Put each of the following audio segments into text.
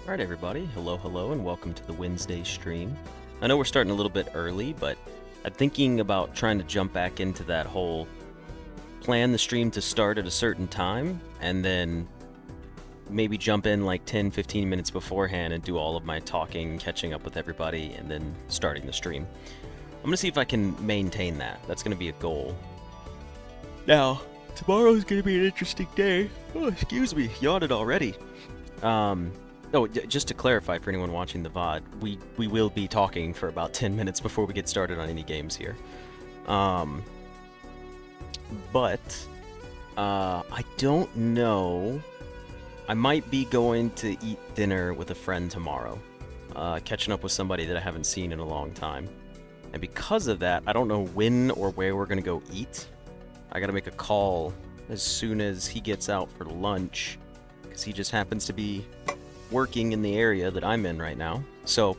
Alright everybody, hello and welcome to the Wednesday stream. I know we're starting a little bit early, but I'm thinking about trying to jump back into that whole plan the stream to start at a certain time, and then maybe jump in like 10-15 minutes beforehand and do all of my talking, catching up with everybody, and then starting the stream. I'm gonna see if I can maintain that. That's gonna be a goal. Now, tomorrow's gonna be an interesting day. Oh, excuse me, yawned already. Oh, just to clarify for anyone watching the VOD, we will be talking for about 10 minutes before we get started on any games here. I don't know. I might be going to eat dinner with a friend tomorrow. Catching up with somebody that I haven't seen in a long time. And because of that, I don't know when or where we're gonna go eat. I gotta make a call as soon as he gets out for lunch, because he just happens to be working in the area that I'm in right now. So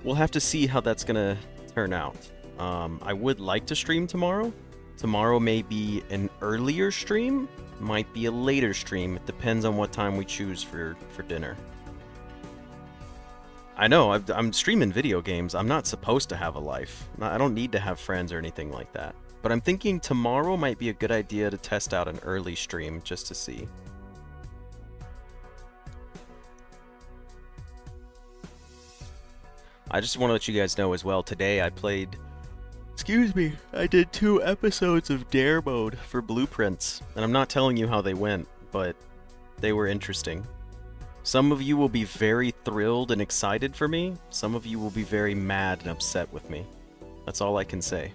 we'll have to see how that's gonna turn out. I would like to stream tomorrow. Tomorrow may be an earlier stream, might be a later stream. It depends on what time we choose for dinner. I know, I'm streaming video games. I'm not supposed to have a life. I don't need to have friends or anything like that. But I'm thinking tomorrow might be a good idea to test out an early stream just to see. I just want to let you guys know as well, today I played... Excuse me, I did 2 episodes of Dare Mode for Blueprints, and I'm not telling you how they went, but they were interesting. Some of you will be very thrilled and excited for me, some of you will be very mad and upset with me. That's all I can say.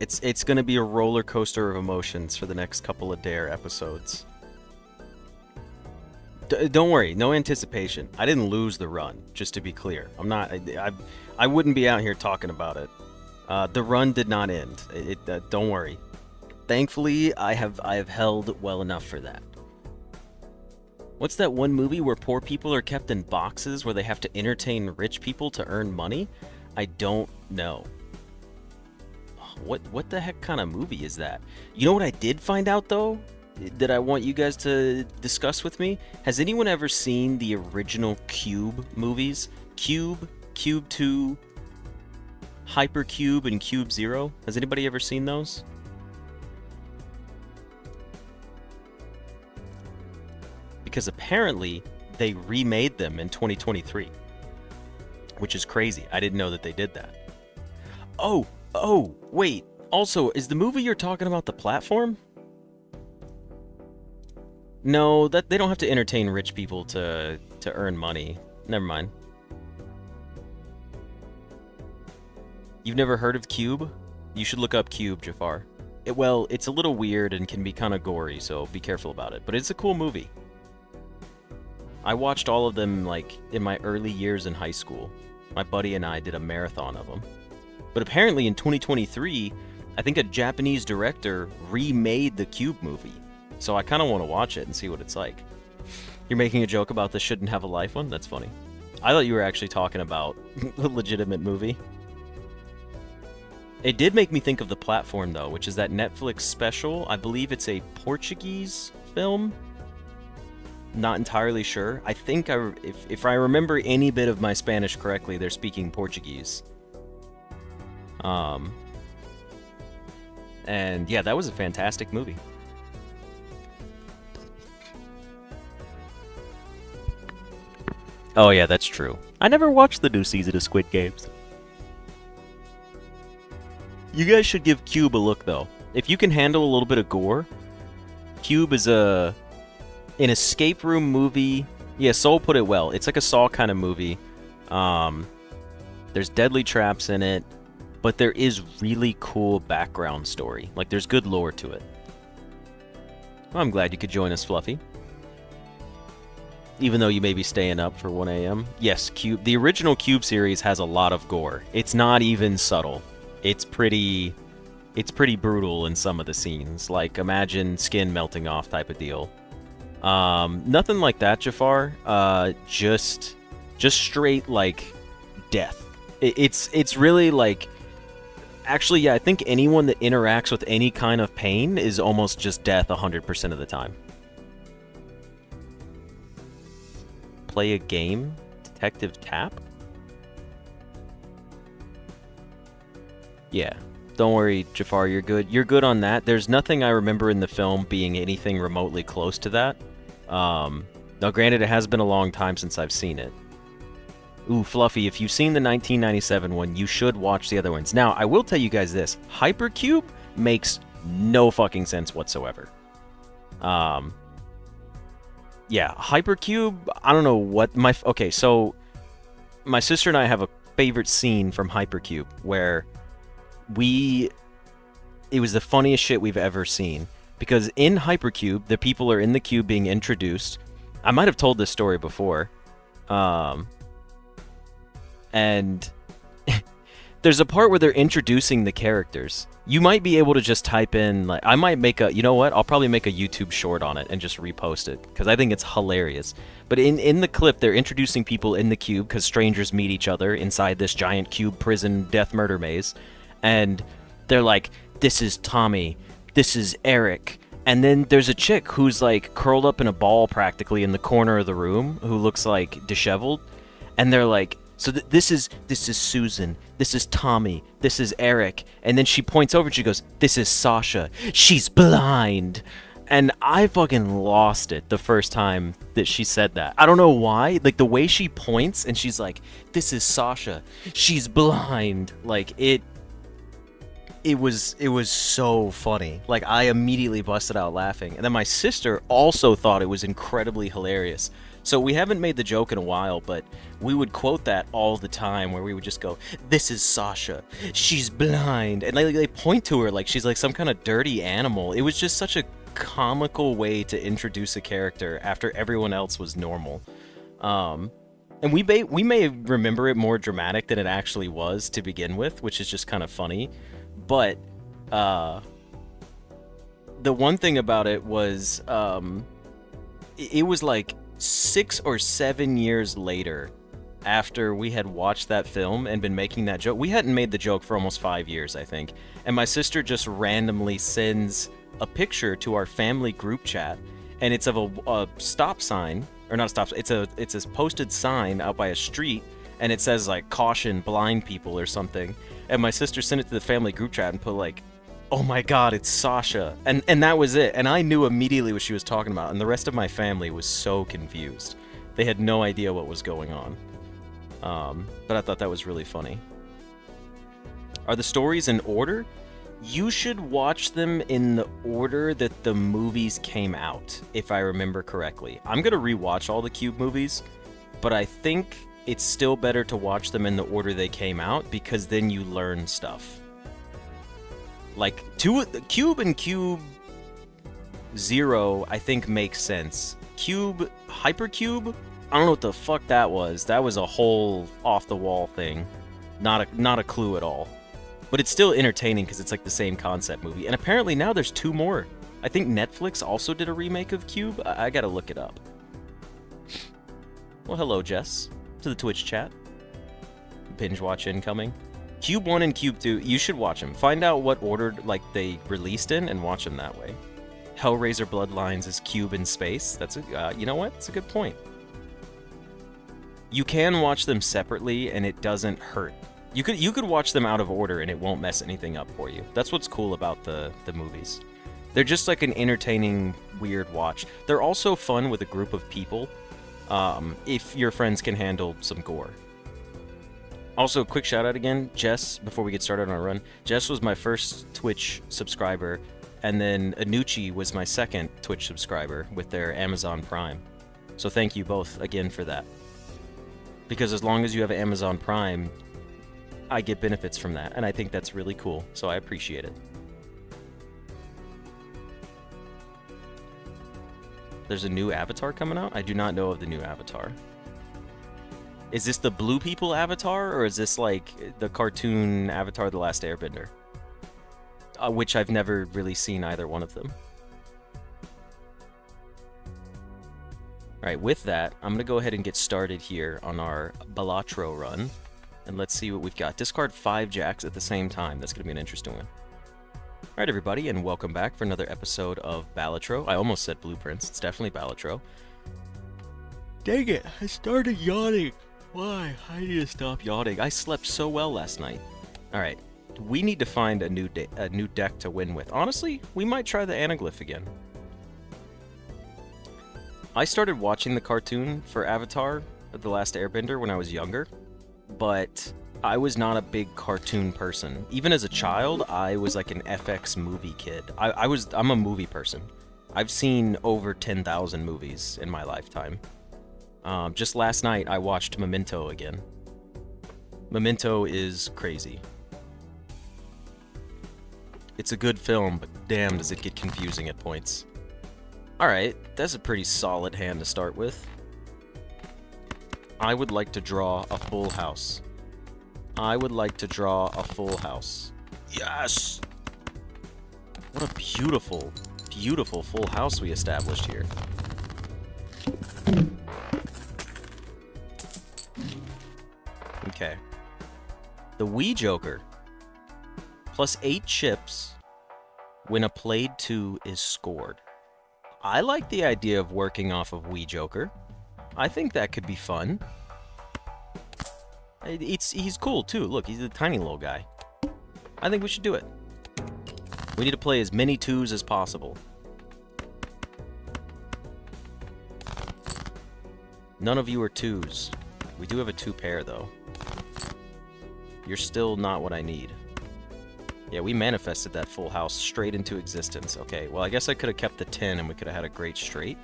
It's gonna be a roller coaster of emotions for the next couple of Dare episodes. Don't worry, no anticipation. I didn't lose the run, just to be clear. I wouldn't be out here talking about it. The run did not end. Don't worry. Thankfully, I have held well enough for that. What's that one movie where poor people are kept in boxes where they have to entertain rich people to earn money? I don't know. What the heck kind of movie is that? You know what I did find out though? That I want you guys to discuss with me? Has anyone ever seen the original Cube movies? Cube, Cube 2, Hypercube, and Cube Zero? Has anybody ever seen those? Because apparently they remade them in 2023. Which is crazy. I didn't know that they did that. Oh, wait. Also, is the movie you're talking about the platform? No, that they don't have to entertain rich people to earn money. Never mind. You've never heard of Cube? You should look up Cube, Jafar. Well, it's a little weird and can be kind of gory, so be careful about it. But it's a cool movie. I watched all of them, like, in my early years in high school. My buddy and I did a marathon of them. But apparently in 2023, I think a Japanese director remade the Cube movie. So I kind of want to watch it and see what it's like. You're making a joke about the shouldn't have a life one? That's funny. I thought you were actually talking about a legitimate movie. It did make me think of The Platform, though, which is that Netflix special. I believe it's a Portuguese film. Not entirely sure. I think if I remember any bit of my Spanish correctly, they're speaking Portuguese. And yeah, that was a fantastic movie. Oh yeah, that's true. I never watched the new season of Squid Games. You guys should give Cube a look, though. If you can handle a little bit of gore, Cube is an escape room movie. Yeah, Soul put it well. It's like a Saw kind of movie. There's deadly traps in it, but there is really cool background story. Like, there's good lore to it. Well, I'm glad you could join us, Fluffy. Even though you may be staying up for 1 a.m. Yes, Cube. The original Cube series has a lot of gore. It's not even subtle. It's pretty brutal in some of the scenes. Like, imagine skin melting off type of deal. Nothing like that, Jafar. Just straight, like, death. It's really, like... Actually, yeah, I think anyone that interacts with any kind of pain is almost just death 100% of the time. play a game? Detective Tap? Yeah. Don't worry, Jafar, you're good. You're good on that. There's nothing I remember in the film being anything remotely close to that. Now, granted, it has been a long time since I've seen it. Ooh, Fluffy, if you've seen the 1997 one, you should watch the other ones. Now, I will tell you guys this. Hypercube makes no fucking sense whatsoever. Yeah, Hypercube, I don't know what okay, so my sister and I have a favorite scene from Hypercube where it was the funniest shit we've ever seen, because in Hypercube, the people are in the cube being introduced. I might have told this story before. And there's a part where they're introducing the characters. You might be able to just type in, like, I might make a, you know what? I'll probably make a YouTube short on it and just repost it, because I think it's hilarious. But in the clip, they're introducing people in the cube, because strangers meet each other inside this giant cube prison death murder maze. And they're like, this is Tommy, this is Eric. And then there's a chick who's like curled up in a ball practically in the corner of the room, who looks like disheveled. And they're like, so this is Susan, this is Tommy, this is Eric. And then she points over and she goes, this is Sasha, she's blind. And I fucking lost it the first time that she said that. I don't know why. Like, the way she points and she's like, this is Sasha, she's blind. Like, it was so funny. Like, I immediately busted out laughing. And then my sister also thought it was incredibly hilarious. So we haven't made the joke in a while, but we would quote that all the time, where we would just go, this is Sasha, she's blind. And like, they point to her like she's like some kind of dirty animal. It was just such a comical way to introduce a character after everyone else was normal. And we may remember it more dramatic than it actually was to begin with, which is just kind of funny. But the one thing about it was it was like 6 or 7 years later, after we had watched that film and been making that joke. We hadn't made the joke for almost 5 years, I think. And my sister just randomly sends a picture to our family group chat, and it's of a stop sign, or not a stop, it's a posted sign out by a street, and it says like, caution blind people or something. And my sister sent it to the family group chat and put like, oh my god, it's Sasha. And that was it. And I knew immediately what she was talking about, and the rest of my family was so confused. They had no idea what was going on. But I thought that was really funny. Are the stories in order? You should watch them in the order that the movies came out, if I remember correctly. I'm gonna rewatch all the Cube movies, but I think it's still better to watch them in the order they came out, because then you learn stuff. Like, Cube and Cube Zero, I think, makes sense. Hypercube, I don't know what the fuck that was. That was a whole off-the-wall thing. Not a clue at all. But it's still entertaining because it's like the same concept movie. And apparently now there's 2 more. I think Netflix also did a remake of Cube. I gotta look it up. Well, hello, Jess. To the Twitch chat. Binge watch incoming. Cube 1 and Cube 2, you should watch them. Find out what order like they released in and watch them that way. Hellraiser Bloodlines is Cube in space. That's a, you know what? It's a good point. You can watch them separately and it doesn't hurt. You could watch them out of order and it won't mess anything up for you. That's what's cool about the movies. They're just like an entertaining, weird watch. They're also fun with a group of people, if your friends can handle some gore. Also, quick shout out again, Jess, before we get started on our run. Jess was my first Twitch subscriber, and then Anucci was my second Twitch subscriber with their Amazon Prime. So thank you both again for that. Because as long as you have Amazon Prime, I get benefits from that, and I think that's really cool, so I appreciate it. There's a new Avatar coming out? I do not know of the new Avatar. Is this the Blue People Avatar, or is this like the cartoon Avatar The Last Airbender? Which I've never really seen either one of them. Alright, with that, I'm going to go ahead and get started here on our Balatro run. And let's see what we've got. Discard 5 jacks at the same time. That's going to be an interesting one. Alright, everybody, and welcome back for another episode of Balatro. I almost said Blueprints. It's definitely Balatro. Dang it, I started yawning. Why? I need to stop yawning. I slept so well last night. Alright, we need to find a new deck to win with. Honestly, we might try the Anaglyph again. I started watching the cartoon for Avatar, The Last Airbender, when I was younger, but I was not a big cartoon person. Even as a child, I was like an FX movie kid. I'm a movie person. I've seen over 10,000 movies in my lifetime. Just last night, I watched Memento again. Memento is crazy. It's a good film, but damn does it get confusing at points. Alright, that's a pretty solid hand to start with. I would like to draw a full house. I would like to draw a full house. Yes! What a beautiful, beautiful full house we established here. Okay. The Wii Joker. Plus 8 chips when a played 2 is scored. I like the idea of working off of Wii Joker. I think that could be fun. He's cool too. Look, he's a tiny little guy. I think we should do it. We need to play as many 2s as possible. None of you are 2s. We do have a 2 pair though. You're still not what I need. Yeah, we manifested that full house straight into existence. Okay, well, I guess I could have kept the 10 and we could have had a great straight.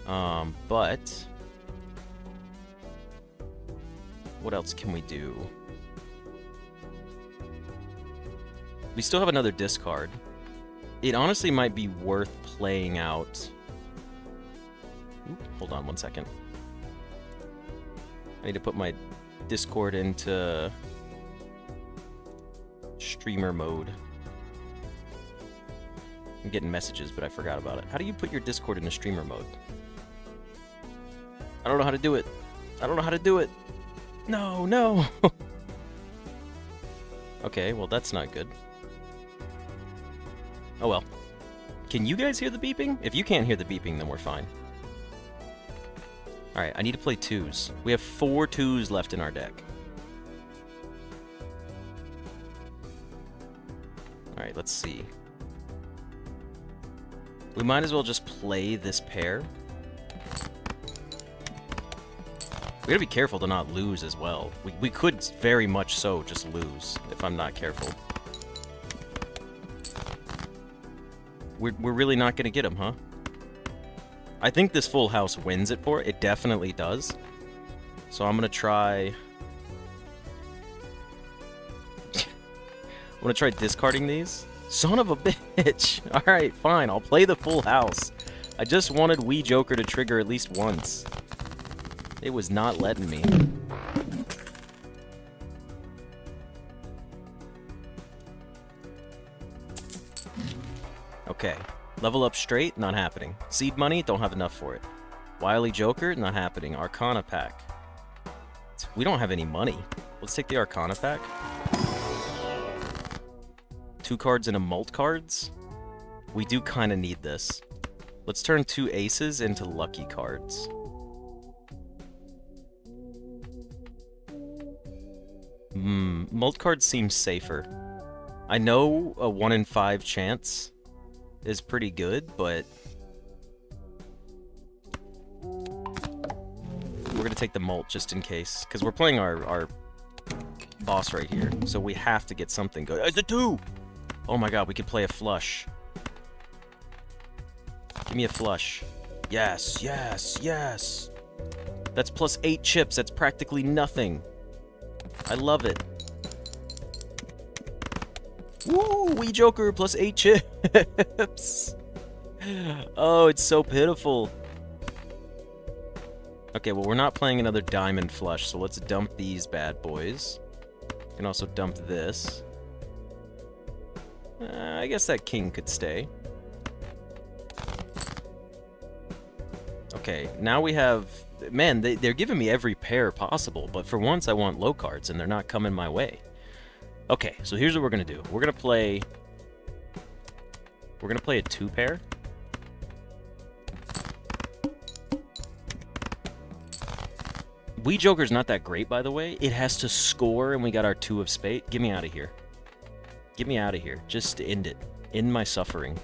But... what else can we do? We still have another discard. It honestly might be worth playing out... Oop, hold on one second. I need to put my Discord into... streamer mode. I'm getting messages, but I forgot about it. How do you put your Discord into streamer mode? I don't know how to do it. I don't know how to do it. No, no. Okay, well, that's not good. Oh well. Can you guys hear the beeping? If you can't hear the beeping, then we're fine. Alright, I need to play 2s. We have 4 2s left in our deck. Alright, let's see. We might as well just play this pair. We gotta be careful to not lose as well. We could very much so just lose if I'm not careful. We're really not gonna get him, huh? I think this full house wins it for it. It definitely does. So I'm gonna try... I'm gonna try discarding these. Son of a bitch! Alright, fine, I'll play the full house. I just wanted Wii Joker to trigger at least once. It was not letting me. Okay. Level up straight, not happening. Seed money, don't have enough for it. Wily Joker, not happening. Arcana pack. We don't have any money. Let's take the Arcana pack. 2 cards and a mult cards. We do kind of need this. Let's turn 2 aces into lucky cards. Mult cards seem safer. I know a 1 in 5 chance is pretty good, but we're gonna take the mult just in case, because we're playing our boss right here, so we have to get something good. It's a 2! Oh my god, we could play a flush. Give me a flush. Yes, yes, yes! That's plus 8 chips, that's practically nothing. I love it. Woo! Wii Joker plus 8 chips! Oh, it's so pitiful. Okay, well, we're not playing another diamond flush, so let's dump these bad boys. We can also dump this. I guess that king could stay. Okay, now we have... Man, they're giving me every pair possible, but for once I want low cards, and they're not coming my way. Okay, so here's what we're gonna do. We're gonna play a 2 pair. We Joker's not that great, by the way. It has to score, and we got our 2 of spade. Get me out of here. Get me out of here. Just end it. End my suffering.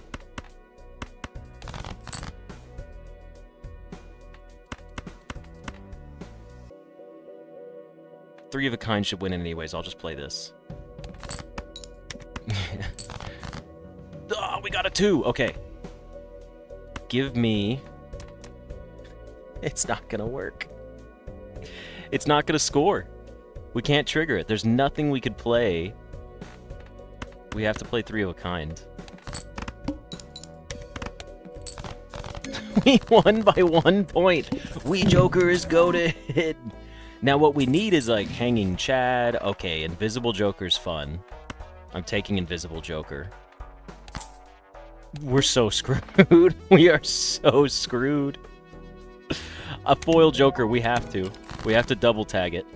Three of a kind should win anyways. I'll just play this. Oh, we got a 2. Okay. Give me... It's not gonna work. It's not gonna score. We can't trigger it. There's nothing we could play. We have to play 3 of a kind. We won by 1 point. We Joker is goated. Now what we need is like Hanging Chad. Okay, Invisible Joker's fun. I'm taking Invisible Joker. We're so screwed. We are so screwed. A foil Joker, we have to. We have to double tag it.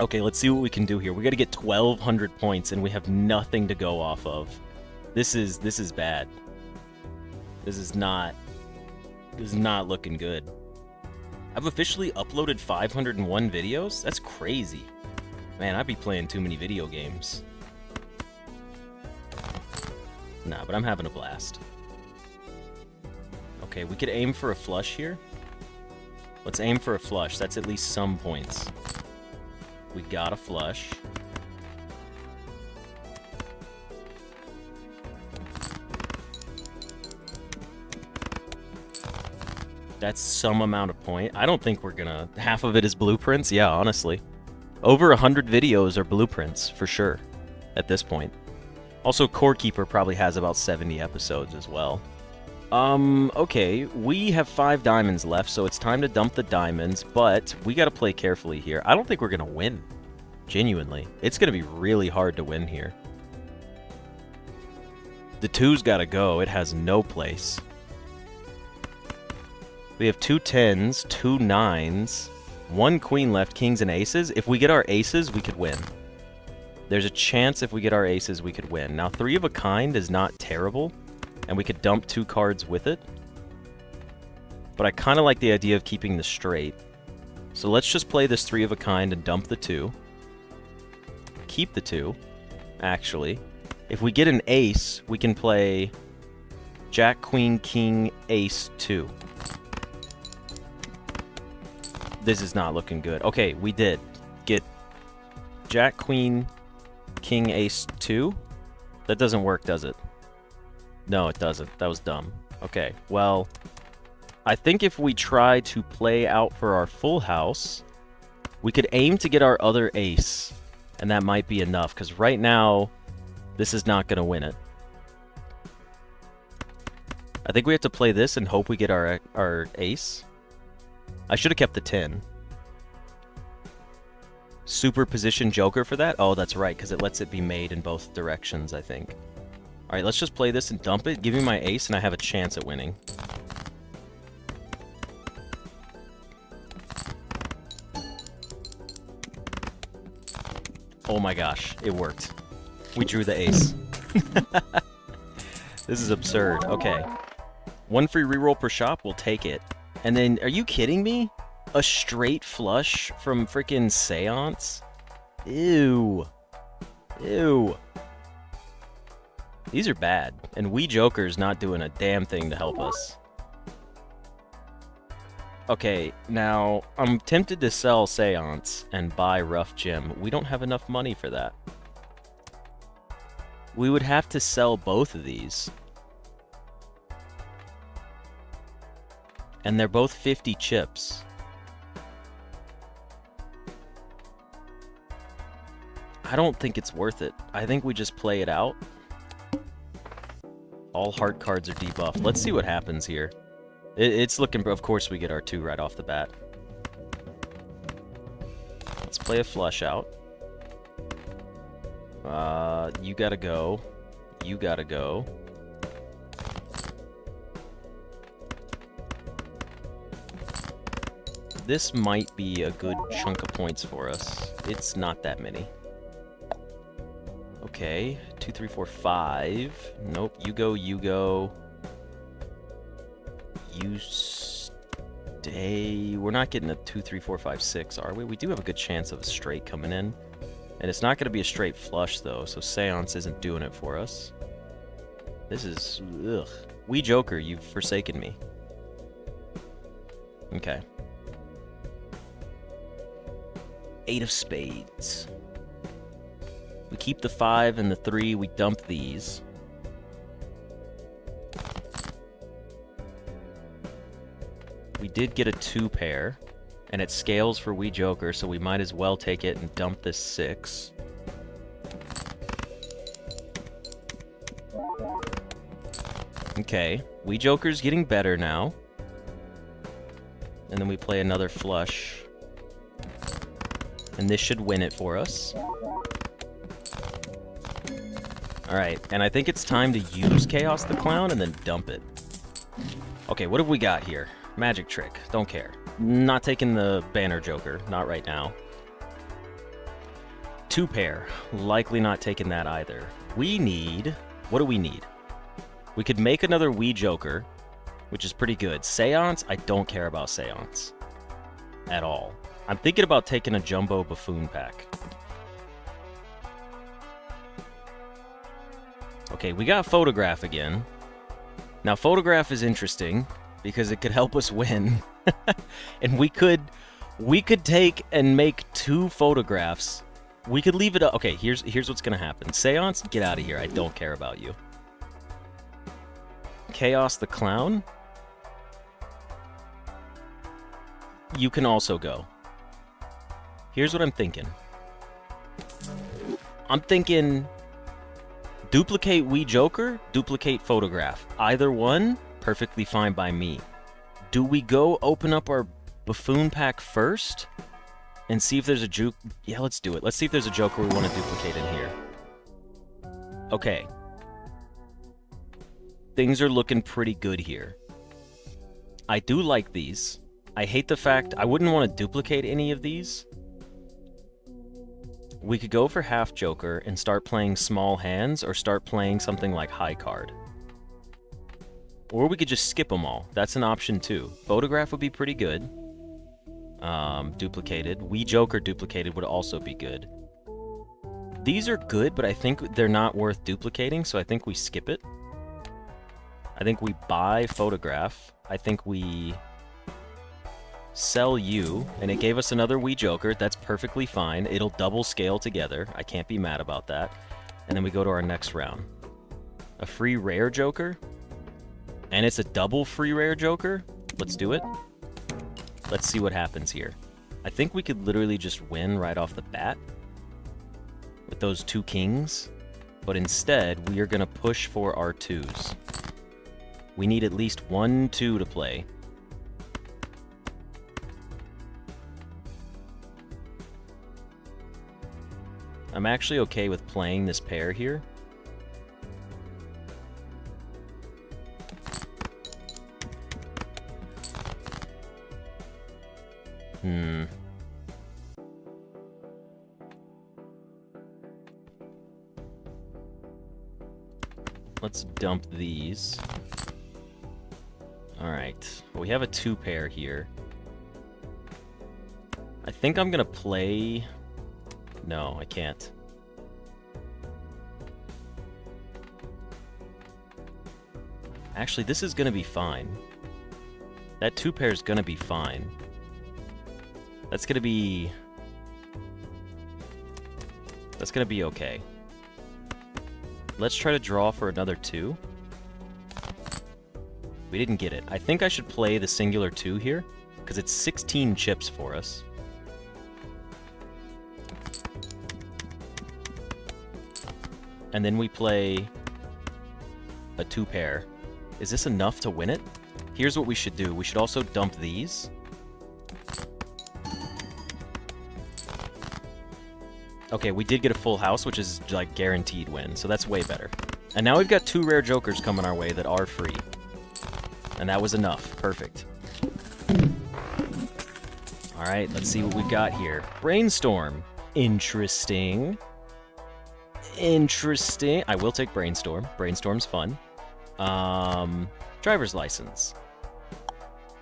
Okay, let's see what we can do here. We got to get 1,200 points, and we have nothing to go off of. This is bad. This is not looking good. I've officially uploaded 501 videos? That's crazy. Man, I'd be playing too many video games. Nah, but I'm having a blast. Okay, we could aim for a flush here. Let's aim for a flush. That's at least some points. We got a flush. That's some amount of point. I don't think we're gonna... Half of it is blueprints? Yeah, honestly. Over 100 videos are blueprints, for sure, at this point. Also, Core Keeper probably has about 70 episodes as well. Okay, we have 5 diamonds left, so it's time to dump the diamonds, but we gotta play carefully here. I don't think we're gonna win. Genuinely. It's gonna be really hard to win here. The 2's gotta go. It has no place. We have 2 10s, 2 9s, 1 queen left, kings and aces. If we get our aces, we could win. There's a chance if we get our aces, we could win. Now, 3 of a kind is not terrible, and we could dump 2 cards with it. But I kind of like the idea of keeping the straight. So let's just play this 3 of a kind and dump the 2. Keep the 2, actually. If we get an ace, we can play Jack, Queen, King, Ace, 2. This is not looking good. Okay, we did get Jack, Queen, King, Ace, 2. That doesn't work, does it? No, it doesn't. That was dumb. Okay, well, I think if we try to play out for our full house, we could aim to get our other ace, and that might be enough, because right now, this is not going to win it. I think we have to play this and hope we get our ace. I should have kept the 10. Superposition Joker for that? Oh, that's right, because it lets it be made in both directions, I think. Alright, let's just play this and dump it. Give me my ace, and I have a chance at winning. Oh my gosh, it worked. We drew the ace. This is absurd. Okay. 1 free reroll per shop, we'll take it. And then, are you kidding me? A straight flush from freaking Seance? Ew. Ew. These are bad. And We Joker's not doing a damn thing to help us. Okay, now, I'm tempted to sell Seance and buy Rough Gem. We don't have enough money for that. We would have to sell both of these. And they're both 50 chips. I don't think it's worth it. I think we just play it out. All heart cards are debuffed. Let's see what happens here. It's looking... Of course we get our 2 right off the bat. Let's play a flush out. You gotta go. You gotta go. This might be a good chunk of points for us. It's not that many. Okay, 2, 3, 4, 5. Nope, you go, you go. You stay. We're not getting a 2, 3, 4, 5, 6, are we? We do have a good chance of a straight coming in. And it's not going to be a straight flush, though, so Seance isn't doing it for us. This is... ugh. Wee Joker, you've forsaken me. Okay. 8 of spades. We keep the 5 and the 3, we dump these. We did get a 2 pair, and it scales for Wee Joker, so we might as well take it and dump this 6. Okay, Wee Joker's getting better now. And then we play another flush. And this should win it for us. Alright, and I think it's time to use Chaos the Clown and then dump it. Okay, what have we got here? Magic Trick, don't care. Not taking the Banner Joker, not right now. 2 pair, likely not taking that either. We need... what do we need? We could make another Wee Joker, which is pretty good. Seance, I don't care about Seance. At all. I'm thinking about taking a Jumbo Buffoon pack. Okay, we got Photograph again. Now, Photograph is interesting because it could help us win. And we could take and make 2 photographs. We could leave it up. Okay, here's what's gonna happen. Seance, get out of here. I don't care about you. Chaos the Clown. You can also go. Here's what I'm thinking. I'm thinking duplicate Wee Joker, duplicate Photograph. Either one, perfectly fine by me. Do we go open up our Buffoon pack first and see if there's a juke? Yeah, let's do it. Let's see if there's a Joker we want to duplicate in here. Okay. Things are looking pretty good here. I do like these. I hate the fact I wouldn't want to duplicate any of these. We could go for half Joker and start playing small hands or start playing something like high card. Or we could just skip them all. That's an option too. Photograph would be pretty good. Duplicated. Wee Joker duplicated would also be good. These are good, but I think they're not worth duplicating, so I think we skip it. I think we buy Photograph. I think we sell you, and it gave us another Wee Joker. That's perfectly fine. It'll double scale together. I can't be mad about that. And then we go to our next round. A free rare Joker? And it's a double free rare Joker? Let's do it. Let's see what happens here. I think we could literally just win right off the bat with those 2 kings. But instead, we are going to push for our 2s. We need at least 1, 2 to play. I'm actually okay with playing this pair here. Let's dump these. Alright, well, we have a 2 pair here. I think I'm gonna play... No, I can't. Actually, this is gonna be fine. That 2 pair is gonna be fine. That's gonna be okay. Let's try to draw for another 2. We didn't get it. I think I should play the singular 2 here, because it's 16 chips for us. And then we play a 2 pair. Is this enough to win it? Here's what we should do. We should also dump these. Okay, we did get a full house, which is like guaranteed win, so that's way better. And now we've got 2 rare Jokers coming our way that are free. And that was enough. Perfect. Alright, let's see what we've got here. Brainstorm. Interesting. Interesting. I will take Brainstorm. Brainstorm's fun. Driver's license.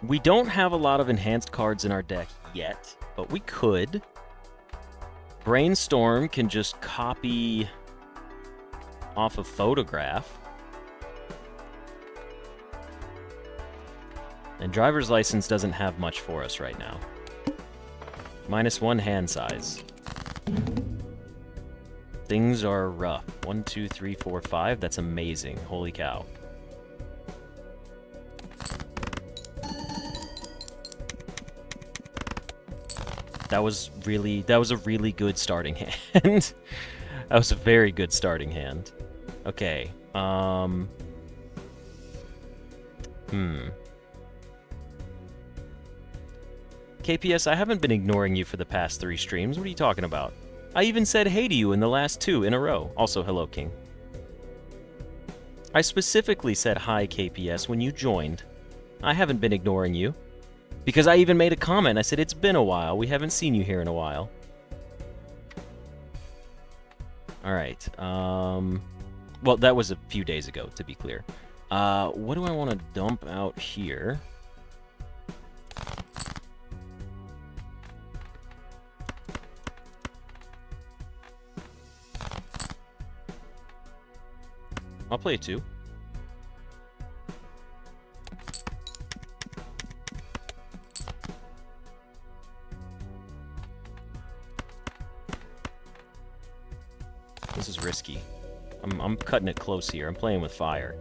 We don't have a lot of enhanced cards in our deck yet, but we could. Brainstorm can just copy off a photograph. And Driver's License doesn't have much for us right now. -1 hand size. Things are rough. 1, 2, 3, 4, 5. That's amazing. Holy cow. That was a really good starting hand. That was a very good starting hand. Okay. KPS, I haven't been ignoring you for the past 3 streams. What are you talking about? I even said hey to you in the last 2 in a row. Also, hello, King. I specifically said hi, KPS, when you joined. I haven't been ignoring you. Because I even made a comment. I said, it's been a while. We haven't seen you here in a while. Alright. Well, that was a few days ago, to be clear. What do I want to dump out here? I'll play 2. This is risky. I'm cutting it close here. I'm playing with fire.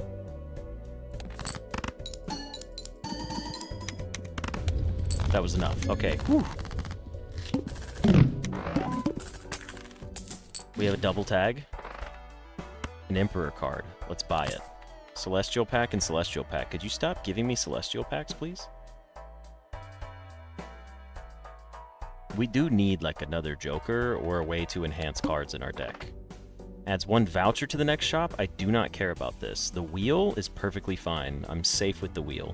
That was enough. Okay. Whew. We have a double tag. An Emperor card. Let's buy it. Celestial Pack and Celestial Pack. Could you stop giving me Celestial Packs, please? We do need, like, another Joker or a way to enhance cards in our deck. Adds 1 voucher to the next shop. I do not care about this. The wheel is perfectly fine. I'm safe with the wheel.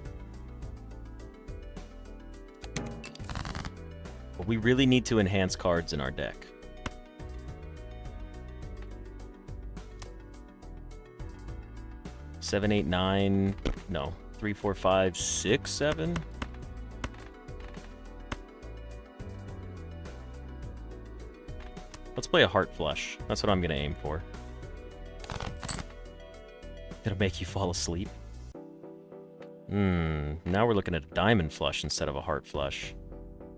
But we really need to enhance cards in our deck. Seven, 8, 9. No. 3, 4, 5, 6, 7. Let's play a Heart Flush. That's what I'm going to aim for. It'll make you fall asleep. Now we're looking at a Diamond Flush instead of a Heart Flush.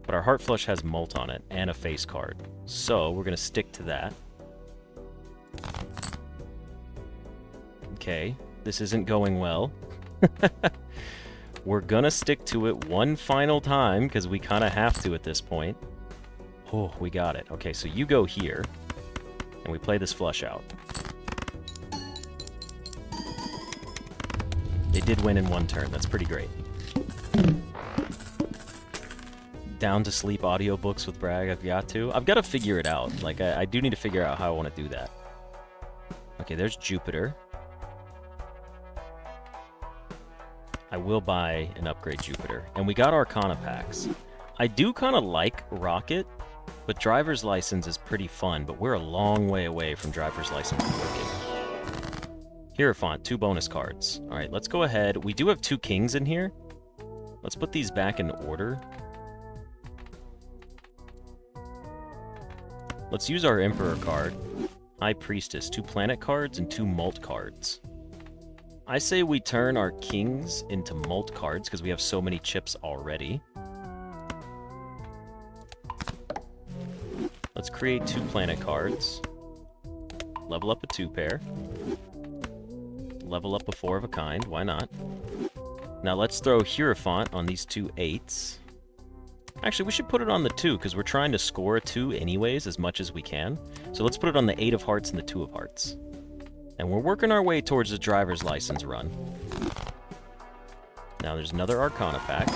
But our Heart Flush has Molt on it and a face card. So we're going to stick to that. Okay, this isn't going well. We're going to stick to it one final time because we kind of have to at this point. Oh, we got it. Okay, so you go here, and we play this flush out. They did win in 1 turn. That's pretty great. Down to sleep audiobooks with Bragg. I've got to figure it out. Like, I do need to figure out how I want to do that. Okay, there's Jupiter. I will buy an upgrade Jupiter. And we got Arcana packs. I do kind of like Rocket. But Driver's License is pretty fun, but we're a long way away from Driver's License working. Hierophant, 2 bonus cards. Alright, let's go ahead. We do have 2 kings in here. Let's put these back in order. Let's use our Emperor card. High Priestess, 2 planet cards and 2 Molt cards. I say we turn our kings into Molt cards because we have so many chips already. Let's create 2 planet cards. Level up a 2 pair. Level up a 4 of a kind. Why not? Now let's throw Hierophant on these 2 8s. Actually, we should put it on the 2 because we're trying to score a 2 anyways as much as we can. So let's put it on the 8 of hearts and the 2 of hearts. And we're working our way towards the Driver's License run. Now there's another Arcana pack.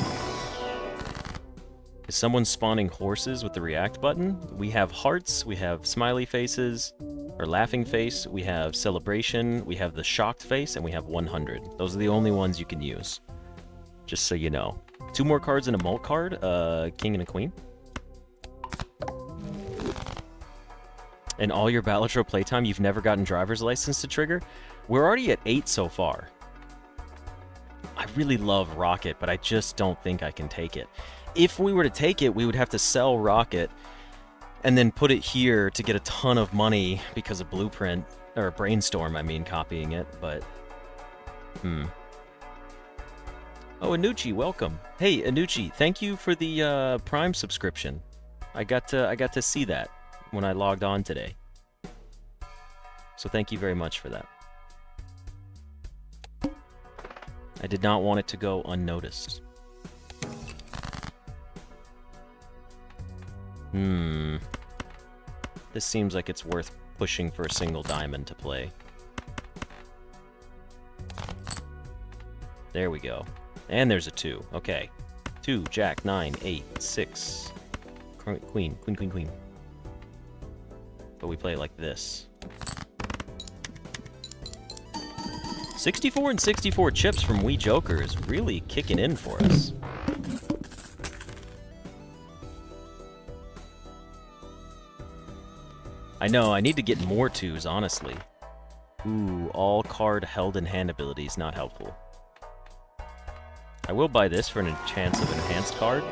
Is someone spawning horses with the react button? We have hearts, we have smiley faces, or laughing face, we have celebration, we have the shocked face, and we have 100. Those are the only ones you can use. Just so you know. 2 more cards and a Molt card, king and a queen. In all your Balatro playtime, you've never gotten Driver's License to trigger? We're already at 8 so far. I really love Rocket, but I just don't think I can take it. If we were to take it, we would have to sell Rocket and then put it here to get a ton of money because of Blueprint, or Brainstorm, I mean, copying it, but... Oh, Anucci, welcome. Hey, Anucci, thank you for the Prime subscription. I got to see that when I logged on today. So thank you very much for that. I did not want it to go unnoticed. This seems like it's worth pushing for a single diamond to play. There we go. And there's a 2. Okay. 2, Jack, 9, 8, 6. Queen, queen, queen, queen. But we play it like this. 64 and 64 chips from Wee Joker is really kicking in for us. I know, I need to get more 2s, honestly. Ooh, all card held in hand abilities, not helpful. I will buy this for a chance of enhanced card.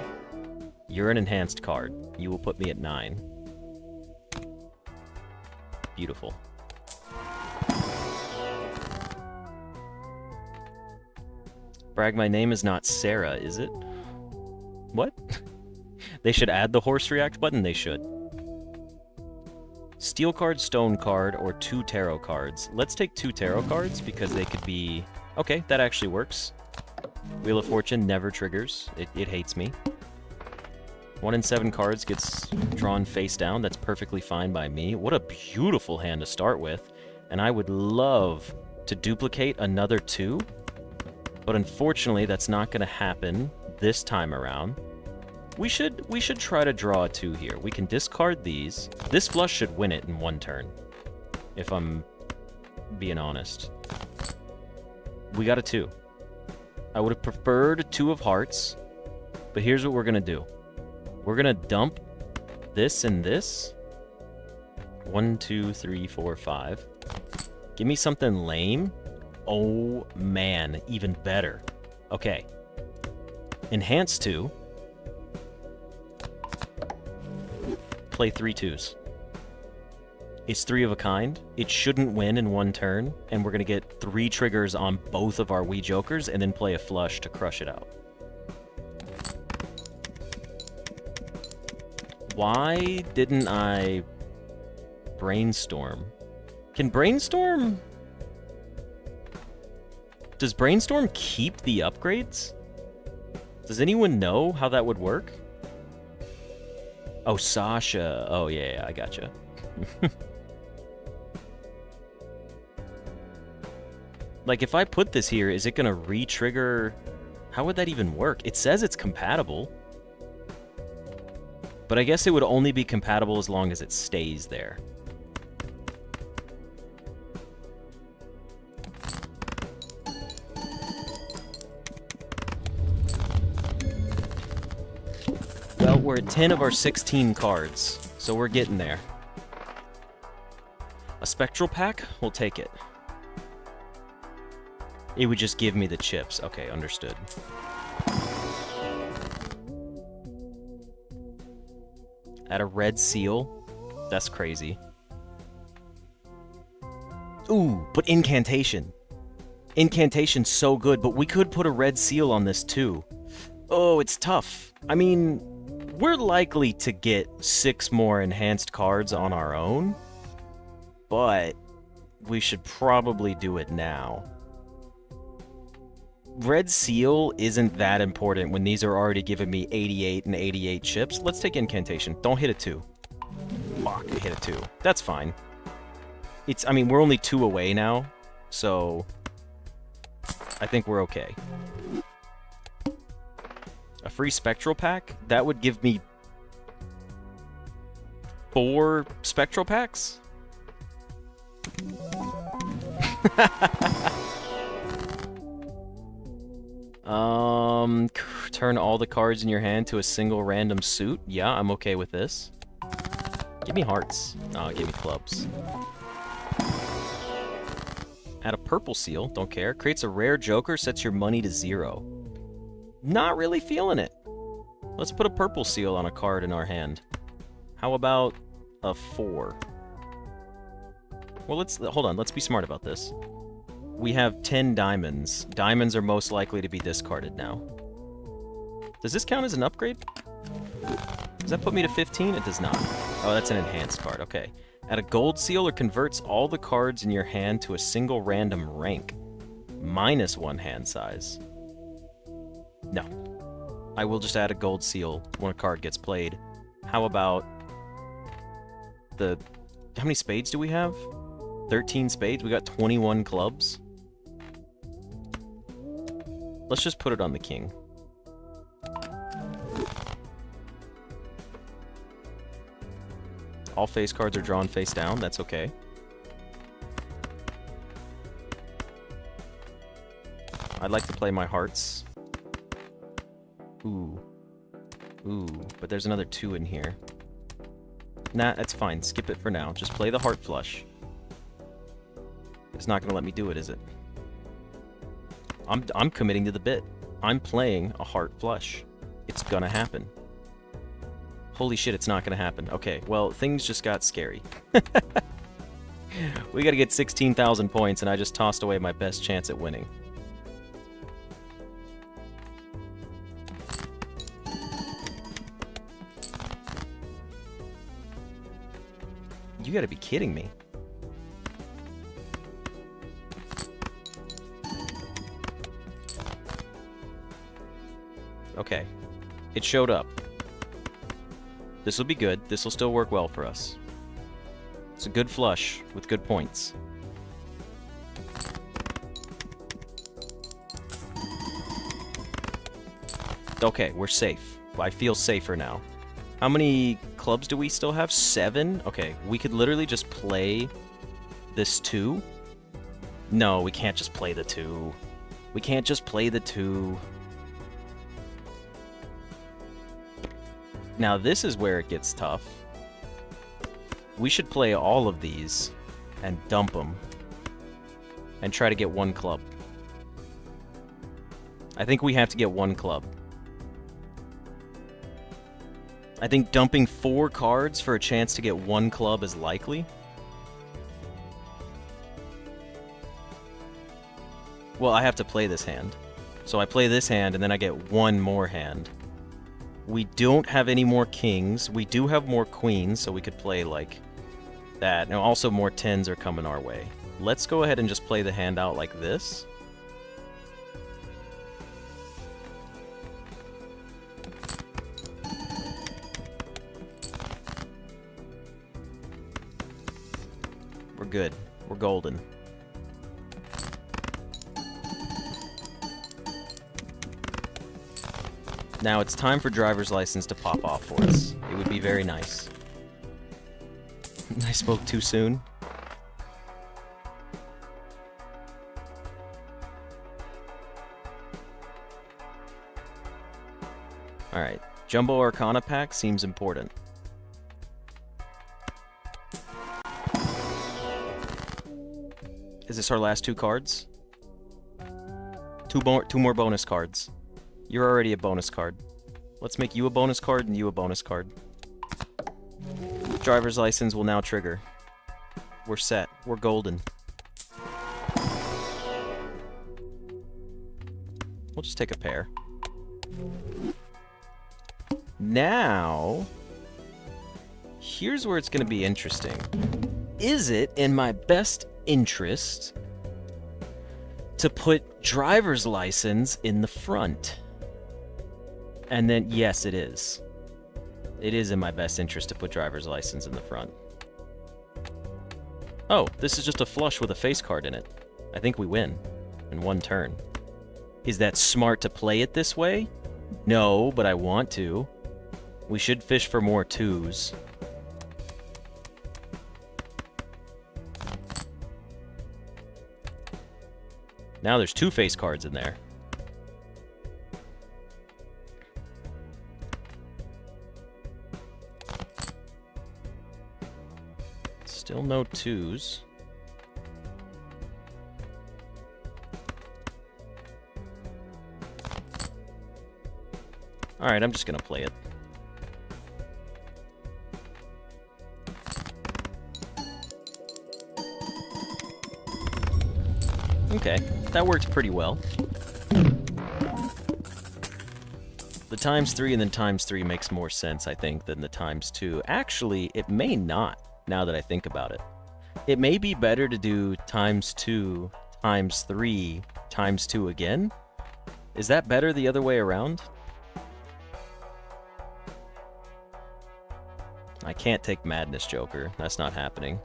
You're an enhanced card. You will put me at 9. Beautiful. Brag, my name is not Sarah, is it? What? They should add the horse react button? They should. Steel card, stone card, or 2 tarot cards. Let's take 2 tarot cards because they could be... Okay, that actually works. Wheel of Fortune never triggers. It hates me. 1 in 7 cards gets drawn face down. That's perfectly fine by me. What a beautiful hand to start with. And I would love to duplicate another 2. But unfortunately, that's not going to happen this time around. We should try to draw a 2 here. We can discard these. This flush should win it in 1 turn, if I'm being honest. We got a 2. I would have preferred a 2 of hearts, but here's what we're going to do. We're going to dump this and this. 1, 2, 3, 4, 5. Give me something lame. Oh, man, even better. Okay. Enhance 2. Play 3 2s. It's 3 of a kind. It shouldn't win in 1 turn, and we're going to get 3 triggers on both of our Wee Jokers, and then play a flush to crush it out. Why didn't I brainstorm? Can brainstorm... Does brainstorm keep the upgrades? Does anyone know how that would work? Oh, Sasha. Oh, yeah, I gotcha. Like, if I put this here, is it going to re-trigger... How would that even work? It says it's compatible. But I guess it would only be compatible as long as it stays there. Well, we're at 10 of our 16 cards, so we're getting there. A spectral pack? We'll take it. It would just give me the chips. Okay, understood. Add a red seal? That's crazy. Ooh, but incantation. Incantation's so good, but we could put a red seal on this too. Oh, it's tough. I mean, we're likely to get 6 more enhanced cards on our own, but we should probably do it now. Red seal isn't that important when these are already giving me 88 and 88 chips. Let's take incantation. Don't hit a 2. Fuck, I hit a 2. That's fine. I mean, we're only 2 away now, so I think we're okay. A free spectral pack? That would give me 4 spectral packs? Turn all the cards in your hand to a single random suit. Yeah, I'm okay with this. Give me hearts. No, give me clubs. Add a purple seal, don't care. Creates a rare joker, sets your money to 0. Not really feeling it. Let's put a purple seal on a card in our hand. How about a 4? Well, hold on, let's be smart about this. We have 10 diamonds. Diamonds are most likely to be discarded now. Does this count as an upgrade? Does that put me to 15? It does not. Oh, that's an enhanced card, okay. Add a gold seal or converts all the cards in your hand to a single random rank. -1 hand size. No. I will just add a gold seal when a card gets played. How about the... How many spades do we have? 13 spades? We got 21 clubs? Let's just put it on the king. All face cards are drawn face down, that's okay. I'd like to play my hearts. Ooh. Ooh, but there's another 2 in here. Nah, that's fine. Skip it for now. Just play the heart flush. It's not gonna let me do it, is it? I'm committing to the bit. I'm playing a heart flush. It's gonna happen. Holy shit, it's not gonna happen. Okay, well, things just got scary. We gotta get 16,000 points, and I just tossed away my best chance at winning. You gotta be kidding me. Okay. It showed up. This will be good. This will still work well for us. It's a good flush with good points. Okay, we're safe. I feel safer now. How many clubs do we still have? 7? Okay, we could literally just play this 2. No, we can't just play the 2. We can't just play the 2. Now this is where it gets tough. We should play all of these and dump them and try to get 1 club. I think we have to get 1 club. I think dumping 4 cards for a chance to get 1 club is likely. Well, I have to play this hand. So I play this hand and then I get 1 more hand. We don't have any more kings. We do have more queens, so we could play like that. Now, also more 10s are coming our way. Let's go ahead and just play the hand out like this. We're good. We're golden. Now it's time for driver's license to pop off for us. It would be very nice. I spoke too soon. Alright, Jumbo Arcana pack seems important. Is this our last 2 cards? Two more bonus cards. You're already a bonus card. Let's make you a bonus card and you a bonus card. Driver's license will now trigger. We're set. We're golden. We'll just take a pair. Now, here's where it's going to be interesting. Is it in my best interest to put driver's license in the front? And then, yes, it is. It is in my best interest to put driver's license in the front. Oh, this is just a flush with a face card in it. I think we win in 1 turn. Is that smart to play it this way? No, but I want to. We should fish for more 2s. Now there's 2 face cards in there. Still no 2s. Alright, I'm just gonna play it. Okay, that worked pretty well. The ×3 and then ×3 makes more sense, I think, than the ×2. Actually, it may not, now that I think about it. It may be better to do ×2, ×3, ×2 again? Is that better the other way around? I can't take Madness Joker. That's not happening.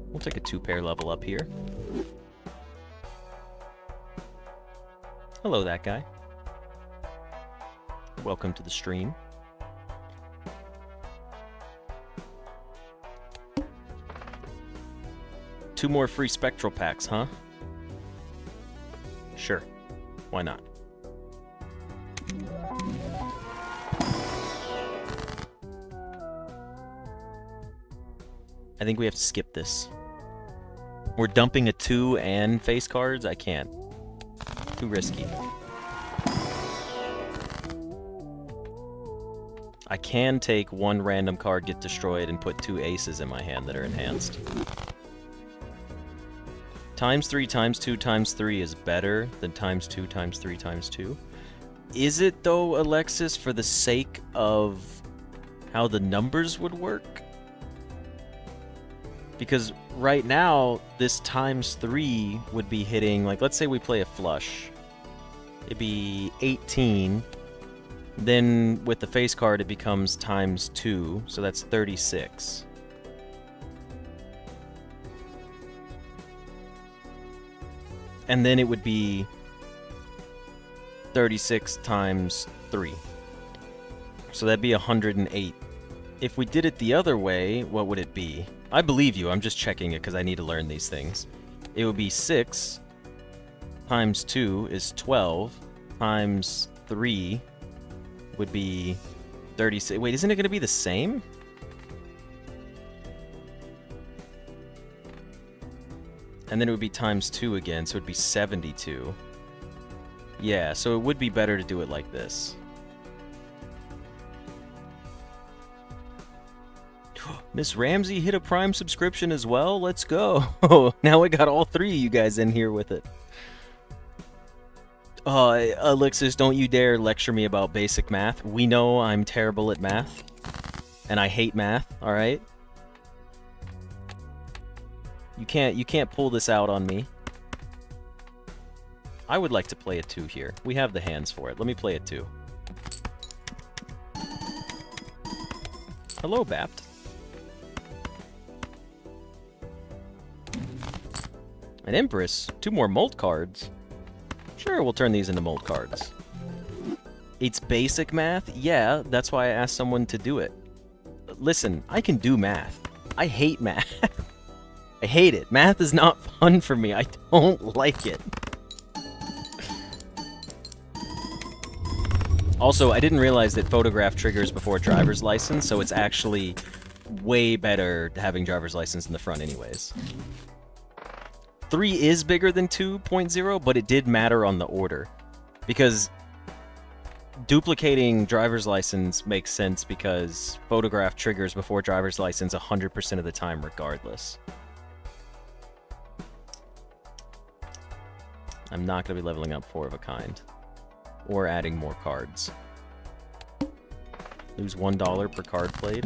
We'll take a 2-pair level up here. Hello, that guy. Welcome to the stream. Two more free spectral packs, huh? Sure. Why not? I think we have to skip this. We're dumping a 2 and face cards? I can't. Too risky. I can take one random card, get destroyed, and put 2 aces in my hand that are enhanced. ×3, ×2, ×3 is better than ×2, ×3, ×2. Is it though, Alexis, for the sake of how the numbers would work? Because right now, this ×3 would be hitting, like, let's say we play a flush. It'd be 18. Then with the face card, it becomes ×2, so that's 36. And then it would be 36 times 3. So that'd be 108. If we did it the other way, what would it be? I believe you, I'm just checking it because I need to learn these things. It would be 6 times 2 is 12 times 3 would be 36. Wait, isn't it going to be the same? And then it would be ×2 again, so it would be 72. Yeah, so it would be better to do it like this. Miss Ramsey hit a Prime subscription as well? Let's go! Now we got all 3 of you guys in here with it. Alexis, don't you dare lecture me about basic math. We know I'm terrible at math. And I hate math, alright? You can't pull this out on me. I would like to play a 2 here. We have the hands for it. Let me play a 2. Hello, Bapt. An Empress. 2 more Molt cards. Sure, we'll turn these into Molt cards. It's basic math? Yeah, that's why I asked someone to do it. Listen, I can do math. I hate math. I hate it. Math is not fun for me. I don't like it. Also, I didn't realize that photograph triggers before driver's license, so it's actually way better having driver's license in the front anyways. 3 is bigger than 2.0, but it did matter on the order. Because duplicating driver's license makes sense because photograph triggers before driver's license 100% of the time regardless. I'm not going to be leveling up 4 of a kind. Or adding more cards. Lose $1 per card played.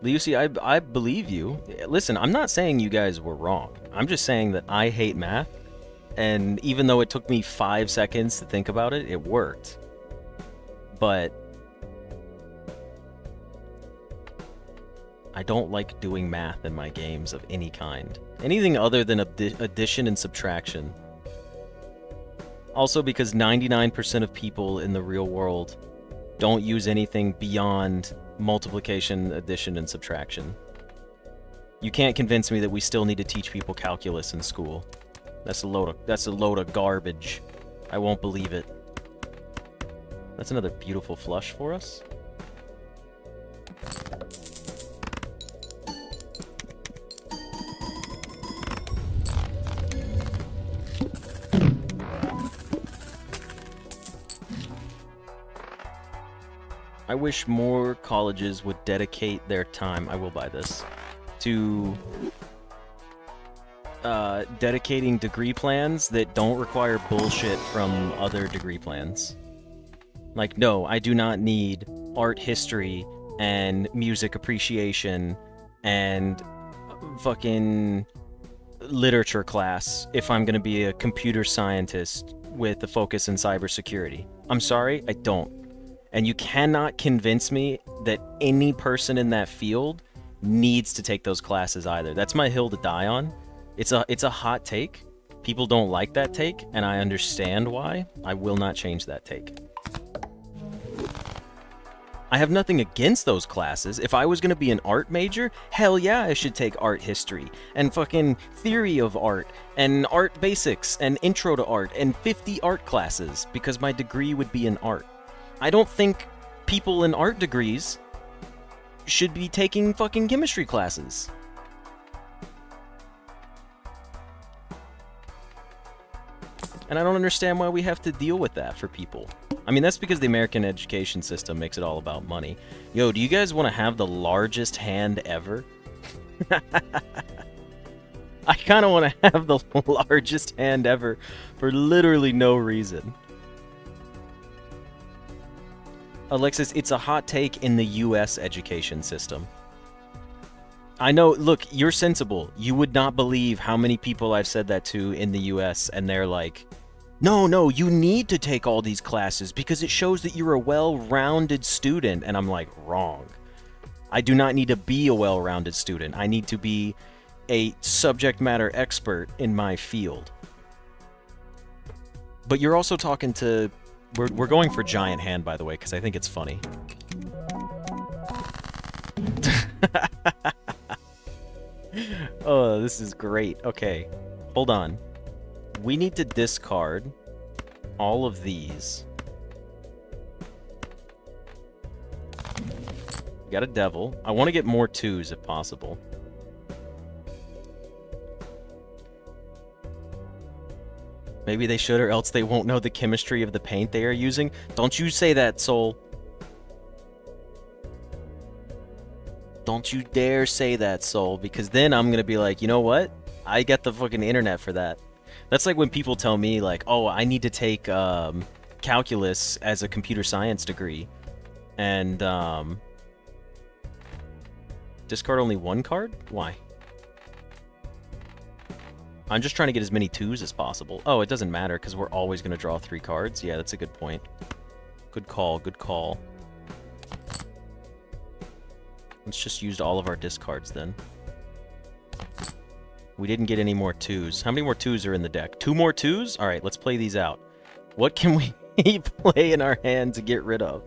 Lucy, I believe you. Listen, I'm not saying you guys were wrong. I'm just saying that I hate math. And even though it took me 5 seconds to think about it, it worked. But I don't like doing math in my games of any kind. Anything other than addition and subtraction. Also because 99% of people in the real world don't use anything beyond multiplication, addition, and subtraction. You can't convince me that we still need to teach people calculus in school. That's a load of garbage. I won't believe it. That's another beautiful flush for us. I wish more colleges would dedicate their time, I will buy this, to dedicating degree plans that don't require bullshit from other degree plans. Like, no, I do not need art history and music appreciation and fucking literature class if I'm gonna be a computer scientist with a focus in cybersecurity. I'm sorry, I don't. And you cannot convince me that any person in that field needs to take those classes either. That's my hill to die on. It's a hot take. People don't like that take, and I understand why. I will not change that take. I have nothing against those classes. If I was going to be an art major, hell yeah, I should take art history and fucking theory of art and art basics and intro to art and 50 art classes because my degree would be in art. I don't think people in art degrees should be taking fucking chemistry classes. And I don't understand why we have to deal with that for people. I mean, that's because the American education system makes it all about money. Yo, do you guys want to have the largest hand ever? I kind of want to have the largest hand ever for literally no reason. Alexis, it's a hot take in the US education system. I know, look, you're sensible. You would not believe how many people I've said that to in the US, and they're like, no, you need to take all these classes because it shows that you're a well-rounded student. And I'm like, wrong. I do not need to be a well-rounded student. I need to be a subject matter expert in my field. But you're also talking to... We're going for giant hand, by the way, because I think it's funny. Oh, this is great. Okay, hold on. We need to discard all of these. We got a devil. I want to get more 2s if possible. Maybe they should, or else they won't know the chemistry of the paint they are using. Don't you say that, Soul. Don't you dare say that, Soul, because then I'm gonna be like, you know what? I get the fucking internet for that. That's like when people tell me, like, oh, I need to take calculus as a computer science degree. And discard only 1 card? Why? I'm just trying to get as many 2s as possible. Oh, it doesn't matter because we're always going to draw 3 cards. Yeah, that's a good point. Good call, good call. Let's just use all of our discards then. We didn't get any more 2s. How many more 2s are in the deck? 2 more 2s? Alright, let's play these out. What can we play in our hand to get rid of?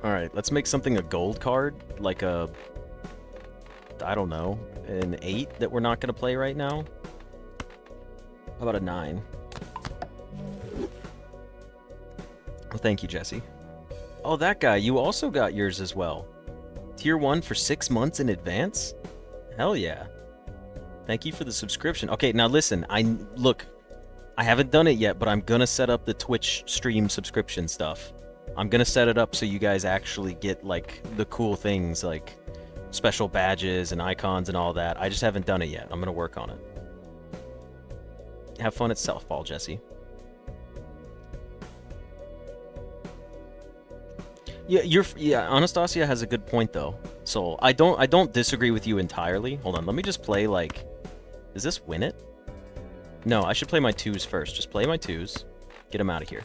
Alright, let's make something a gold card. Like a... I don't know. An 8 that we're not going to play right now? How about a 9? Oh, thank you, Jesse. Oh, that guy. You also got yours as well. Tier 1 for 6 months in advance? Hell yeah. Thank you for the subscription. Okay, now listen. Look, I haven't done it yet, but I'm going to set up the Twitch stream subscription stuff. I'm going to set it up so you guys actually get, like, the cool things, like special badges and icons and all that. I just haven't done it yet. I'm going to work on it. Have fun at Southball, Jesse. Yeah, Anastasia has a good point though. So I don't disagree with you entirely. Hold on, let me just play like... Does this win it? No, I should play my 2s first. Just play my 2s. Get them out of here.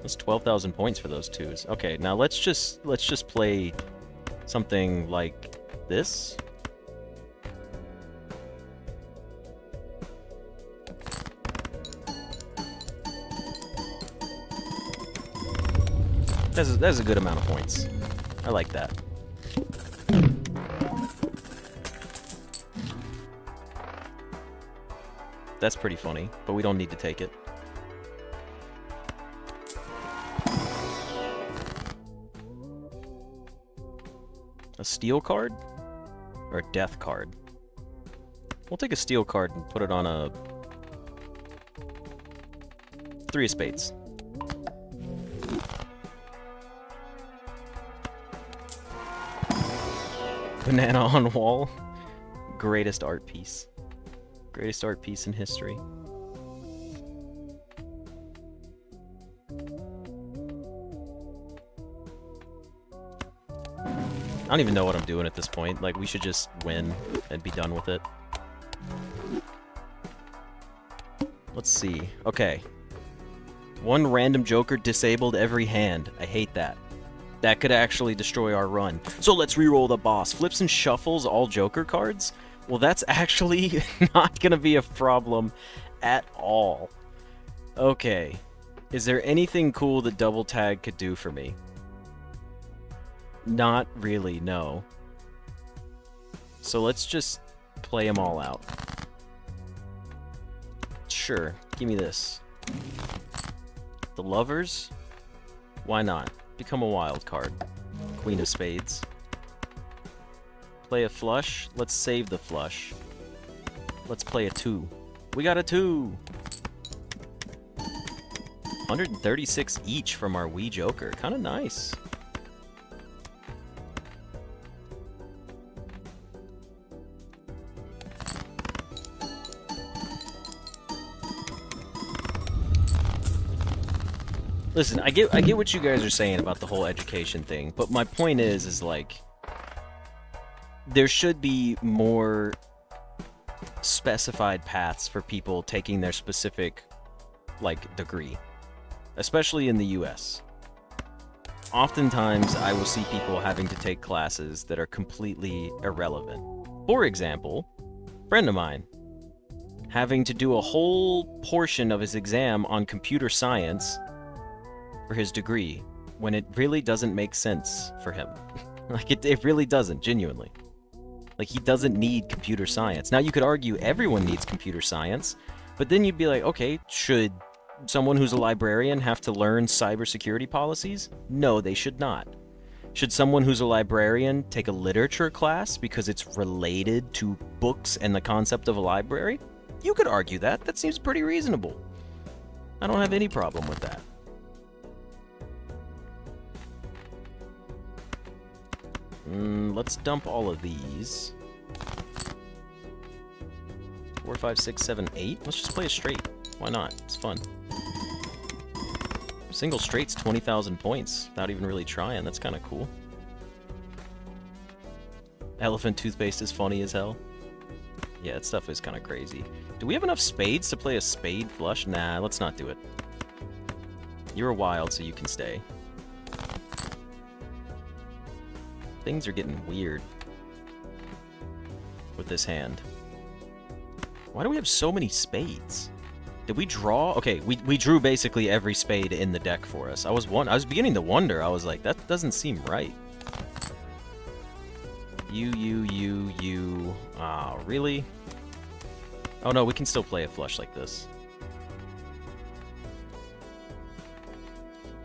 That's 12,000 points for those 2s. Okay, now let's just play something like this. That's a good amount of points. I like that. That's pretty funny, but we don't need to take it. A steel card? Or a death card? We'll take a steel card and put it on a Three of spades. Banana on wall. Greatest art piece. Greatest art piece in history. I don't even know what I'm doing at this point. Like, we should just win and be done with it. Let's see. Okay. One random joker disabled every hand. I hate that. That could actually destroy our run. So let's reroll the boss. Flips and shuffles all joker cards? Well, that's actually not gonna be a problem at all. Okay. Is there anything cool that double tag could do for me? Not really, no. So let's just play them all out. Sure, give me this. The Lovers? Why not? Become a wild card. Queen of Spades. Play a flush. Let's save the flush. Let's play a 2. We got a 2! 136 each from our Wii Joker. Kinda nice. Listen, I get what you guys are saying about the whole education thing, but my point is like, there should be more specified paths for people taking their specific, like, degree, especially in the US. Oftentimes, I will see people having to take classes that are completely irrelevant. For example, a friend of mine having to do a whole portion of his exam on computer science for his degree, when it really doesn't make sense for him. Like, it really doesn't, genuinely. Like, he doesn't need computer science. Now, you could argue everyone needs computer science, but then you'd be like, okay, should someone who's a librarian have to learn cybersecurity policies? No, they should not. Should someone who's a librarian take a literature class because it's related to books and the concept of a library? You could argue that. That seems pretty reasonable. I don't have any problem with that. Let's dump all of these. 4, 5, 6, 7, 8. Let's just play a straight. Why not? It's fun. Single straight's 20,000 points without even really trying. That's kind of cool. Elephant toothpaste is funny as hell. Yeah, that stuff is kind of crazy. Do we have enough spades to play a spade flush? Nah, let's not do it. You're wild, so you can stay. Things are getting weird with this hand. Why do we have so many spades? Did we draw? Okay, we drew basically every spade in the deck for us. I was beginning to wonder. I was like, that doesn't seem right. You. Ah, really? Oh no, we can still play a flush like this.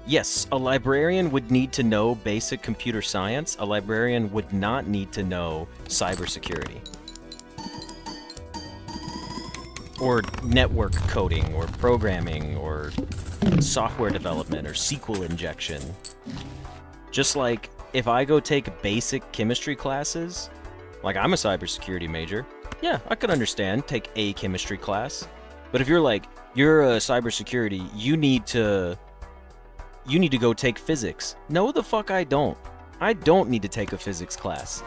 Yes, a librarian would need to know basic computer science. A librarian would not need to know cybersecurity. Or network coding, or programming, or software development, or SQL injection. Just like, if I go take basic chemistry classes, like I'm a cybersecurity major, yeah, I could understand, take a chemistry class. But if you're like, you're a cybersecurity, you need to go take physics. No, the fuck I don't. I don't need to take a physics class.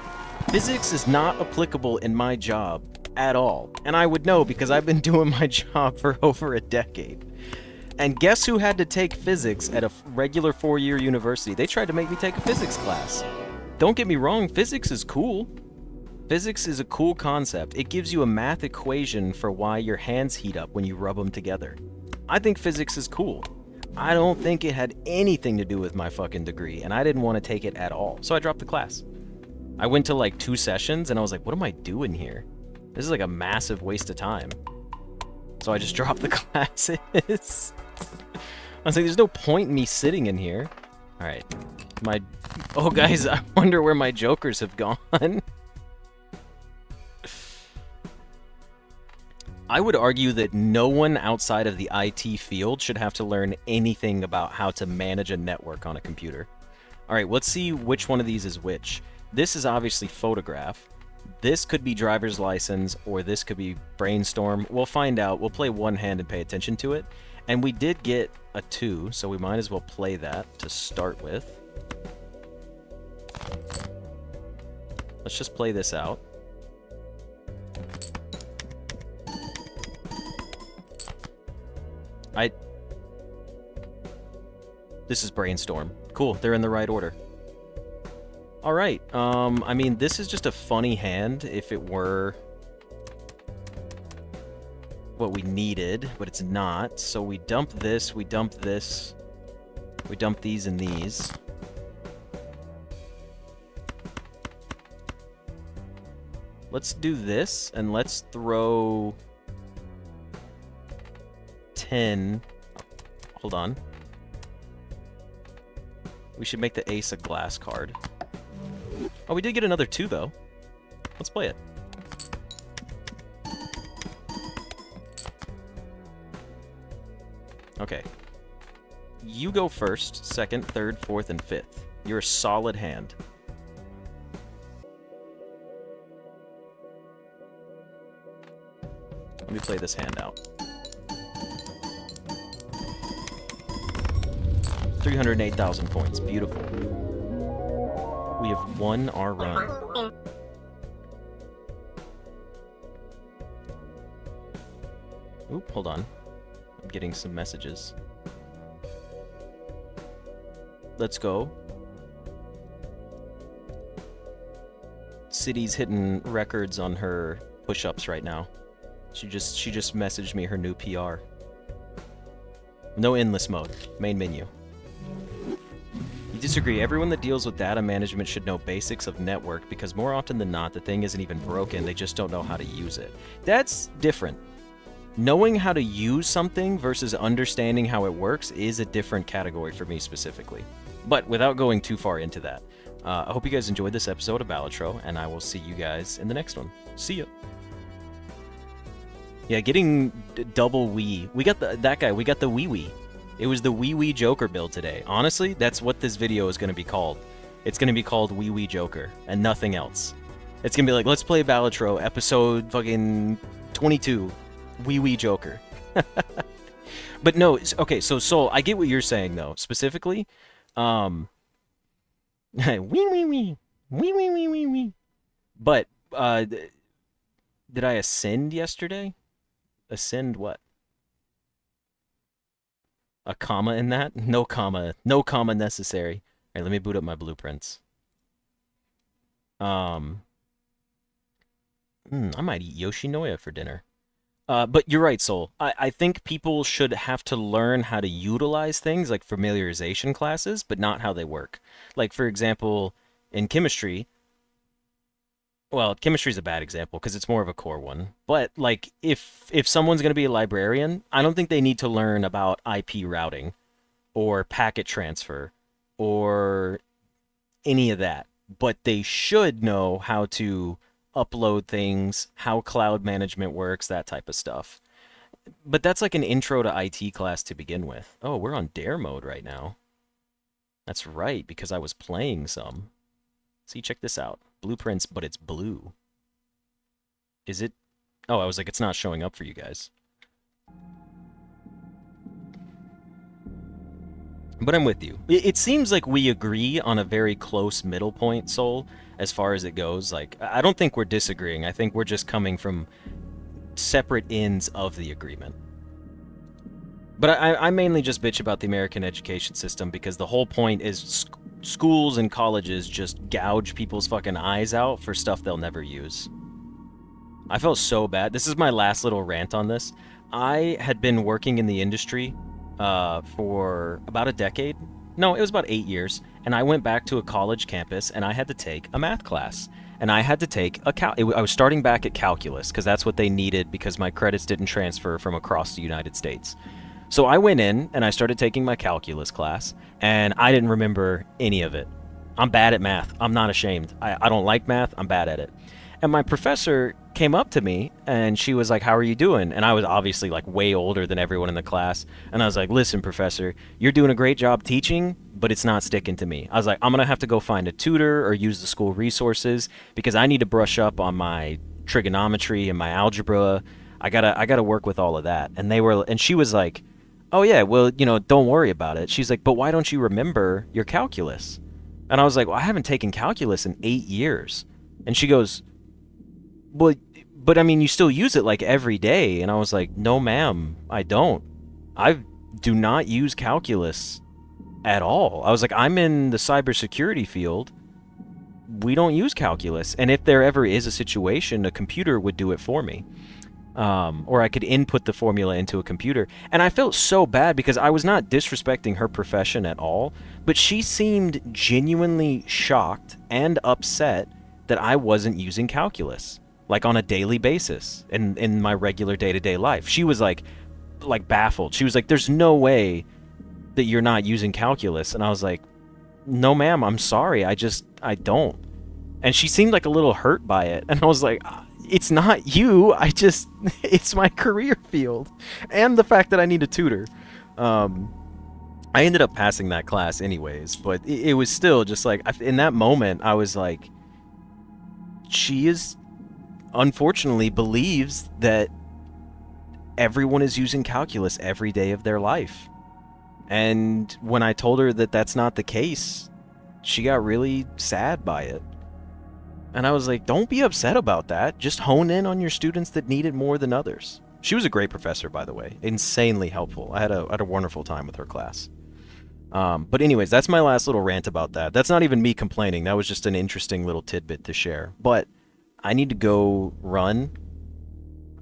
Physics is not applicable in my job at all. And I would know because I've been doing my job for over a decade. And guess who had to take physics at a regular 4-year university? They tried to make me take a physics class. Don't get me wrong, physics is cool. Physics is a cool concept. It gives you a math equation for why your hands heat up when you rub them together. I think physics is cool. I don't think it had anything to do with my fucking degree, and I didn't want to take it at all. So I dropped the class. I went to like 2 sessions, and I was like, what am I doing here? This is like a massive waste of time. So I just dropped the classes. I was like, there's no point in me sitting in here. Alright. Oh, guys, I wonder where my jokers have gone. I would argue that no one outside of the IT field should have to learn anything about how to manage a network on a computer. All right, let's see which one of these is which. This is obviously photograph. This could be driver's license, or this could be brainstorm. We'll find out. We'll play one hand and pay attention to it. And we did get a 2, so we might as well play that to start with. Let's just play this out. This is brainstorm. Cool, they're in the right order. All right, I mean, this is just a funny hand if it were what we needed, but it's not. So we dump this, we dump this, we dump these and these. Let's do this, and let's throw 10. Hold on. We should make the ace a glass card. Oh, we did get another 2, though. Let's play it. Okay. You go first, second, third, fourth, and fifth. You're a solid hand. Let me play this hand out. 308,000 points. Beautiful. We have won our run. Oop, hold on. I'm getting some messages. Let's go. City's hitting records on her push-ups right now. She just messaged me her new PR. No endless mode. Main menu. You disagree. Everyone that deals with data management should know basics of network because more often than not, the thing isn't even broken. They just don't know how to use it. That's different. Knowing how to use something versus understanding how it works is a different category for me specifically. But without going too far into that, I hope you guys enjoyed this episode of Balatro, and I will see you guys in the next one. See ya. Yeah, getting double Wii. We got that guy. We got the Wii. It was the Wii Joker build today. Honestly, that's what this video is going to be called. It's going to be called Wii Joker and nothing else. It's going to be like, let's play Balatro, episode fucking 22, Wii Joker. But no, okay, so Soul, I get what you're saying, though. Specifically, wee. But, did I ascend yesterday? Ascend what? A comma in that? No comma necessary. Alright, let me boot up my blueprints. I might eat Yoshinoya for dinner. But you're right, Soul. I think people should have to learn how to utilize things like familiarization classes, but not how they work. Like, for example, in chemistry, well, chemistry is a bad example because it's more of a core one. But like, if someone's going to be a librarian, I don't think they need to learn about IP routing or packet transfer or any of that. But they should know how to upload things, how cloud management works, that type of stuff. But that's like an intro to IT class to begin with. Oh, we're on dare mode right now. That's right, because I was playing some. See, check this out. Blueprints, but it's blue. Is it? Oh, I was like, it's not showing up for you guys. But I'm with you. It seems like we agree on a very close middle point, Soul, as far as it goes. Like, I don't think we're disagreeing. I think we're just coming from separate ends of the agreement. But I mainly just bitch about the American education system because the whole point is schools and colleges just gouge people's fucking eyes out for stuff they'll never use. I felt so bad. This is my last little rant on this. I had been working in the industry for about a decade. No, it was about 8 years. And I went back to a college campus and I had to take a math class. And I had to take I was starting back at calculus because that's what they needed because my credits didn't transfer from across the United States. So I went in and I started taking my calculus class, and I didn't remember any of it. I'm bad at math. I'm not ashamed. I don't like math. I'm bad at it. And my professor came up to me and she was like, "How are you doing?" And I was obviously like way older than everyone in the class. And I was like, "Listen, professor, you're doing a great job teaching, but it's not sticking to me." I was like, "I'm going to have to go find a tutor or use the school resources because I need to brush up on my trigonometry and my algebra. I gotta work with all of that." And she was like, "Oh yeah, well, don't worry about it." She's like, "But why don't you remember your calculus?" And I was like, "Well, I haven't taken calculus in 8 years." And she goes, "Well, but I mean, you still use it like every day." And I was like, "No, ma'am, I don't. I do not use calculus at all." I was like, "I'm in the cybersecurity field. We don't use calculus. And if there ever is a situation, a computer would do it for me." Or I could input the formula into a computer. And I felt so bad because I was not disrespecting her profession at all, but she seemed genuinely shocked and upset that I wasn't using calculus, like on a daily basis in my regular day-to-day life. She was like baffled. She was like, "There's no way that you're not using calculus." And I was like, "No, ma'am, I'm sorry. I don't." And she seemed like a little hurt by it. And I was like, "It's not you. It's my career field. And the fact that I need a tutor." I ended up passing that class anyways, but it was still just like, in that moment, I was like, she is, unfortunately, believes that everyone is using calculus every day of their life. And when I told her that that's not the case, she got really sad by it. And I was like, "Don't be upset about that. Just hone in on your students that need it more than others." She was a great professor, by the way. Insanely helpful. I had a wonderful time with her class. But anyways, that's my last little rant about that. That's not even me complaining. That was just an interesting little tidbit to share. But I need to go run.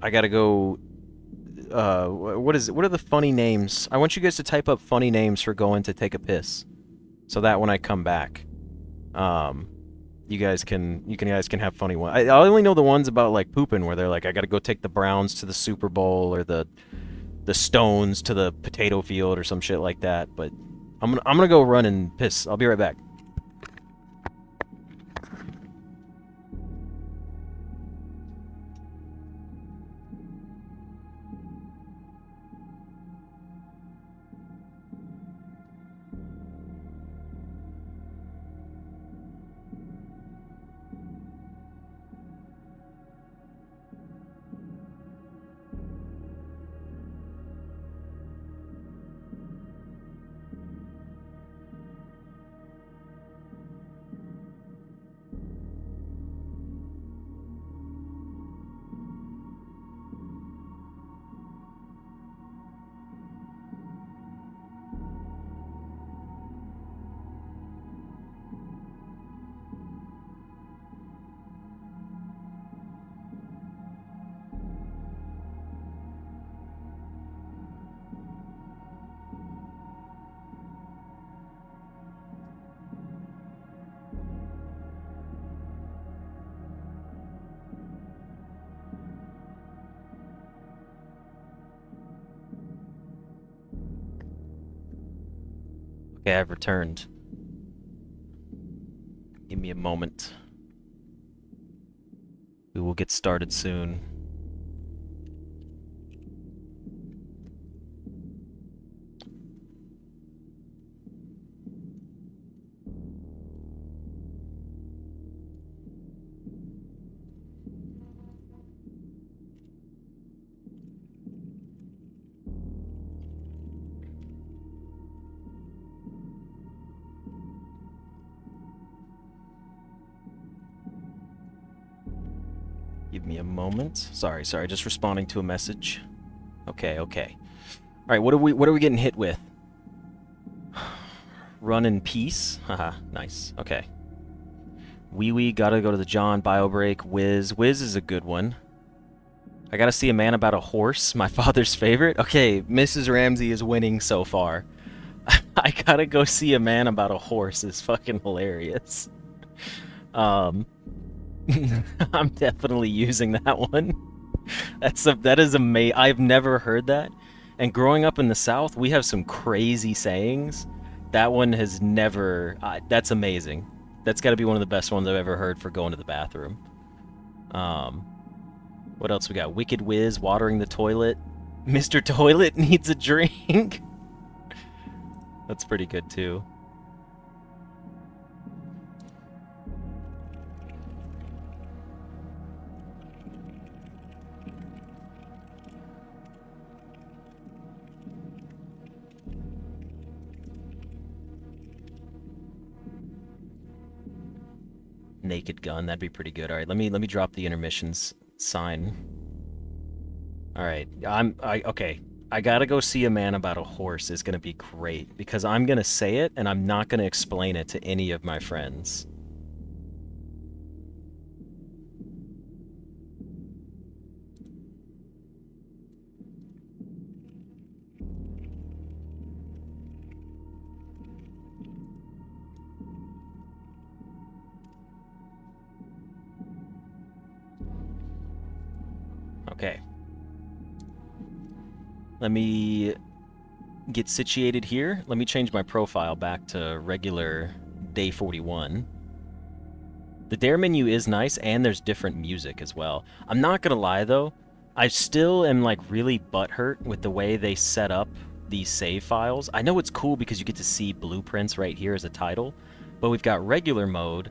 I gotta go... what are the funny names? I want you guys to type up funny names for going to take a piss, so that when I come back, you guys can have funny ones. I only know the ones about like pooping, where they're like, "I gotta go take the Browns to the Super Bowl," or the Stones to the potato field, or some shit like that. But I'm gonna go run and piss. I'll be right back. Okay, I've returned. Give me a moment. We will get started soon. Give me a moment. Sorry, just responding to a message. Okay. Alright, what are we getting hit with? Run in peace? Haha, nice. Okay. Wee gotta go to the John, bio break, Wiz. Wiz is a good one. I gotta see a man about a horse, my father's favorite. Okay, Mrs. Ramsey is winning so far. I gotta go see a man about a horse is fucking hilarious. I'm definitely using that one. That is amazing. I've never heard that. And growing up in the South, we have some crazy sayings. That one has never... that's amazing. That's got to be one of the best ones I've ever heard for going to the bathroom. Um, what else we got? Wicked Wiz watering the toilet. Mr. Toilet needs a drink. That's pretty good too. Naked gun, that'd be pretty good. All right, let me drop the intermissions sign. All right, okay. I gotta go see a man about a horse is gonna be great because I'm gonna say it and I'm not gonna explain it to any of my friends. Okay. Let me get situated here. Let me change my profile back to regular day 41. The dare menu is nice, and there's different music as well. I'm not gonna lie though, I still am like really butthurt with the way they set up these save files. I know it's cool because you get to see blueprints right here as a title, but we've got regular mode,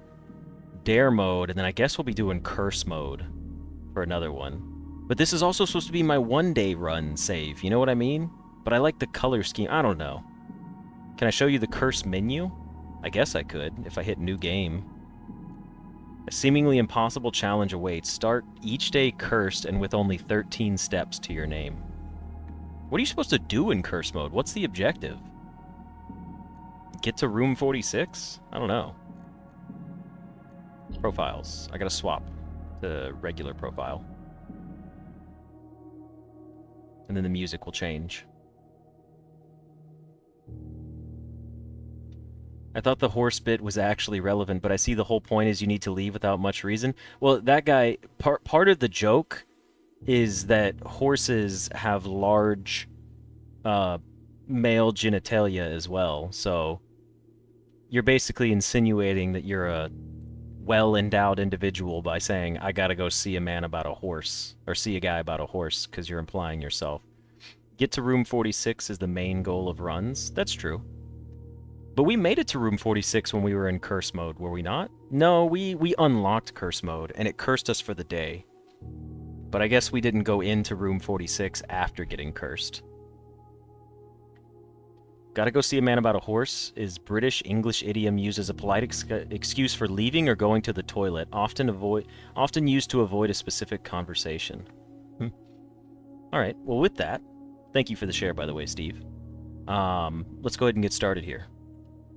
dare mode, and then I guess we'll be doing curse mode for another one. But this is also supposed to be my one-day run save, you know what I mean? But I like the color scheme. I don't know. Can I show you the curse menu? I guess I could, if I hit new game. A seemingly impossible challenge awaits. Start each day cursed and with only 13 steps to your name. What are you supposed to do in curse mode? What's the objective? Get to room 46? I don't know. Profiles. I gotta swap to regular profile. And then the music will change. I thought the horse bit was actually relevant, but I see the whole point is you need to leave without much reason. Well, that guy, part of the joke is that horses have large male genitalia as well, so you're basically insinuating that you're a well-endowed individual by saying, I gotta go see a man about a horse, or see a guy about a horse, because you're implying yourself. Get to room 46 is the main goal of runs. That's true. But we made it to room 46 when we were in curse mode, were we not? No, we unlocked curse mode, and it cursed us for the day. But I guess we didn't go into room 46 after getting cursed. Gotta go see a man about a horse is British English idiom used as a polite excuse for leaving or going to the toilet, often used to avoid a specific conversation. Alright, well with that, thank you for the share by the way, Steve. Let's go ahead and get started here.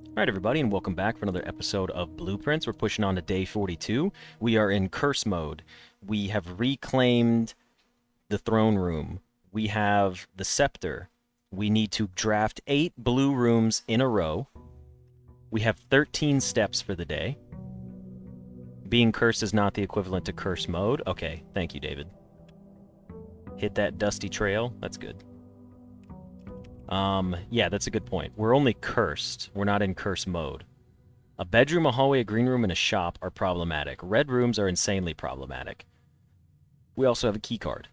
Alright everybody, and welcome back for another episode of Blueprints. We're pushing on to day 42. We are in curse mode. We have reclaimed the throne room. We have the scepter. We need to draft 8 blue rooms in a row. We have 13 steps for the day. Being cursed is not the equivalent to curse mode. Okay, thank you, David. Hit that dusty trail. That's good. Yeah, that's a good point. We're only cursed. We're not in curse mode. A bedroom, a hallway, a green room, and a shop are problematic. Red rooms are insanely problematic. We also have a key card.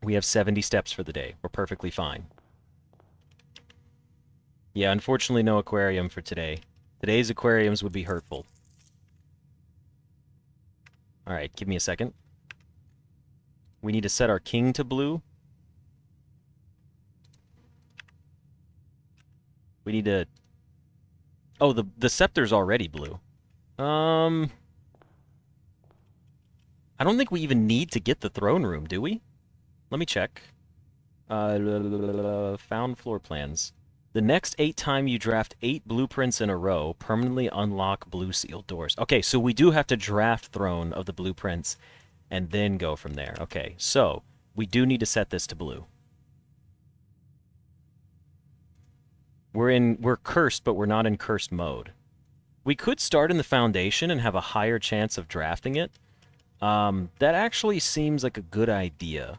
We have 70 steps for the day. We're perfectly fine. Yeah, unfortunately no aquarium for today. Today's aquariums would be hurtful. Alright, give me a second. We need to set our king to blue. We need to... Oh, the scepter's already blue. I don't think we even need to get the throne room, do we? Let me check. Found floor plans. The next 8 time you draft 8 blueprints in a row, permanently unlock blue sealed doors. Okay, so we do have to draft throne of the blueprints and then go from there. Okay, so we do need to set this to blue. We're cursed, but we're not in cursed mode. We could start in the foundation and have a higher chance of drafting it. That actually seems like a good idea.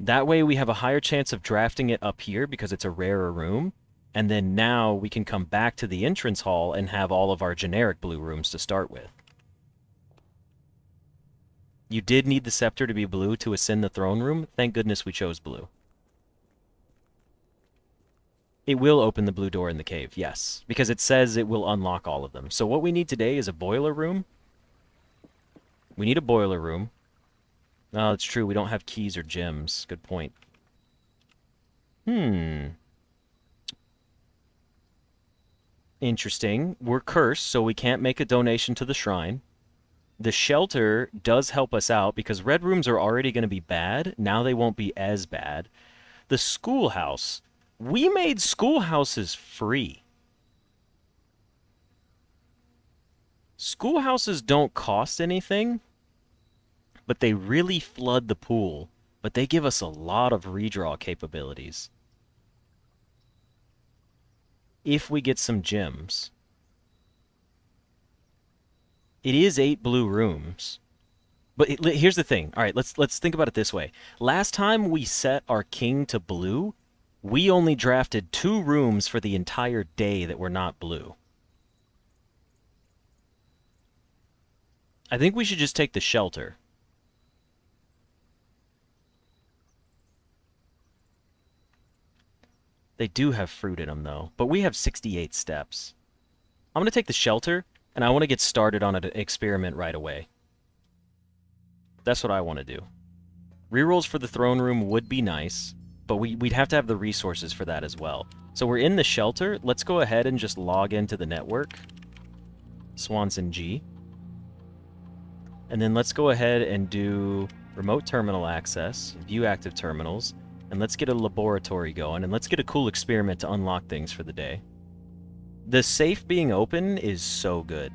That way we have a higher chance of drafting it up here because it's a rarer room, and then now we can come back to the entrance hall and have all of our generic blue rooms to start with. You did need the scepter to be blue to ascend the throne room. Thank goodness we chose blue. It will open the blue door in the cave, yes, because it says it will unlock all of them. So what we need today is a boiler room. We need a boiler room. Oh, it's true. We don't have keys or gems. Good point. Interesting. We're cursed, so we can't make a donation to the shrine. The shelter does help us out because red rooms are already going to be bad. Now they won't be as bad. The schoolhouse. We made schoolhouses free. Schoolhouses don't cost anything, but they really flood the pool. But they give us a lot of redraw capabilities. If we get some gems. It is 8 blue rooms. But here's the thing. All right, let's think about it this way. Last time we set our king to blue, we only drafted 2 rooms for the entire day that were not blue. I think we should just take the shelter. They do have fruit in them, though. But we have 68 steps. I'm going to take the shelter, and I want to get started on an experiment right away. That's what I want to do. Rerolls for the throne room would be nice, but we'd have to have the resources for that as well. So we're in the shelter. Let's go ahead and just log into the network. Swanson G. And then let's go ahead and do remote terminal access, view active terminals, and let's get a laboratory going, and let's get a cool experiment to unlock things for the day. The safe being open is so good.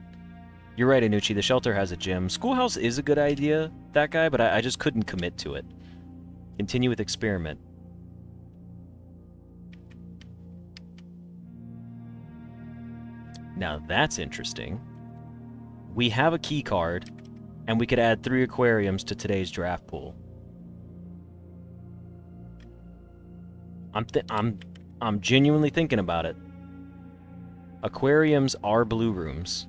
You're right, Anucci, the shelter has a gym. Schoolhouse is a good idea, that guy, but I just couldn't commit to it. Continue with experiment. Now that's interesting. We have a key card, and we could add 3 aquariums to today's draft pool. I'm genuinely thinking about it. Aquariums are blue rooms.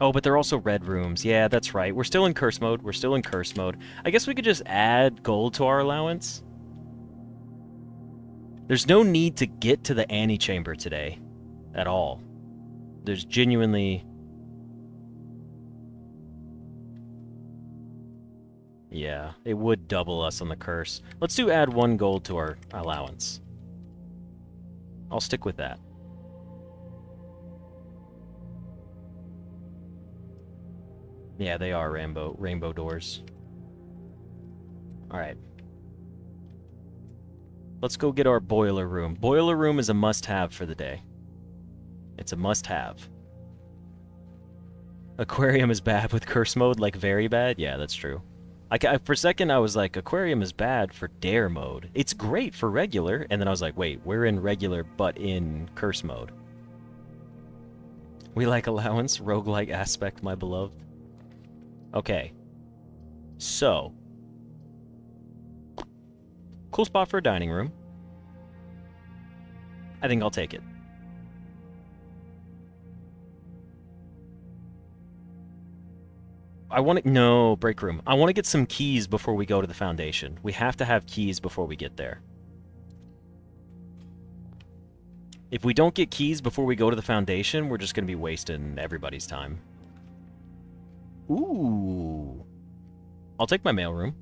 Oh, but they're also red rooms. Yeah, that's right. We're still in curse mode. We're still in curse mode. I guess we could just add gold to our allowance. There's no need to get to the antechamber today at all. There's genuinely... Yeah, it would double us on the curse. Let's do add 1 gold to our allowance. I'll stick with that. Yeah, they are rainbow doors. Alright. Let's go get our boiler room. Boiler room is a must-have for the day. It's a must-have. Aquarium is bad with curse mode, like very bad? Yeah, that's true. For a second, I was like, aquarium is bad for dare mode. It's great for regular, and then I was like, wait, we're in regular, but in curse mode. We like allowance, roguelike aspect, my beloved. Okay. So. Cool spot for a dining room. I think I'll take it. No, break room. I want to get some keys before we go to the foundation. We have to have keys before we get there. If we don't get keys before we go to the foundation, we're just going to be wasting everybody's time. Ooh. I'll take my mailroom.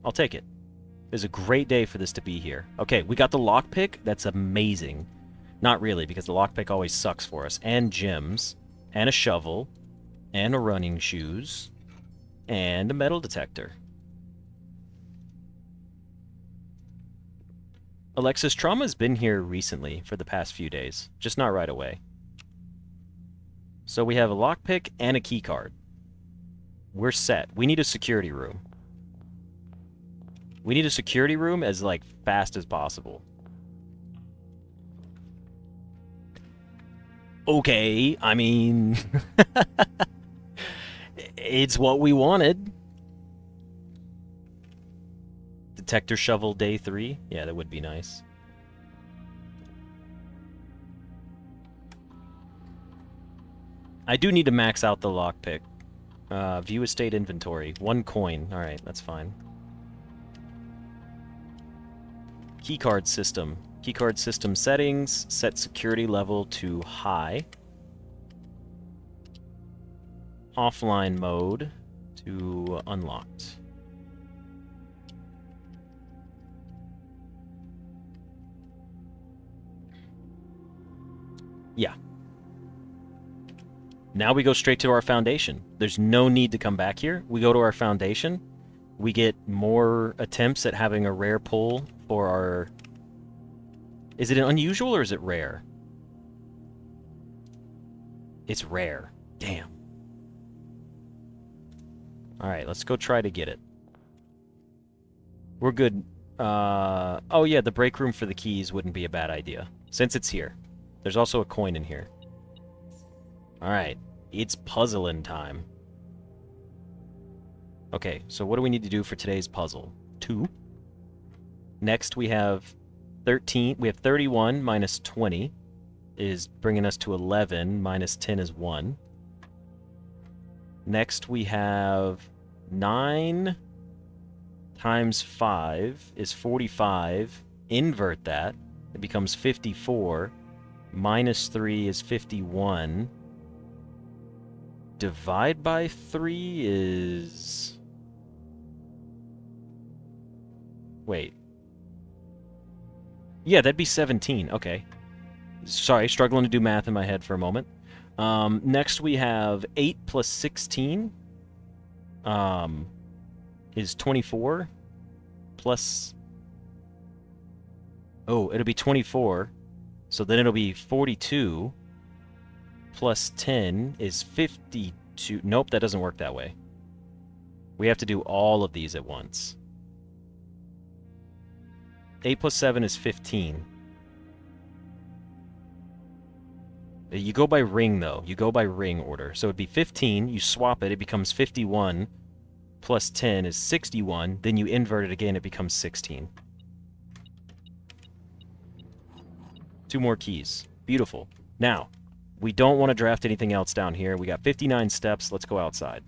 I'll take it. It's a great day for this to be here. Okay, we got the lockpick. That's amazing. Not really, because the lockpick always sucks for us. And gems. And a shovel. And a running shoes. And a metal detector. Alexis, Trauma's been here recently for the past few days. Just not right away. So we have a lockpick and a key card. We're set. We need a security room. We need a security room as, like, fast as possible. Okay, I mean... It's what we wanted. Detector shovel day 3? Yeah, that would be nice. I do need to max out the lockpick. View estate inventory. 1 coin. Alright, that's fine. Keycard system. Keycard system settings. Set security level to high. Offline mode to unlocked. Yeah. Now we go straight to our foundation. There's no need to come back here. We go to our foundation. We get more attempts at having a rare pull for our... Is it an unusual or is it rare? It's rare. Damn. Alright, let's go try to get it. We're good. Oh yeah, the break room for the keys wouldn't be a bad idea. Since it's here. There's also a coin in here. Alright, it's puzzling time. Okay, so what do we need to do for today's puzzle? 2. Next we have 13. We have 31 minus 20 is bringing us to 11. Minus 10 is 1. Next we have 9 times 5 is 45. Invert that. It becomes 54. Minus 3 is 51. Divide by 3 is... Wait. Yeah, that'd be 17. Okay. Sorry, struggling to do math in my head for a moment. Next we have 8 plus 16 is 24 plus... Oh, it'll be 24. So then it'll be 42 plus 10 is 52. Nope, that doesn't work that way. We have to do all of these at once. 8 plus 7 is 15. You go by ring, though. You go by ring order. So it'd be 15, you swap it, it becomes 51, plus 10 is 61, then you invert it again, it becomes 16. 2 more keys. Beautiful. Now, we don't want to draft anything else down here. We got 59 steps. Let's go outside.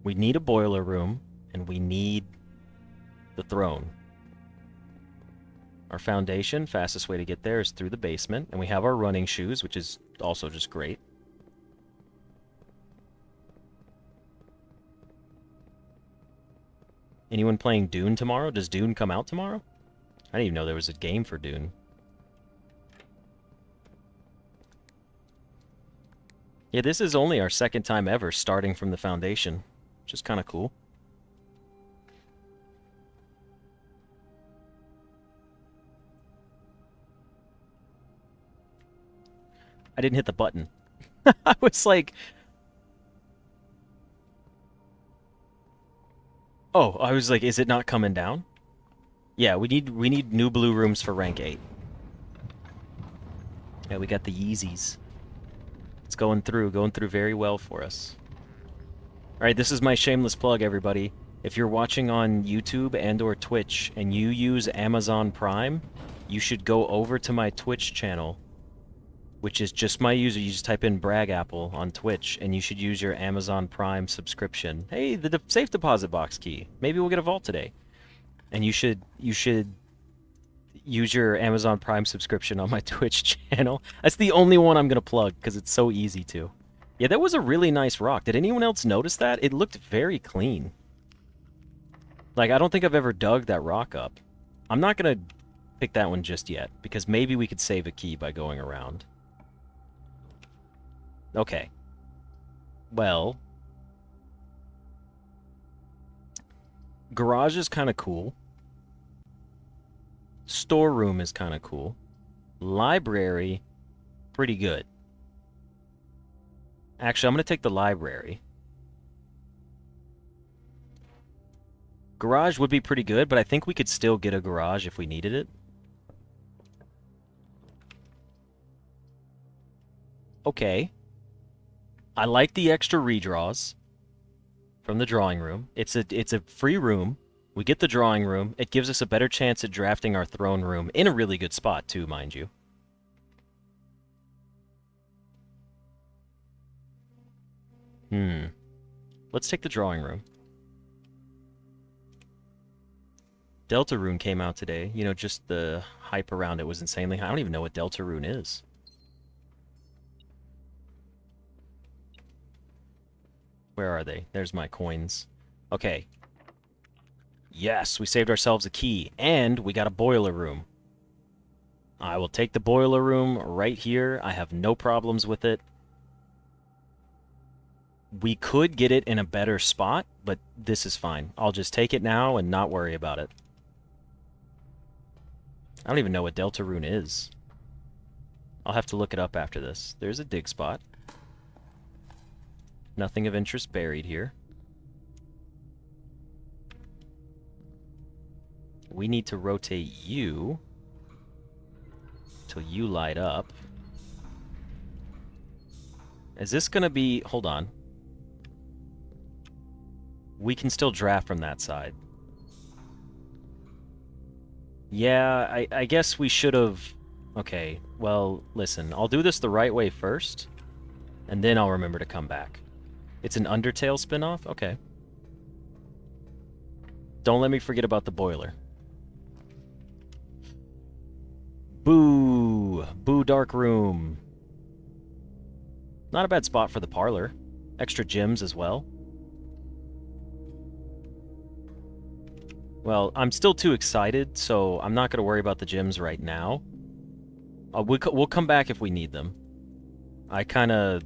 We need a boiler room, and we need the throne. Our foundation, fastest way to get there is through the basement, and we have our running shoes, which is also just great. Anyone playing Dune tomorrow? Does Dune come out tomorrow? I didn't even know there was a game for Dune. Yeah, this is only our 2nd time ever starting from the foundation, which is kind of cool. I didn't hit the button. I was like... Oh, I was like, is it not coming down? Yeah, we need new blue rooms for rank 8. Yeah, we got the Yeezys. It's going through very well for us. Alright, this is my shameless plug, everybody. If you're watching on YouTube and or Twitch and you use Amazon Prime, you should go over to my Twitch channel, which is just my user. You just type in Bragapple on Twitch, and you should use your Amazon Prime subscription. Hey, the safe deposit box key. Maybe we'll get a vault today. And you should use your Amazon Prime subscription on my Twitch channel. That's the only one I'm going to plug, because it's so easy to. Yeah, that was a really nice rock. Did anyone else notice that? It looked very clean. Like, I don't think I've ever dug that rock up. I'm not going to pick that one just yet, because maybe we could save a key by going around. Okay. Well, garage is kind of cool. Storeroom is kind of cool. Library, pretty good. Actually, I'm going to take the library. Garage would be pretty good, but I think we could still get a garage if we needed it. Okay. I like the extra redraws from the drawing room. It's a free room. We get the drawing room. It gives us a better chance at drafting our throne room in a really good spot, too, mind you. Let's take the drawing room. Deltarune came out today. You know, just the hype around it was insanely high. I don't even know what Deltarune is. Where are they? There's my coins. Okay. Yes, we saved ourselves a key, and we got a boiler room. I will take the boiler room right here. I have no problems with it. We could get it in a better spot, but this is fine. I'll just take it now and not worry about it. I don't even know what Deltarune is. I'll have to look it up after this. There's a dig spot. Nothing of interest buried here. We need to rotate you till you light up. Is this going to be... Hold on. We can still draft from that side. Yeah, I guess we should have... Okay, well, listen. I'll do this the right way first, and then I'll remember to come back. It's an Undertale spin-off? Okay. Don't let me forget about the boiler. Boo! Boo Dark Room. Not a bad spot for the parlor. Extra gems as well. Well, I'm still too excited, so I'm not going to worry about the gems right now. We'll come back if we need them. I kind of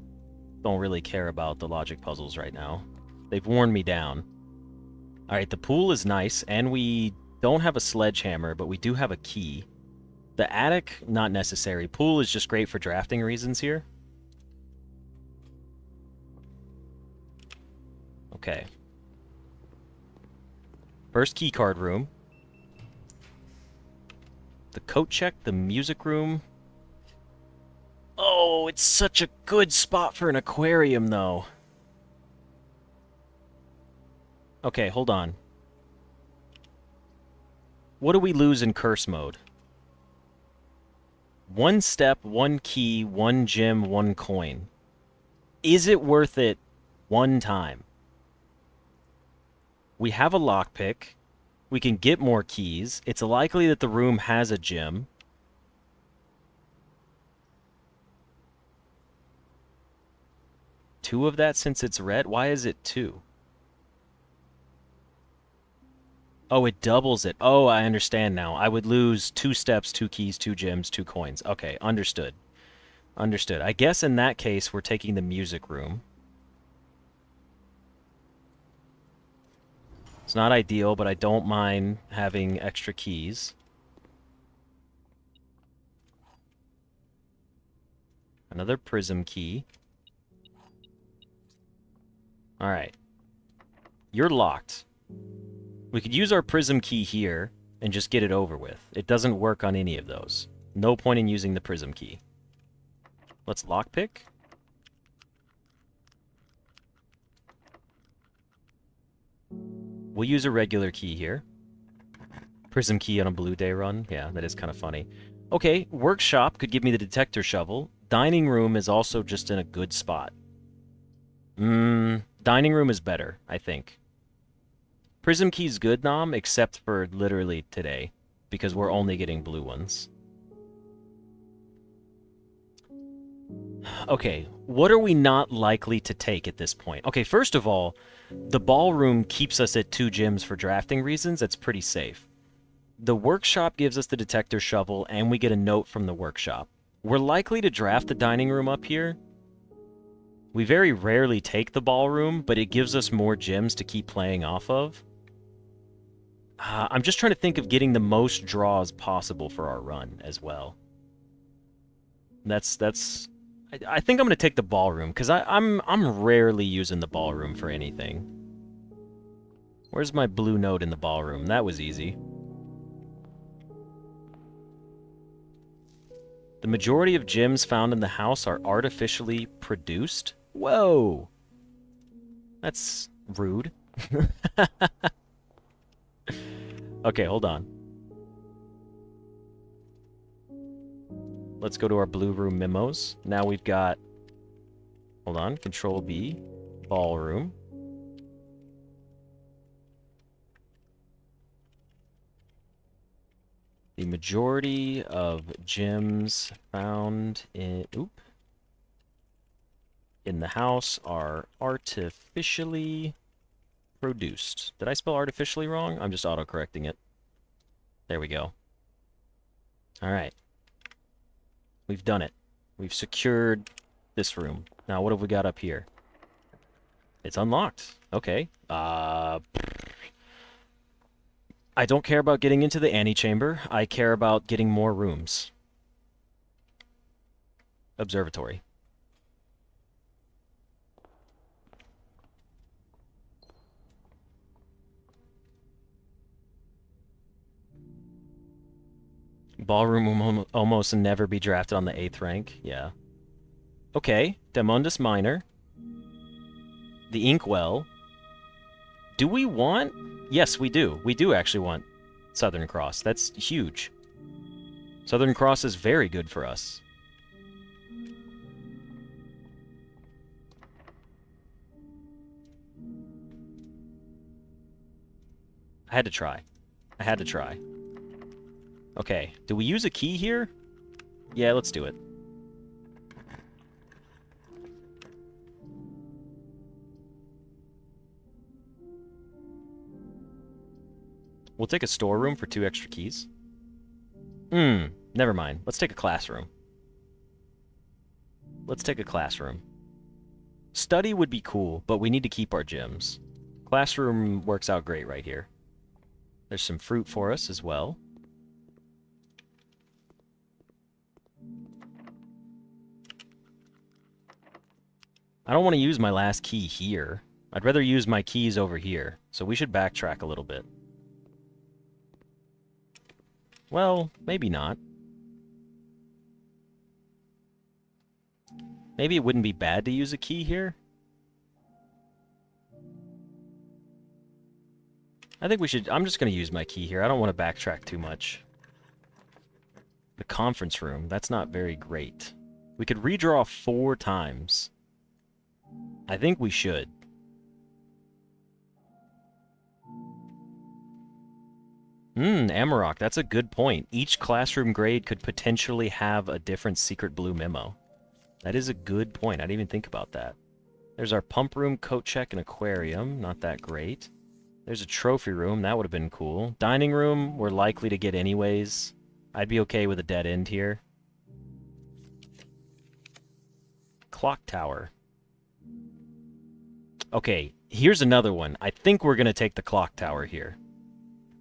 don't really care about the logic puzzles right now. They've worn me down. Alright, the pool is nice, and we don't have a sledgehammer, but we do have a key. The attic, not necessary. Pool is just great for drafting reasons here. Okay. First keycard room. The coat check, the music room. Oh, it's such a good spot for an aquarium, though. Okay, hold on. What do we lose in curse mode? 1 step, 1 key, 1 gem, 1 coin. Is it worth it 1 time? We have a lockpick. We can get more keys. It's likely that the room has a gem. Two of that since it's red? Why is it 2? Oh, it doubles it. Oh, I understand now. I would lose 2 steps, 2 keys, 2 gems, 2 coins. Okay, understood. Understood. I guess in that case, we're taking the music room. It's not ideal, but I don't mind having extra keys. Another prism key. Alright. You're locked. We could use our prism key here and just get it over with. It doesn't work on any of those. No point in using the prism key. Let's lockpick. We'll use a regular key here. Prism key on a blue day run. Yeah, that is kind of funny. Okay, workshop could give me the detector shovel. Dining room is also just in a good spot. Dining room is better, I think. Prism key's good, Nom, except for literally today, because we're only getting blue ones. Okay, what are we not likely to take at this point? Okay, first of all, the ballroom keeps us at 2 gems for drafting reasons. That's pretty safe. The workshop gives us the detector shovel, and we get a note from the workshop. We're likely to draft the dining room up here. We very rarely take the ballroom, but it gives us more gems to keep playing off of. I'm just trying to think of getting the most draws possible for our run as well. I think I'm going to take the ballroom, because I'm rarely using the ballroom for anything. Where's my blue note in the ballroom? That was easy. The majority of gems found in the house are artificially produced. Whoa! That's rude. Okay, hold on. Let's go to our blue room memos. Now we've got... Hold on. Control B. Ballroom. The majority of gems found in... in the house are artificially produced. Did I spell artificially wrong? I'm just auto-correcting it. There we go. Alright. We've done it. We've secured this room. Now, what have we got up here? It's unlocked. Okay. I don't care about getting into the antechamber. I care about getting more rooms. Observatory. Ballroom will almost never be drafted on the 8th rank. Yeah. Okay. Demundus Minor. The Inkwell. Do we want... Yes, we do. We do actually want Southern Cross. That's huge. Southern Cross is very good for us. I had to try. I had to try. Okay, do we use a key here? Yeah, let's do it. We'll take a storeroom for 2 extra keys. Never mind. Let's take a classroom. Let's take a classroom. Study would be cool, but we need to keep our gems. Classroom works out great right here. There's some fruit for us as well. I don't want to use my last key here. I'd rather use my keys over here, so we should backtrack a little bit. Well, maybe not. Maybe it wouldn't be bad to use a key here. I think we should... I'm just going to use my key here. I don't want to backtrack too much. The conference room. That's not very great. We could redraw 4 times. I think we should. Amarok, that's a good point. Each classroom grade could potentially have a different secret blue memo. That is a good point. I didn't even think about that. There's our pump room, coat check, and aquarium. Not that great. There's a trophy room. That would have been cool. Dining room, we're likely to get anyways. I'd be okay with a dead end here. Clock tower. Okay, here's another one. I think we're going to take the clock tower here.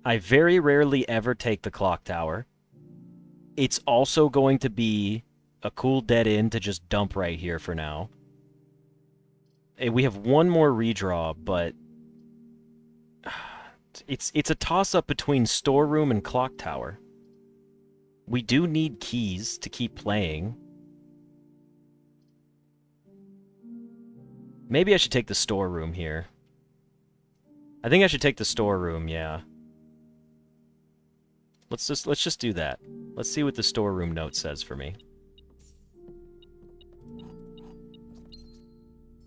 I very rarely ever take the clock tower. It's also going to be a cool dead end to just dump right here for now. We have one more redraw, but it's a toss-up between storeroom and clock tower. We do need keys to keep playing. Maybe I should take the storeroom here. I think I should take the storeroom, yeah. Let's just do that. Let's see what the storeroom note says for me.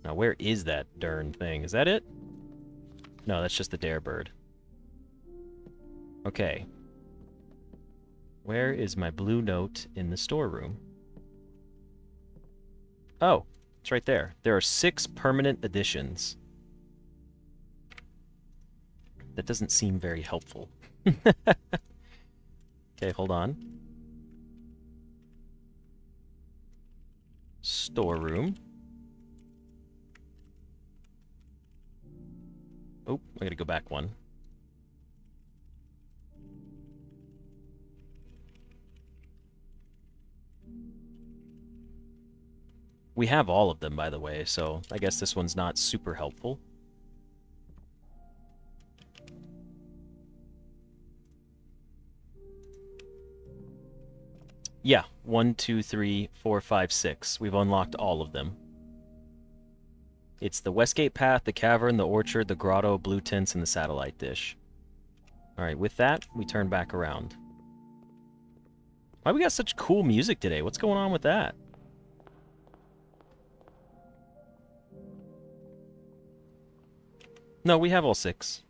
Now, where is that darn thing? Is that it? No, that's just the dare bird. Okay. Where is my blue note in the storeroom? Oh, it's right there. There are 6 permanent additions. That doesn't seem very helpful. Okay, hold on. Storeroom. Oh, I gotta go back one. We have all of them, by the way, so I guess this one's not super helpful. Yeah, 1, 2, 3, 4, 5, 6. We've unlocked all of them. It's the Westgate Path, the Cavern, the Orchard, the Grotto, Blue Tints, and the Satellite Dish. Alright, with that, we turn back around. Why we got such cool music today? What's going on with that? No, we have all 6.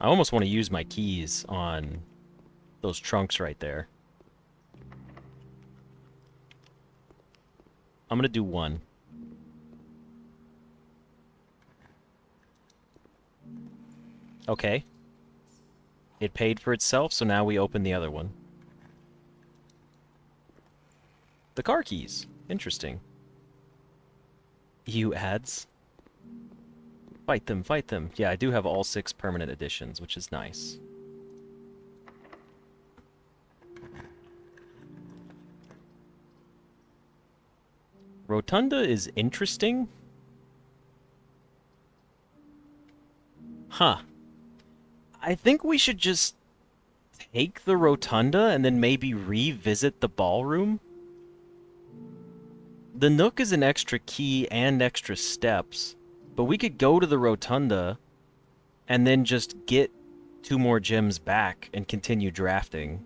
I almost want to use my keys on those trunks right there. I'm going to do 1. Okay. It paid for itself, so now we open the other one. The car keys. Interesting. You ads. Fight them, fight them. Yeah, I do have all 6 permanent editions, which is nice. Rotunda is interesting. Huh. I think we should just take the rotunda and then maybe revisit the ballroom. The Nook is an extra key and extra steps, but we could go to the rotunda and then just get 2 more gems back and continue drafting.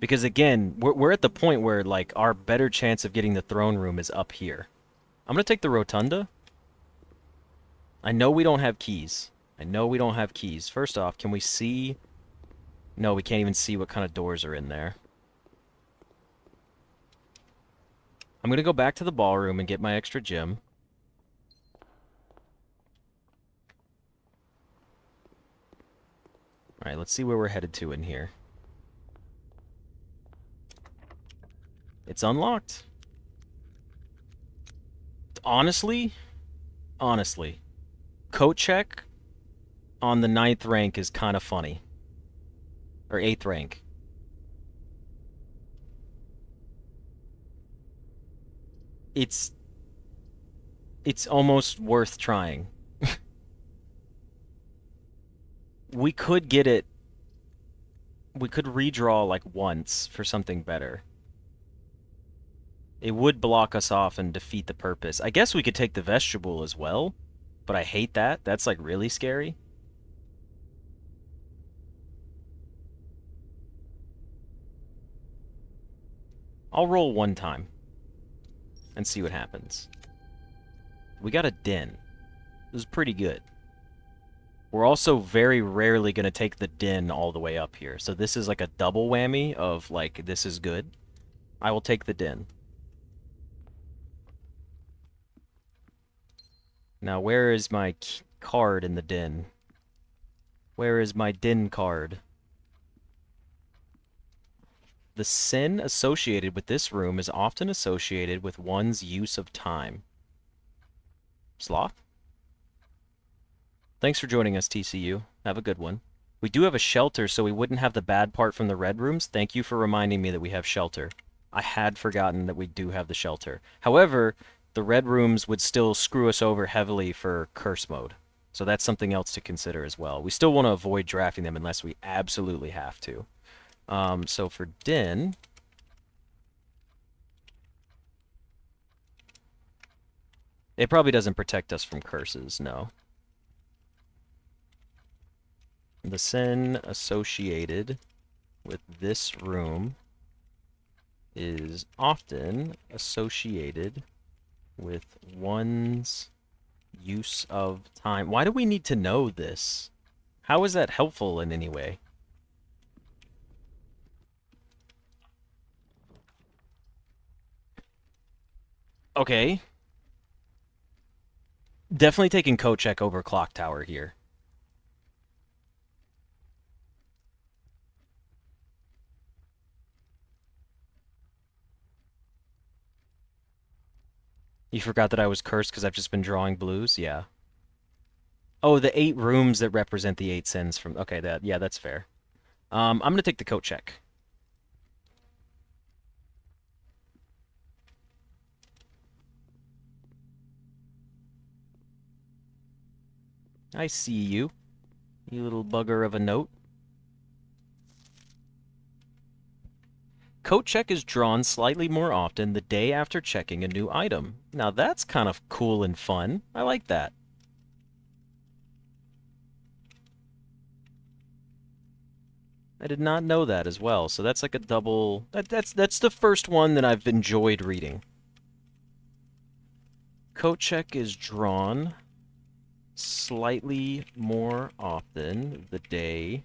Because again, we're at the point where like our better chance of getting the throne room is up here. I'm gonna take the rotunda. I know we don't have keys. I know we don't have keys. First off, can we see? No, we can't even see what kind of doors are in there. I'm gonna go back to the ballroom and get my extra gem. Alright, let's see where we're headed to in here. It's unlocked. Honestly, coat check on the 9th rank is kind of funny. Or 8th rank. It's almost worth trying. We could get it. We could redraw like once for something better. It would block us off and defeat the purpose. I guess we could take the vestibule as well, but I hate that. That's like really scary. I'll roll 1 time and see what happens. We got a den. This is pretty good. We're also very rarely going to take the den all the way up here. So this is like a double whammy of like, this is good. I will take the den. Now, where is my card in the den? Where is my den card? The sin associated with this room is often associated with one's use of time. Sloth? Thanks for joining us, TCU. Have a good one. We do have a shelter, so we wouldn't have the bad part from the red rooms. Thank you for reminding me that we have shelter. I had forgotten that we do have the shelter. However, the red rooms would still screw us over heavily for curse mode. So that's something else to consider as well. We still want to avoid drafting them unless we absolutely have to. So for den, it probably doesn't protect us from curses, no. The sin associated with this room is often associated with one's use of time. Why do we need to know this? How is that helpful in any way? Okay. Definitely taking coat check over clock tower here. You forgot that I was cursed because I've just been drawing blues? Yeah. Oh, the 8 rooms that represent the 8 sins from... Okay, yeah, that's fair. I'm going to take the coat check. I see you. You little bugger of a note. Coat check is drawn slightly more often the day after checking a new item. Now that's kind of cool and fun. I like that. I did not know that as well, so that's like a double... That's the first one that I've enjoyed reading. Coat check is drawn slightly more often the day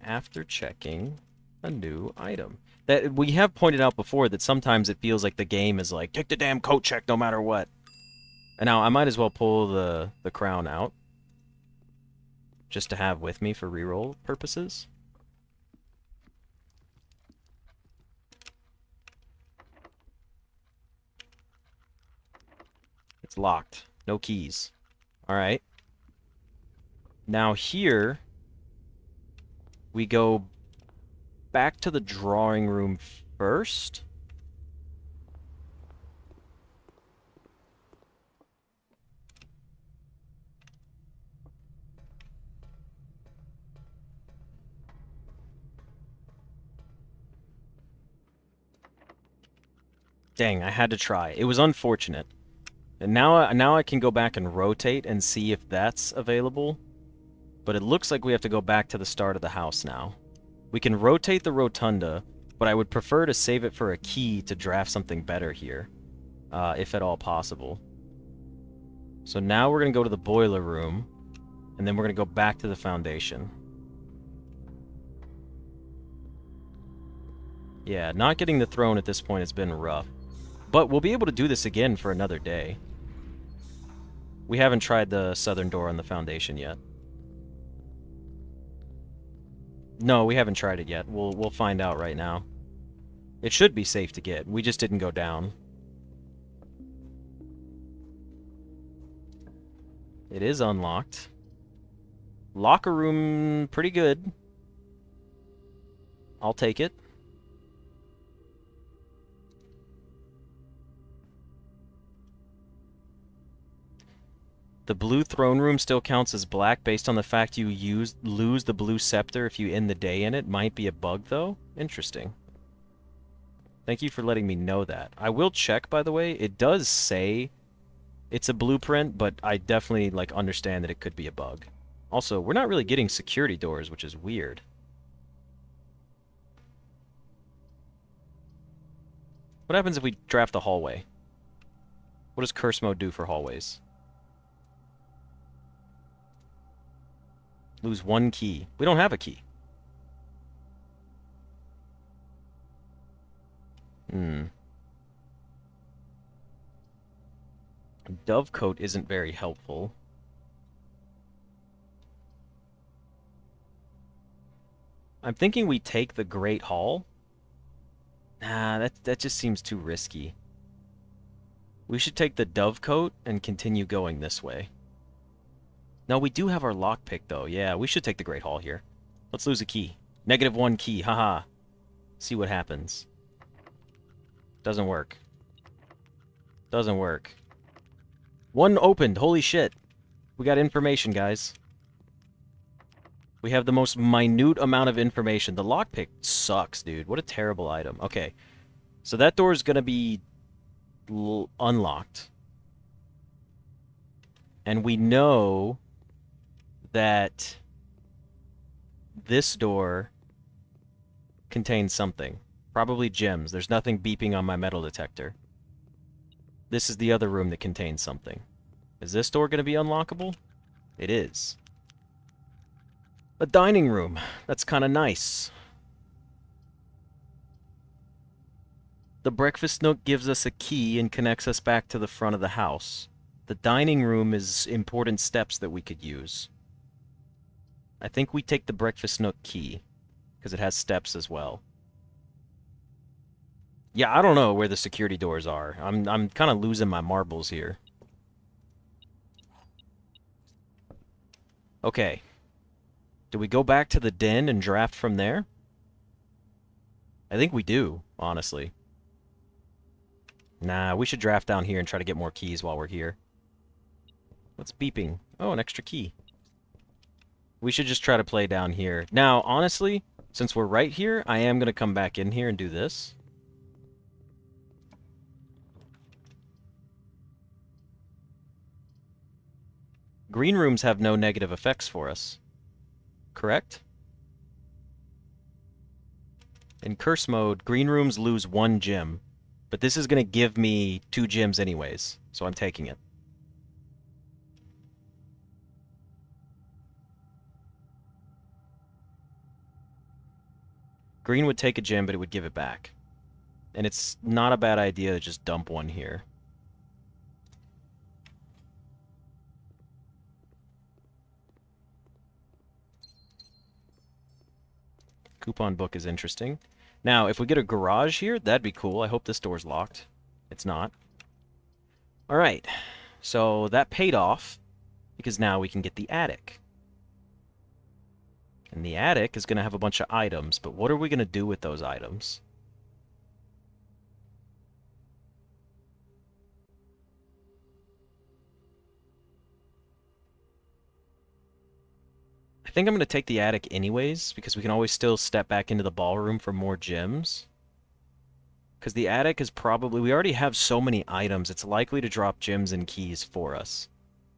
after checking a new item. That we have pointed out before that sometimes it feels like the game is like, take the damn coat check no matter what. And now I might as well pull the crown out just to have with me for reroll purposes. It's locked. No keys. Alright. Now here, we go back to the drawing room first. Dang, I had to try. It was unfortunate. And now I can go back and rotate and see if that's available. But it looks like we have to go back to the start of the house now. We can rotate the rotunda, but I would prefer to save it for a key to draft something better here, if at all possible. So now we're going to go to the boiler room, and then we're going to go back to the foundation. Yeah, not getting the throne at this point has been rough. But we'll be able to do this again for another day. We haven't tried the southern door on the foundation yet. No, we haven't tried it yet. We'll find out right now. It should be safe to get. We just didn't go down. It is unlocked. Locker room, pretty good. I'll take it. The blue throne room still counts as black based on the fact you lose the blue scepter if you end the day in it. Might be a bug, though. Interesting. Thank you for letting me know that. I will check, by the way. It does say it's a blueprint, but I definitely understand that it could be a bug. Also, we're not really getting security doors, which is weird. What happens if we draft the hallway? What does curse mode do for hallways? Lose one key. We don't have a key. Dovecoat isn't very helpful. I'm thinking we take the Great Hall. Nah, that just seems too risky. We should take the Dovecoat and continue going this way. No, we do have our lockpick, though. Yeah, we should take the Great Hall here. Let's lose a key. -1 key, haha. See what happens. Doesn't work. Doesn't work. One opened, holy shit. We got information, guys. We have the most minute amount of information. The lockpick sucks, dude. What a terrible item. Okay, so that door is going to be unlocked. And we know that this door contains something. Probably gems. There's nothing beeping on my metal detector. This is the other room that contains something. Is this door going to be unlockable? It is. A dining room. That's kind of nice. The breakfast nook gives us a key and connects us back to the front of the house. The dining room is important steps that we could use. I think we take the breakfast nook key, because it has steps as well. Yeah, I don't know where the security doors are. I'm kind of losing my marbles here. Okay. Do we go back to the den and draft from there? I think we do, honestly. Nah, we should draft down here and try to get more keys while we're here. What's beeping? Oh, an extra key. We should just try to play down here. Now, honestly, since we're right here, I am going to come back in here and do this. Green rooms have no negative effects for us. Correct? In curse mode, green rooms lose 1 gem. But this is going to give me 2 gems anyways, so I'm taking it. Green would take a gem, but it would give it back. And it's not a bad idea to just dump 1 here. Coupon book is interesting. Now, if we get a garage here, that'd be cool. I hope this door's locked. It's not. Alright, so that paid off, because now we can get the attic. And the attic is going to have a bunch of items, but what are we going to do with those items? I think I'm going to take the attic anyways, because we can always still step back into the ballroom for more gems. Because the attic is probably... we already have so many items, it's likely to drop gems and keys for us.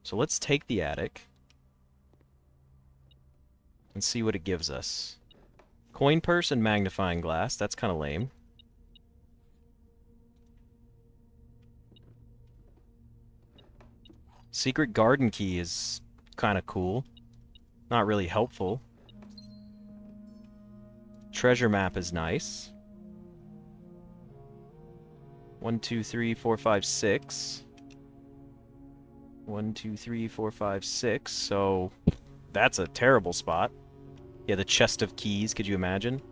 So let's take the attic and see what it gives us. Coin purse and magnifying glass, that's kind of lame. Secret garden key is kind of cool. Not really helpful. Treasure map is nice. 1, 2, 3, 4, 5, 6. 1, 2, 3, 4, 5, 6. So that's a terrible spot. Yeah, the chest of keys, could you imagine?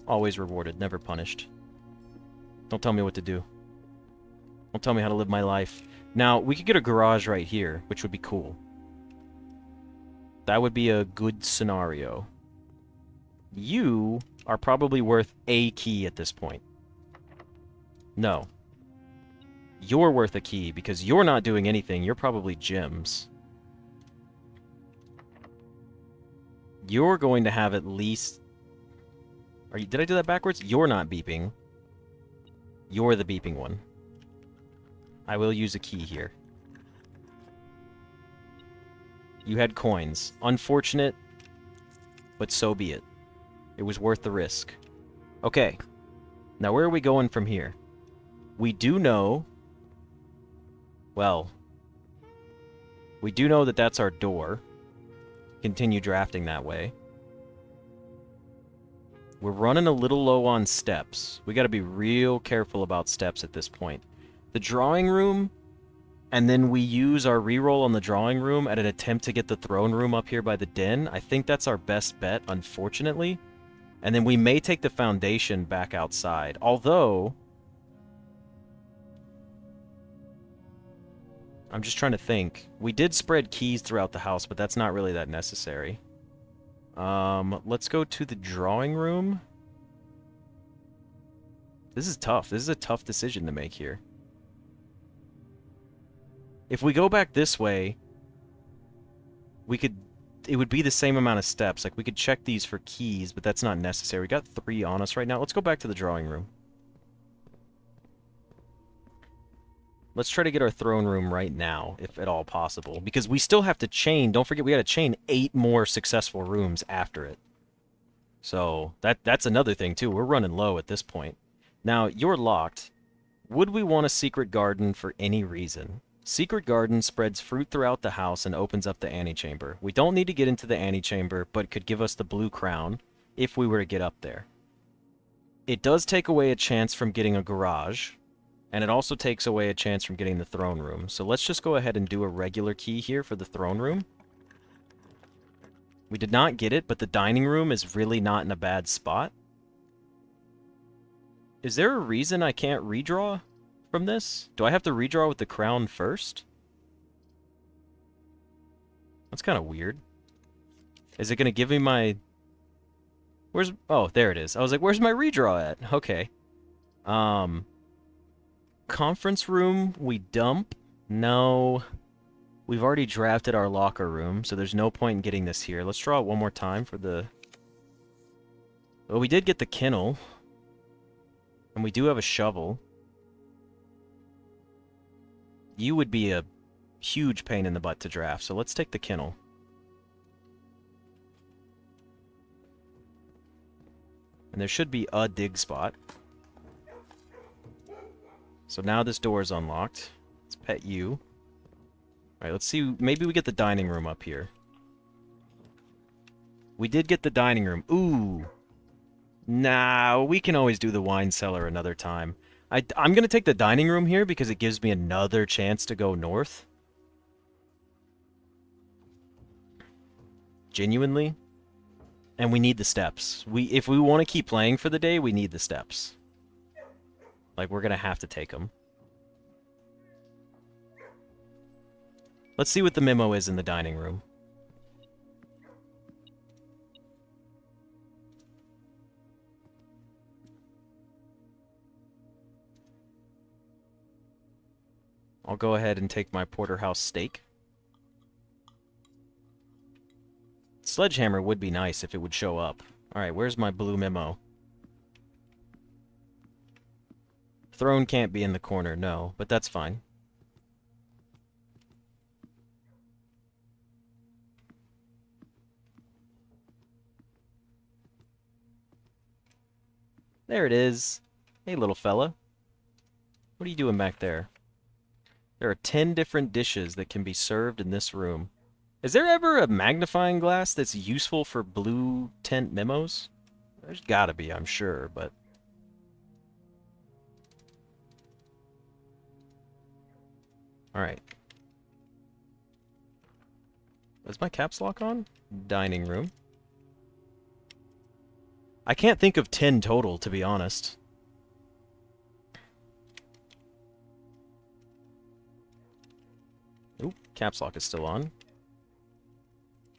Always rewarded, never punished. Don't tell me what to do. Don't tell me how to live my life. Now, we could get a garage right here, which would be cool. That would be a good scenario. You are probably worth a key at this point. No. You're worth a key, because you're not doing anything. You're probably gems. You're going to have at least... Did I do that backwards? You're not beeping. You're the beeping one. I will use a key here. You had coins. Unfortunate, but so be it. It was worth the risk. Okay. Now where are we going from here? We do know... well... we do know that that's our door. Continue drafting that way. We're running a little low on steps. We gotta be real careful about steps at this point. The drawing room, and then we use our reroll on the drawing room at an attempt to get the throne room up here by the den. I think that's our best bet, unfortunately. And then we may take the foundation back outside. Although... I'm just trying to think. We did spread keys throughout the house, but that's not really that necessary. Let's go to the drawing room. This is tough. This is a tough decision to make here. If we go back this way, we could... it would be the same amount of steps. Like, we could check these for keys, but that's not necessary. We got 3 on us right now. Let's go back to the drawing room. Let's try to get our throne room right now, if at all possible. Because we still have to chain... don't forget, we gotta chain 8 more successful rooms after it. So, that's another thing, too. We're running low at this point. Now, you're locked. Would we want a secret garden for any reason? Secret garden spreads fruit throughout the house and opens up the antechamber. We don't need to get into the antechamber, but could give us the blue crown if we were to get up there. It does take away a chance from getting a garage, and it also takes away a chance from getting the throne room. So let's just go ahead and do a regular key here for the throne room. We did not get it, but the dining room is really not in a bad spot. Is there a reason I can't redraw from this? Do I have to redraw with the crown first? That's kind of weird. Is it going to give me my... where's... oh, there it is. I was like, where's my redraw at? Okay. Conference room, we dump? No. We've already drafted our locker room, so there's no point in getting this here. Let's draw it one more time for the... well, we did get the kennel. And we do have a shovel. You would be a huge pain in the butt to draft, so let's take the kennel. And there should be a dig spot. So now this door is unlocked. Let's pet you. Alright, let's see. Maybe we get the dining room up here. We did get the dining room. Ooh. Nah, we can always do the wine cellar another time. I'm going to take the dining room here because it gives me another chance to go north. Genuinely. And we need the steps. If we want to keep playing for the day, we need the steps. Like, we're going to have to take them. Let's see what the memo is in the dining room. I'll go ahead and take my porterhouse steak. Sledgehammer would be nice if it would show up. Alright, where's my blue memo? Throne can't be in the corner, no, but that's fine. There it is. Hey, little fella. What are you doing back there? There are 10 different dishes that can be served in this room. Is there ever a magnifying glass that's useful for blue tent memos? There's gotta be, I'm sure, but... Alright. Is my caps lock on? Dining room. I can't think of 10 total, to be honest. Oop, caps lock is still on.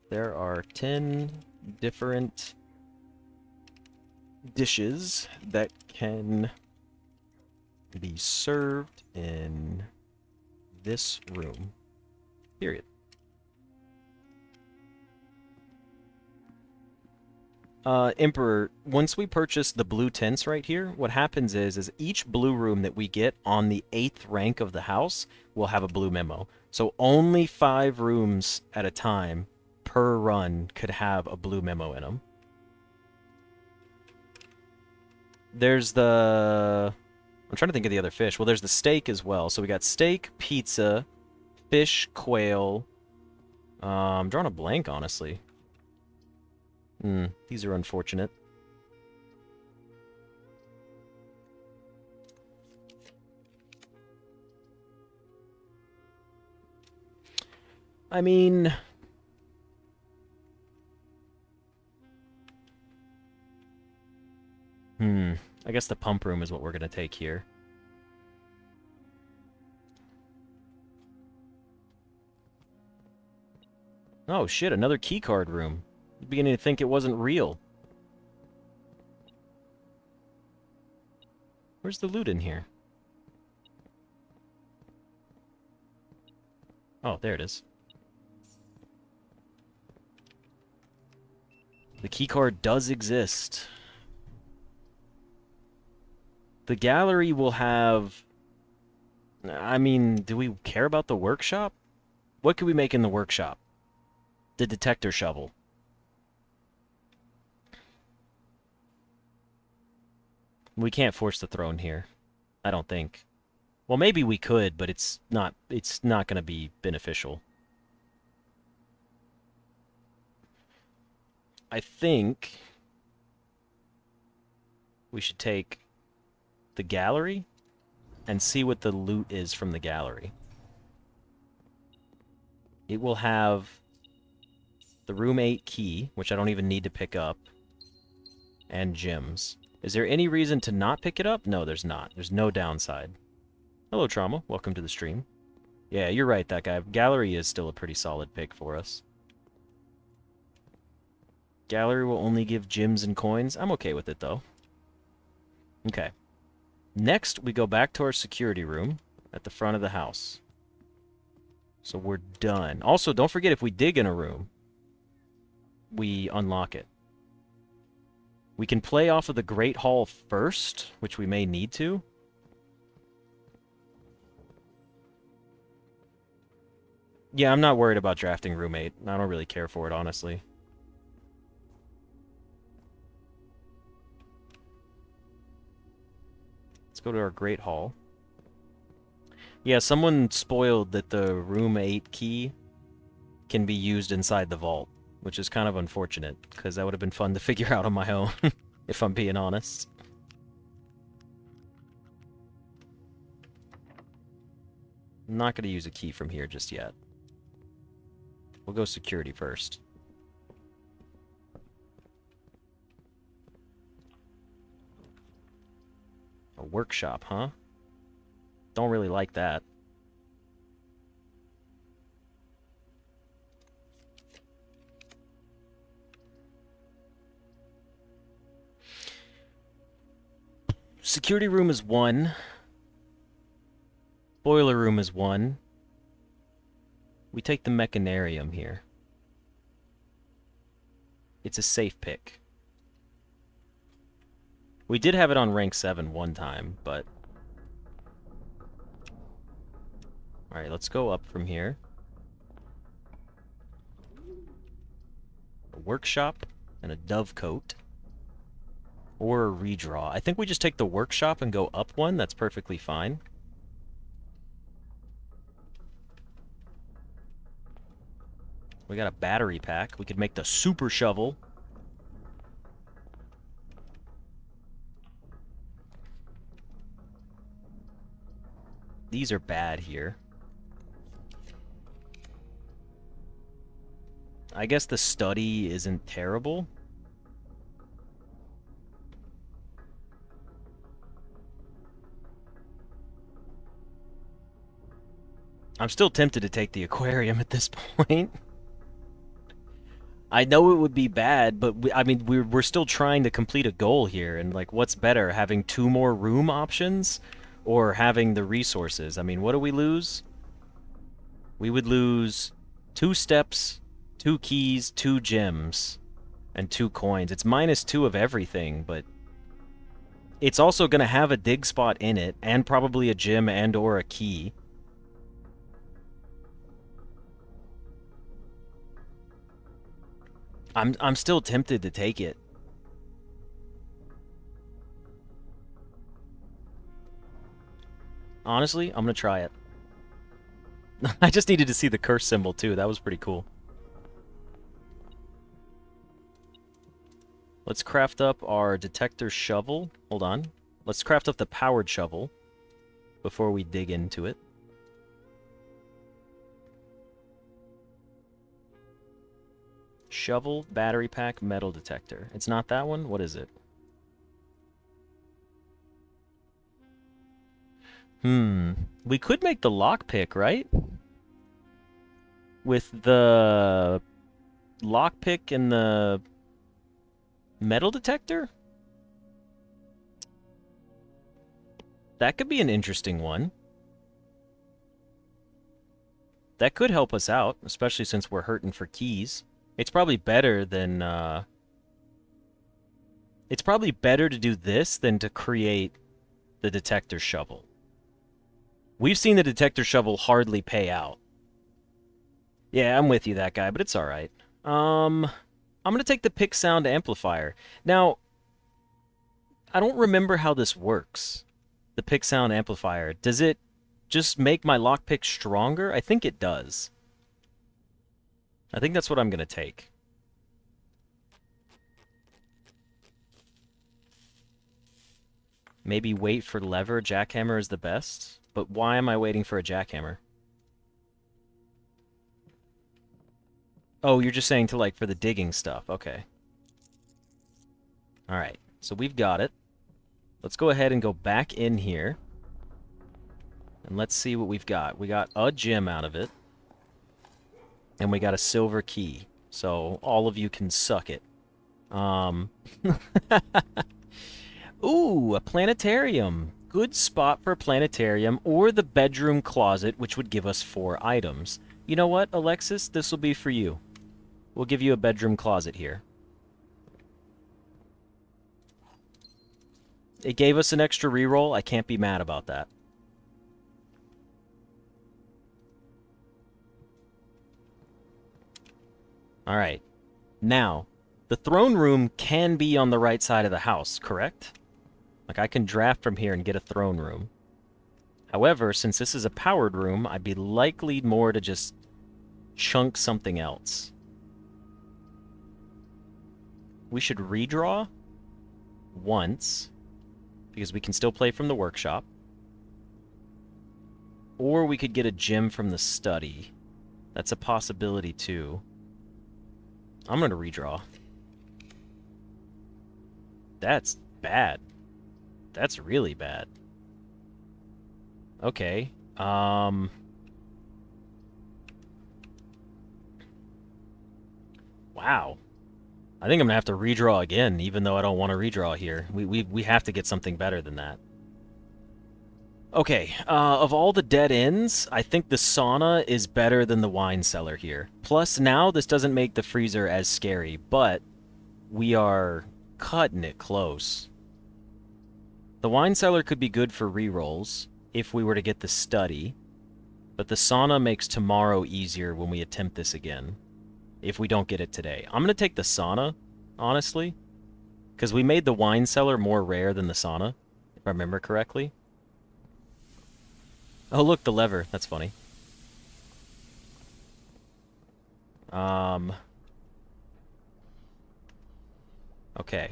There are 10 different dishes that can be served in this room. Period. Emperor, once we purchase the blue tents right here, what happens is each blue room that we get on the 8th rank of the house will have a blue memo. So only 5 rooms at a time per run could have a blue memo in them. There's the... I'm trying to think of the other fish. Well, there's the steak as well. So we got steak, pizza, fish, quail. I'm drawing a blank, honestly. These are unfortunate. I mean... I guess the pump room is what we're going to take here. Oh shit, another keycard room. I'm beginning to think it wasn't real. Where's the loot in here? Oh, there it is. The keycard does exist. The gallery will have... I mean, do we care about the workshop? What could we make in the workshop? The detector shovel. We can't force the throne here. I don't think. Well, maybe we could, but it's not going to be beneficial. I think we should take the gallery and see what the loot is from the gallery. It will have the room 8 key, which I don't even need to pick up, and gems. Is there any reason to not pick it up? No, there's not. There's no downside. Hello, Trauma. Welcome to the stream. Yeah, you're right, that guy. Gallery is still a pretty solid pick for us. Gallery will only give gems and coins. I'm okay with it, though. Okay. Next, we go back to our security room at the front of the house. So we're done. Also, don't forget, if we dig in a room, we unlock it. We can play off of the Great Hall first, which we may need to. Yeah, I'm not worried about drafting room 8. I don't really care for it, honestly. Let's go to our Great Hall. Yeah, someone spoiled that the room 8 key can be used inside the vault, which is kind of unfortunate, because that would have been fun to figure out on my own, if I'm being honest. I'm not going to use a key from here just yet. We'll go security first. A workshop, huh? Don't really like that. Security room is 1. Boiler room is 1. We take the mechanarium here. It's a safe pick. We did have it on rank 7 one time, but... Alright, let's go up from here. A workshop and a dovecote. Or a redraw. I think we just take the workshop and go up 1. That's perfectly fine. We got a battery pack. We could make the super shovel. These are bad here. I guess the study isn't terrible. I'm still tempted to take the aquarium at this point. I know it would be bad, but I mean, we're still trying to complete a goal here, and like, what's better, having 2 more room options, or having the resources? I mean, what do we lose? We would lose 2 steps, 2 keys, 2 gems, and 2 coins. It's -2 of everything, but it's also going to have a dig spot in it, and probably a gem and or a key. I'm still tempted to take it. Honestly, I'm gonna try it. I just needed to see the curse symbol too. That was pretty cool. Let's craft up our detector shovel. Hold on. Let's craft up the powered shovel before we dig into it. Shovel, battery pack, metal detector. It's not that one? What is it? We could make the lockpick, right? With the lockpick and the metal detector? That could be an interesting one. That could help us out, especially since we're hurting for keys. It's probably better than, it's probably better to do this than to create the detector shovel. We've seen the detector shovel hardly pay out. Yeah, I'm with you, that guy, but it's alright. I'm gonna take the pick sound amplifier. Now, I don't remember how this works. The pick sound amplifier. Does it just make my lockpick stronger? I think it does. I think that's what I'm gonna take. Maybe wait for lever. Jackhammer is the best. But why am I waiting for a jackhammer? Oh, you're just saying to, like, for the digging stuff. Okay. Alright, so we've got it. Let's go ahead and go back in here. And let's see what we've got. We got a gem out of it. And we got a silver key. So all of you can suck it. Ooh, a planetarium. Good spot for a planetarium or the bedroom closet, which would give us 4 items. You know what, Alexis? This will be for you. We'll give you a bedroom closet here. It gave us an extra reroll. I can't be mad about that. Alright. Now, the throne room can be on the right side of the house, correct? Like, I can draft from here and get a throne room. However, since this is a powered room, I'd be likely more to just chunk something else. We should redraw once, because we can still play from the workshop. Or we could get a gem from the study. That's a possibility, too. I'm going to redraw. That's bad. That's really bad. Okay. Wow. I think I'm gonna have to redraw again, even though I don't want to redraw here. We have to get something better than that. Okay, of all the dead ends, I think the sauna is better than the wine cellar here. Plus, now this doesn't make the freezer as scary, but we are cutting it close. The wine cellar could be good for rerolls if we were to get the study, but the sauna makes tomorrow easier when we attempt this again, if we don't get it today. I'm going to take the sauna, honestly, because we made the wine cellar more rare than the sauna, if I remember correctly. Oh, look, the lever. That's funny. Okay.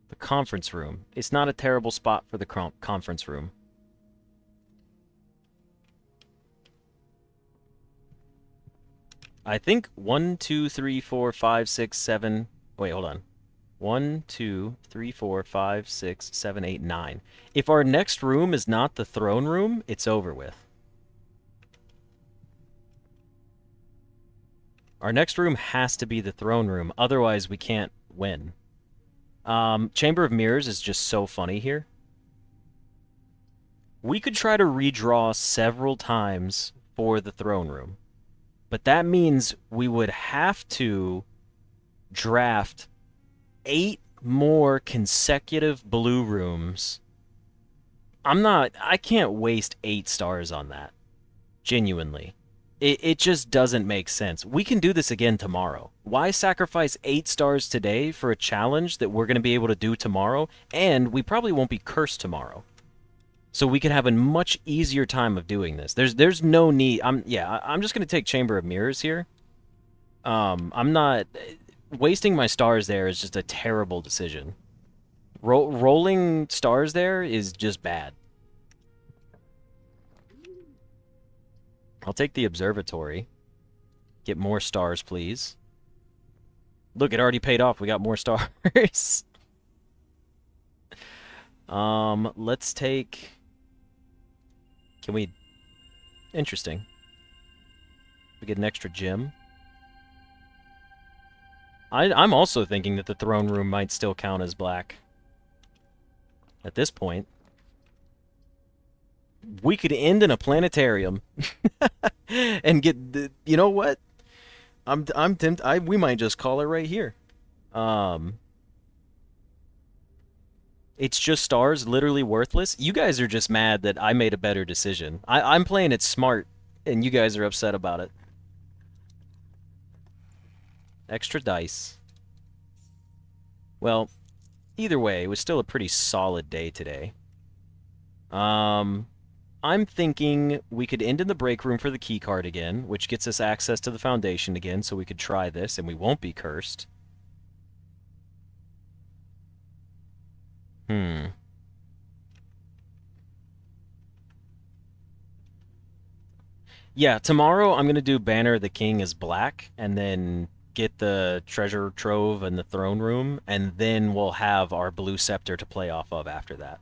The conference room. It's not a terrible spot for the conference room. I think 1, 2, 3, 4, 5, 6, 7... Wait, hold on. 1, 2, 3, 4, 5, 6, 7, 8, 9. If our next room is not the throne room, it's over with. Our next room has to be the throne room, otherwise we can't win. Chamber of Mirrors is just so funny here. We could try to redraw several times for the throne room, but that means we would have to draft 8 more consecutive blue rooms. I can't waste 8 stars on that. Genuinely. It just doesn't make sense. We can do this again tomorrow. Why sacrifice 8 stars today for a challenge that we're going to be able to do tomorrow, and we probably won't be cursed tomorrow? So we could have a much easier time of doing this. There's no need. I'm just going to take Chamber of Mirrors here. I'm not... Wasting my stars there is just a terrible decision. Rolling stars there is just bad. I'll take the observatory. Get more stars, please. Look, it already paid off. We got more stars. Let's take... Can we... Interesting. We get an extra gem. I'm also thinking that the throne room might still count as black. At this point. We could end in a planetarium. And get the... You know what? I'm tempted... we might just call it right here. It's just stars, literally worthless. You guys are just mad that I made a better decision. I'm playing it smart, and you guys are upset about it. Extra dice. Well, either way, it was still a pretty solid day today. I'm thinking we could end in the break room for the key card again, which gets us access to the foundation again, so we could try this, and we won't be cursed. Yeah, tomorrow I'm going to do Banner of the King as black, and then get the treasure trove and the throne room, and then we'll have our blue scepter to play off of after that.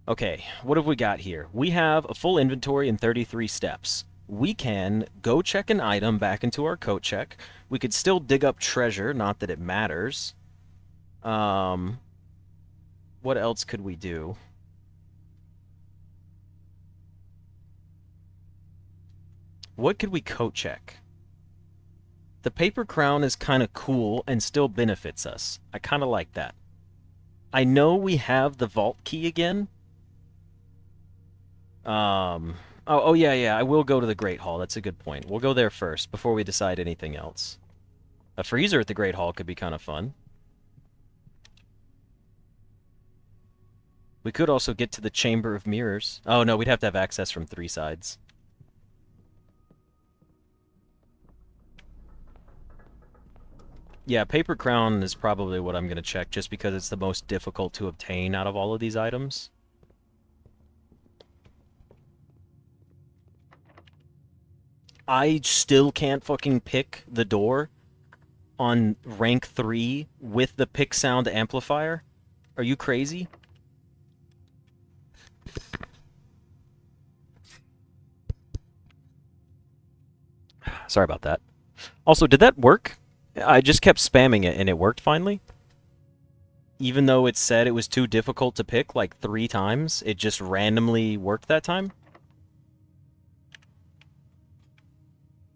Okay, what have we got here? We have a full inventory and 33 steps. We can go check an item back into our coat check. We could still dig up treasure, not that it matters. What else could we do? What could we coat check? The paper crown is kind of cool and still benefits us. I kind of like that. I know we have the vault key again. Oh, yeah, yeah. I will go to the Great Hall. That's a good point. We'll go there first before we decide anything else. A freezer at the Great Hall could be kind of fun. We could also get to the Chamber of Mirrors. Oh, no, we'd have to have access from 3 sides. Yeah, Paper Crown is probably what I'm going to check, just because it's the most difficult to obtain out of all of these items. I still can't fucking pick the door on rank 3 with the pick sound amplifier. Are you crazy? Sorry about that. Also, did that work? I just kept spamming it and it worked finally? Even though it said it was too difficult to pick like 3 times, it just randomly worked that time?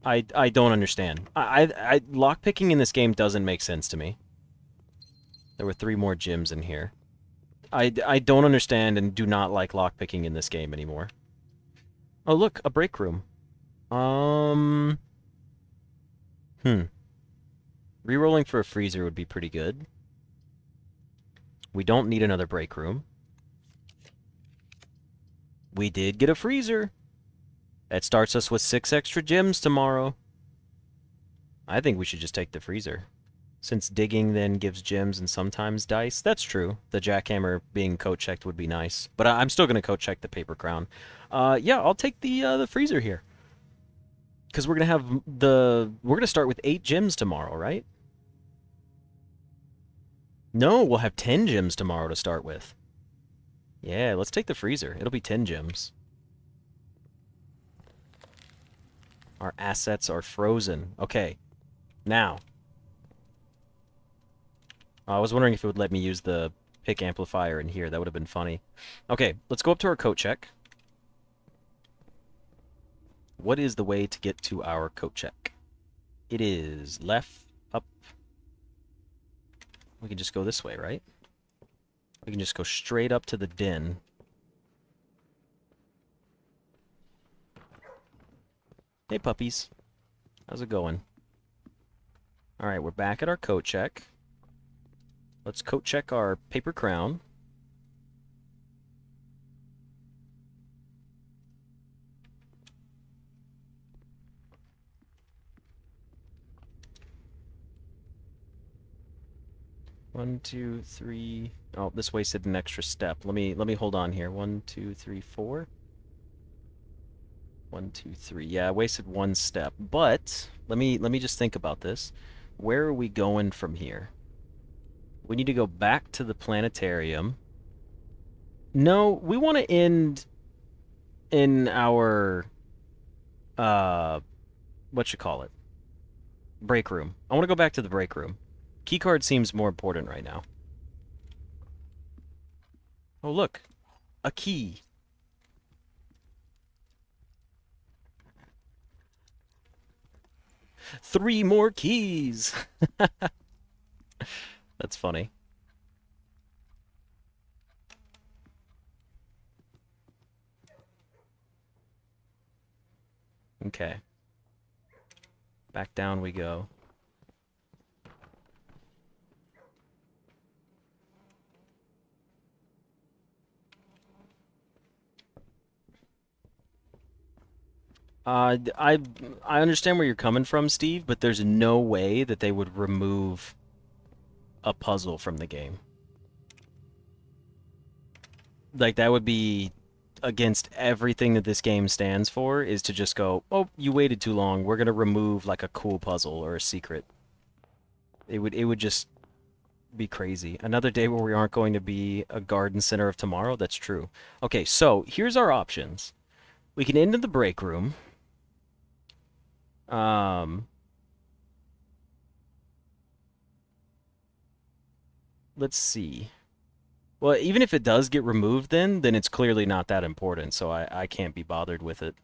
I don't understand. Lockpicking in this game doesn't make sense to me. There were 3 more gyms in here. I don't understand and do not like lockpicking in this game anymore. Oh, look, a break room. Rerolling for a freezer would be pretty good. We don't need another break room. We did get a freezer. That starts us with 6 extra gems tomorrow. I think we should just take the freezer. Since digging then gives gems and sometimes dice. That's true. The jackhammer being coat checked would be nice. But I'm still going to coat check the paper crown. Yeah, I'll take the freezer here. Because we're going to have we're going to start with 8 gems tomorrow, right? No, we'll have 10 gems tomorrow to start with. Yeah, let's take the freezer. It'll be 10 gems. Our assets are frozen. Okay. Now. I was wondering if it would let me use the pick amplifier in here. That would have been funny. Okay, let's go up to our coat check. What is the way to get to our coat check? It is left, up. We can just go this way, right? We can just go straight up to the den. Hey, puppies. How's it going? Alright, we're back at our coat check. Let's coat check our paper crown. One, 2, 3. Oh, this wasted an extra step. Let me hold on here. 1, 2, 3, 4. 1, 2, 3. Yeah, I wasted 1 step. But let me just think about this. Where are we going from here? We need to go back to the planetarium. No, we want to end in our what you call it? Break room. I want to go back to the break room. Keycard seems more important right now. Oh, look. A key. Three more keys! That's funny. Okay. Back down we go. I understand where you're coming from, Steve, but there's no way that they would remove a puzzle from the game. Like, that would be against everything that this game stands for, is to just go, oh, you waited too long, we're gonna remove, like, a cool puzzle or a secret. It would just be crazy. Another day where we aren't going to be a garden center of tomorrow? That's true. Okay, so, here's our options. We can end in the break room. Let's see. Well, even if it does get removed then it's clearly not that important, so I can't be bothered with it.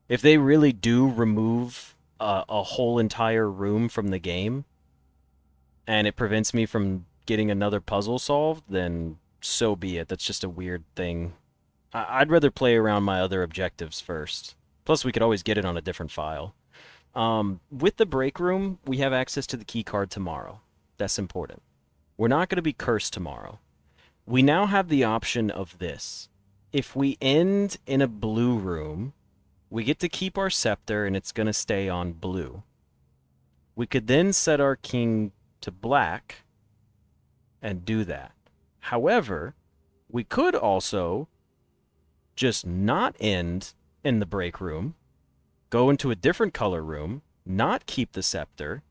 If they really do remove a whole entire room from the game, and it prevents me from getting another puzzle solved, then so be it. That's just a weird thing. I'd rather play around my other objectives first. Plus, we could always get it on a different file. With the break room, we have access to the key card tomorrow. That's important. We're not going to be cursed tomorrow. We now have the option of this. If we end in a blue room, we get to keep our scepter and it's going to stay on blue. We could then set our king to black and do that. However, we could also just not end in the break room, go into a different color room, not keep the scepter,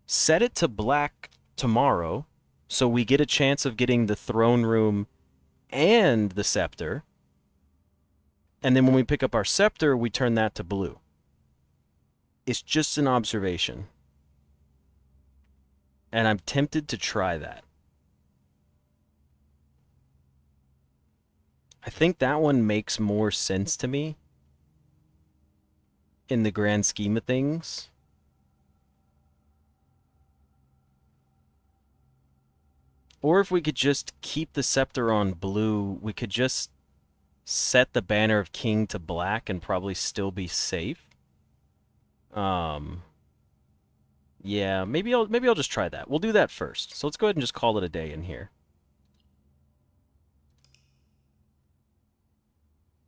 set it to black tomorrow, so we get a chance of getting the throne room and the scepter, and then when we pick up our scepter, we turn that to blue. It's just an observation. And I'm tempted to try that. I think that one makes more sense to me in the grand scheme of things. Or if we could just keep the scepter on blue, we could just set the banner of king to black and probably still be safe. Yeah, maybe I'll just try that. We'll do that first. So let's go ahead and just call it a day in here.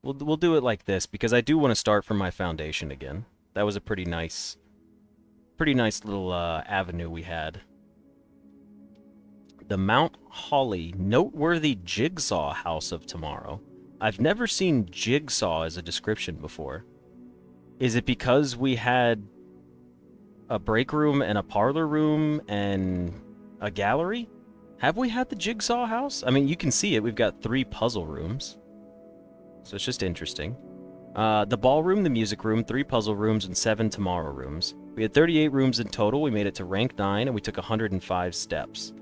We'll do it like this because I do want to start from my foundation again. That was a pretty nice little avenue we had. The Mount Holly Noteworthy Jigsaw House of Tomorrow. I've never seen jigsaw as a description before. Is it because we had a break room and a parlor room and a gallery? Have we had the jigsaw house? I mean, you can see it. We've got 3 puzzle rooms. So it's just interesting. The ballroom, the music room, 3 puzzle rooms, and 7 tomorrow rooms. We had 38 rooms in total. We made it to rank 9, and we took 105 steps.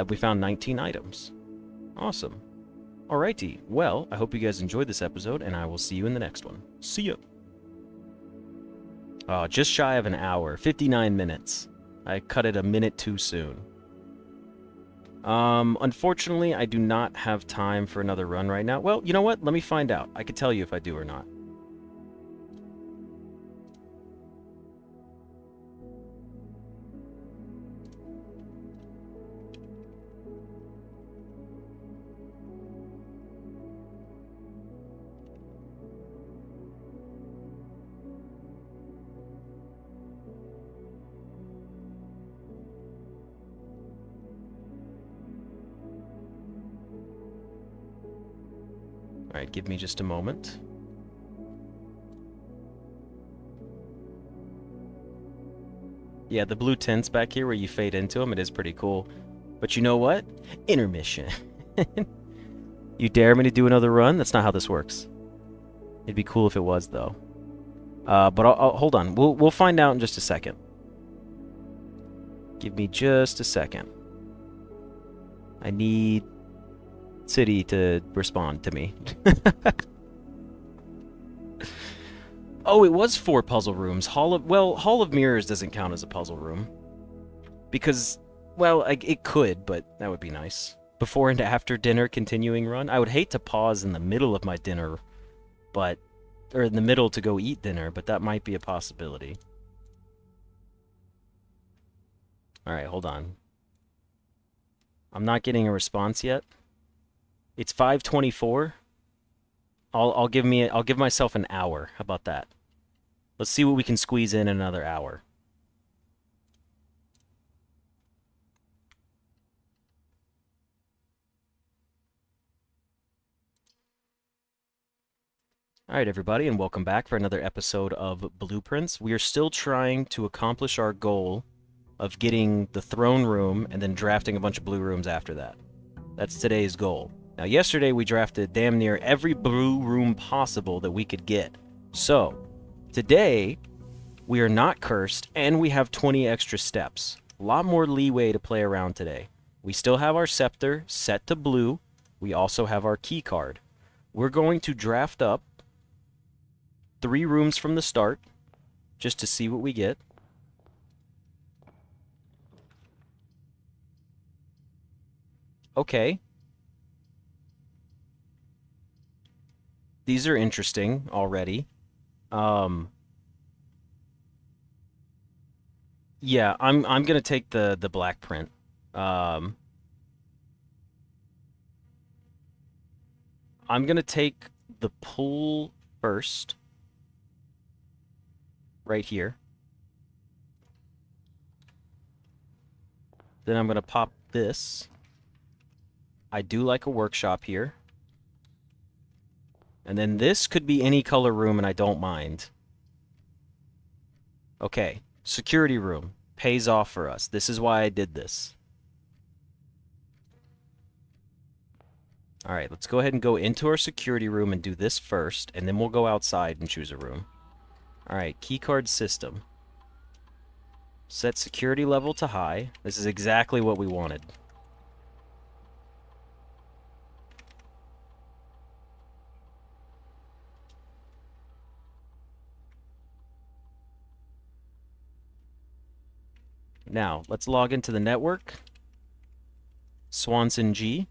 We found 19 items. Awesome. Alrighty. Well, I hope you guys enjoyed this episode, and I will see you in the next one. See ya! Just shy of an hour. 59 minutes. I cut it a minute too soon. Unfortunately, I do not have time for another run right now. Well, you know what? Let me find out. I can tell you if I do or not. Alright, give me just a moment. Yeah, the blue tints back here where you fade into them, it is pretty cool. But you know what? Intermission. You dare me to do another run? That's not how this works. It'd be cool if it was, though. But I'll hold on. We'll find out in just a second. Give me just a second. I need City to respond to me. Oh, it was 4 puzzle rooms. Hall of Mirrors doesn't count as a puzzle room. Because, well, it could, but that would be nice. Before and after dinner continuing run. I would hate to pause in the middle of my dinner, or in the middle to go eat dinner, but that might be a possibility. Alright, hold on. I'm not getting a response yet. It's 5:24. I'll give myself an hour. How about that? Let's see what we can squeeze in another hour. Alright, everybody, and welcome back for another episode of Blueprints. We are still trying to accomplish our goal of getting the throne room and then drafting a bunch of blue rooms after that. That's today's goal. Now, yesterday we drafted damn near every blue room possible that we could get. So, today, we are not cursed, and we have 20 extra steps. A lot more leeway to play around today. We still have our scepter set to blue. We also have our key card. We're going to draft up 3 rooms from the start, just to see what we get. Okay. These are interesting already. Yeah, I'm gonna take the black print. Um, I'm gonna take the pool first, right here. Then I'm gonna pop this. I do like a workshop here. And then this could be any color room, and I don't mind. Okay, security room. Pays off for us. This is why I did this. Alright, let's go ahead and go into our security room and do this first, and then we'll go outside and choose a room. Alright, keycard system. Set security level to high. This is exactly what we wanted. Now, let's log into the network. Swanson G.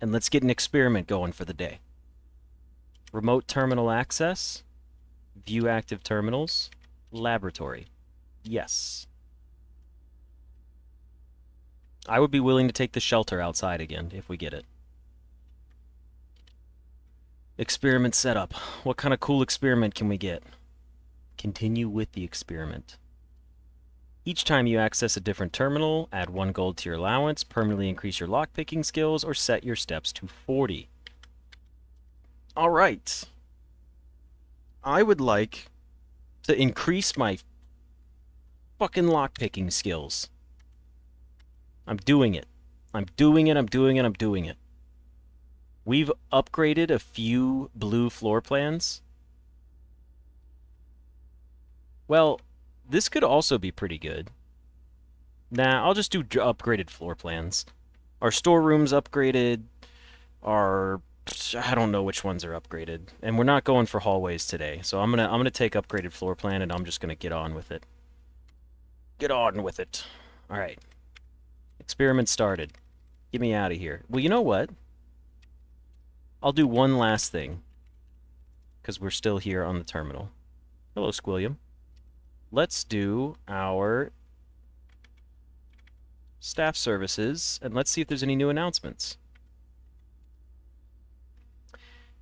And let's get an experiment going for the day. Remote terminal access. View active terminals. Laboratory. Yes. I would be willing to take the shelter outside again if we get it. Experiment setup. What kind of cool experiment can we get? Continue with the experiment. Each time you access a different terminal, add 1 gold to your allowance, permanently increase your lockpicking skills, or set your steps to 40. Alright. I would like to increase my fucking lockpicking skills. I'm doing it. I'm doing it, I'm doing it, I'm doing it. We've upgraded a few blue floor plans. Well, this could also be pretty good. Nah, I'll just do upgraded floor plans. Our storeroom's upgraded. Our... I don't know which ones are upgraded. And we're not going for hallways today. So I'm gonna take upgraded floor plan, and I'm just gonna get on with it. Get on with it. Alright. Experiment started. Get me out of here. Well, you know what? I'll do one last thing. Because we're still here on the terminal. Hello, Squilliam. Let's do our staff services, and let's see if there's any new announcements.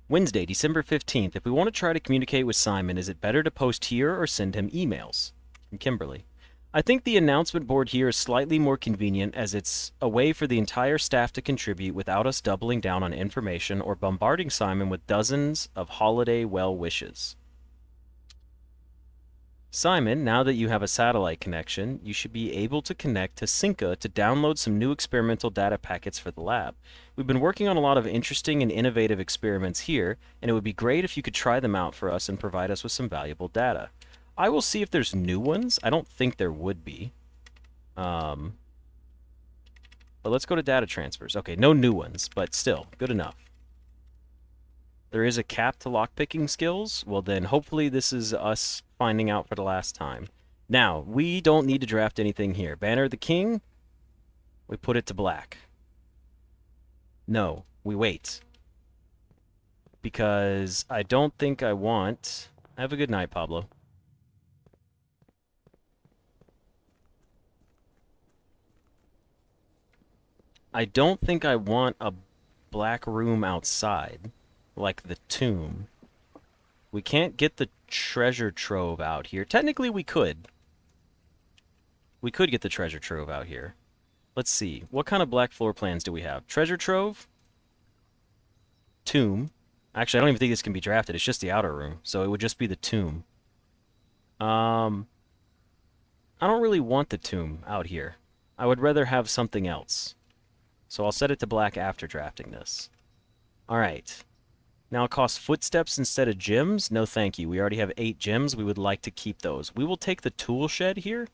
Wednesday, December 15th. If we want to try to communicate with Simon, is it better to post here or send him emails? From Kimberly. I think the announcement board here is slightly more convenient, as it's a way for the entire staff to contribute without us doubling down on information or bombarding Simon with dozens of holiday well wishes. Simon, now that you have a satellite connection, you should be able to connect to Cinca to download some new experimental data packets for the lab. We've been working on a lot of interesting and innovative experiments here, and it would be great if you could try them out for us and provide us with some valuable data. I will see if there's new ones. I don't think there would be. But let's go to data transfers. Okay, no new ones, but still, good enough. There is a cap to lockpicking skills. Well, then hopefully this is us finding out for the last time. Now, we don't need to draft anything here. Banner of the King, we put it to black. No, we wait. Because I don't think I want... Have a good night, Pablo. I don't think I want a black room outside. Like the tomb. We can't get the treasure trove out here. Technically, we could. We could get the treasure trove out here. Let's see. What kind of black floor plans do we have? Treasure trove? Tomb. Actually, I don't even think this can be drafted. It's just the outer room. So it would just be the tomb. I don't really want the tomb out here. I would rather have something else. So I'll set it to black after drafting this. Alright. Now it costs footsteps instead of gems. No thank you. We already have 8 gems. We would like to keep those. We will take the tool shed here.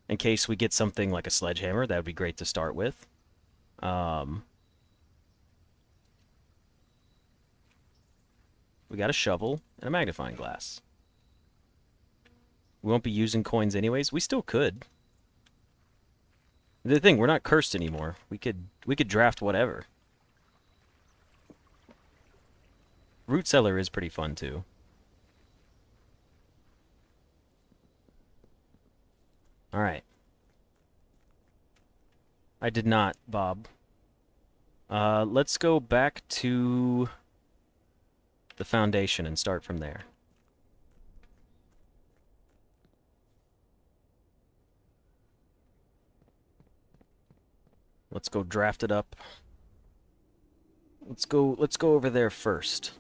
In case we get something like a sledgehammer. That would be great to start with. We got a shovel and a magnifying glass. We won't be using coins anyways. We still could. The thing, we're not cursed anymore. We could draft whatever. Root cellar is pretty fun, too. Alright. I did not, Bob. Let's go back to the foundation and start from there. Let's go draft it up. Let's go over there first.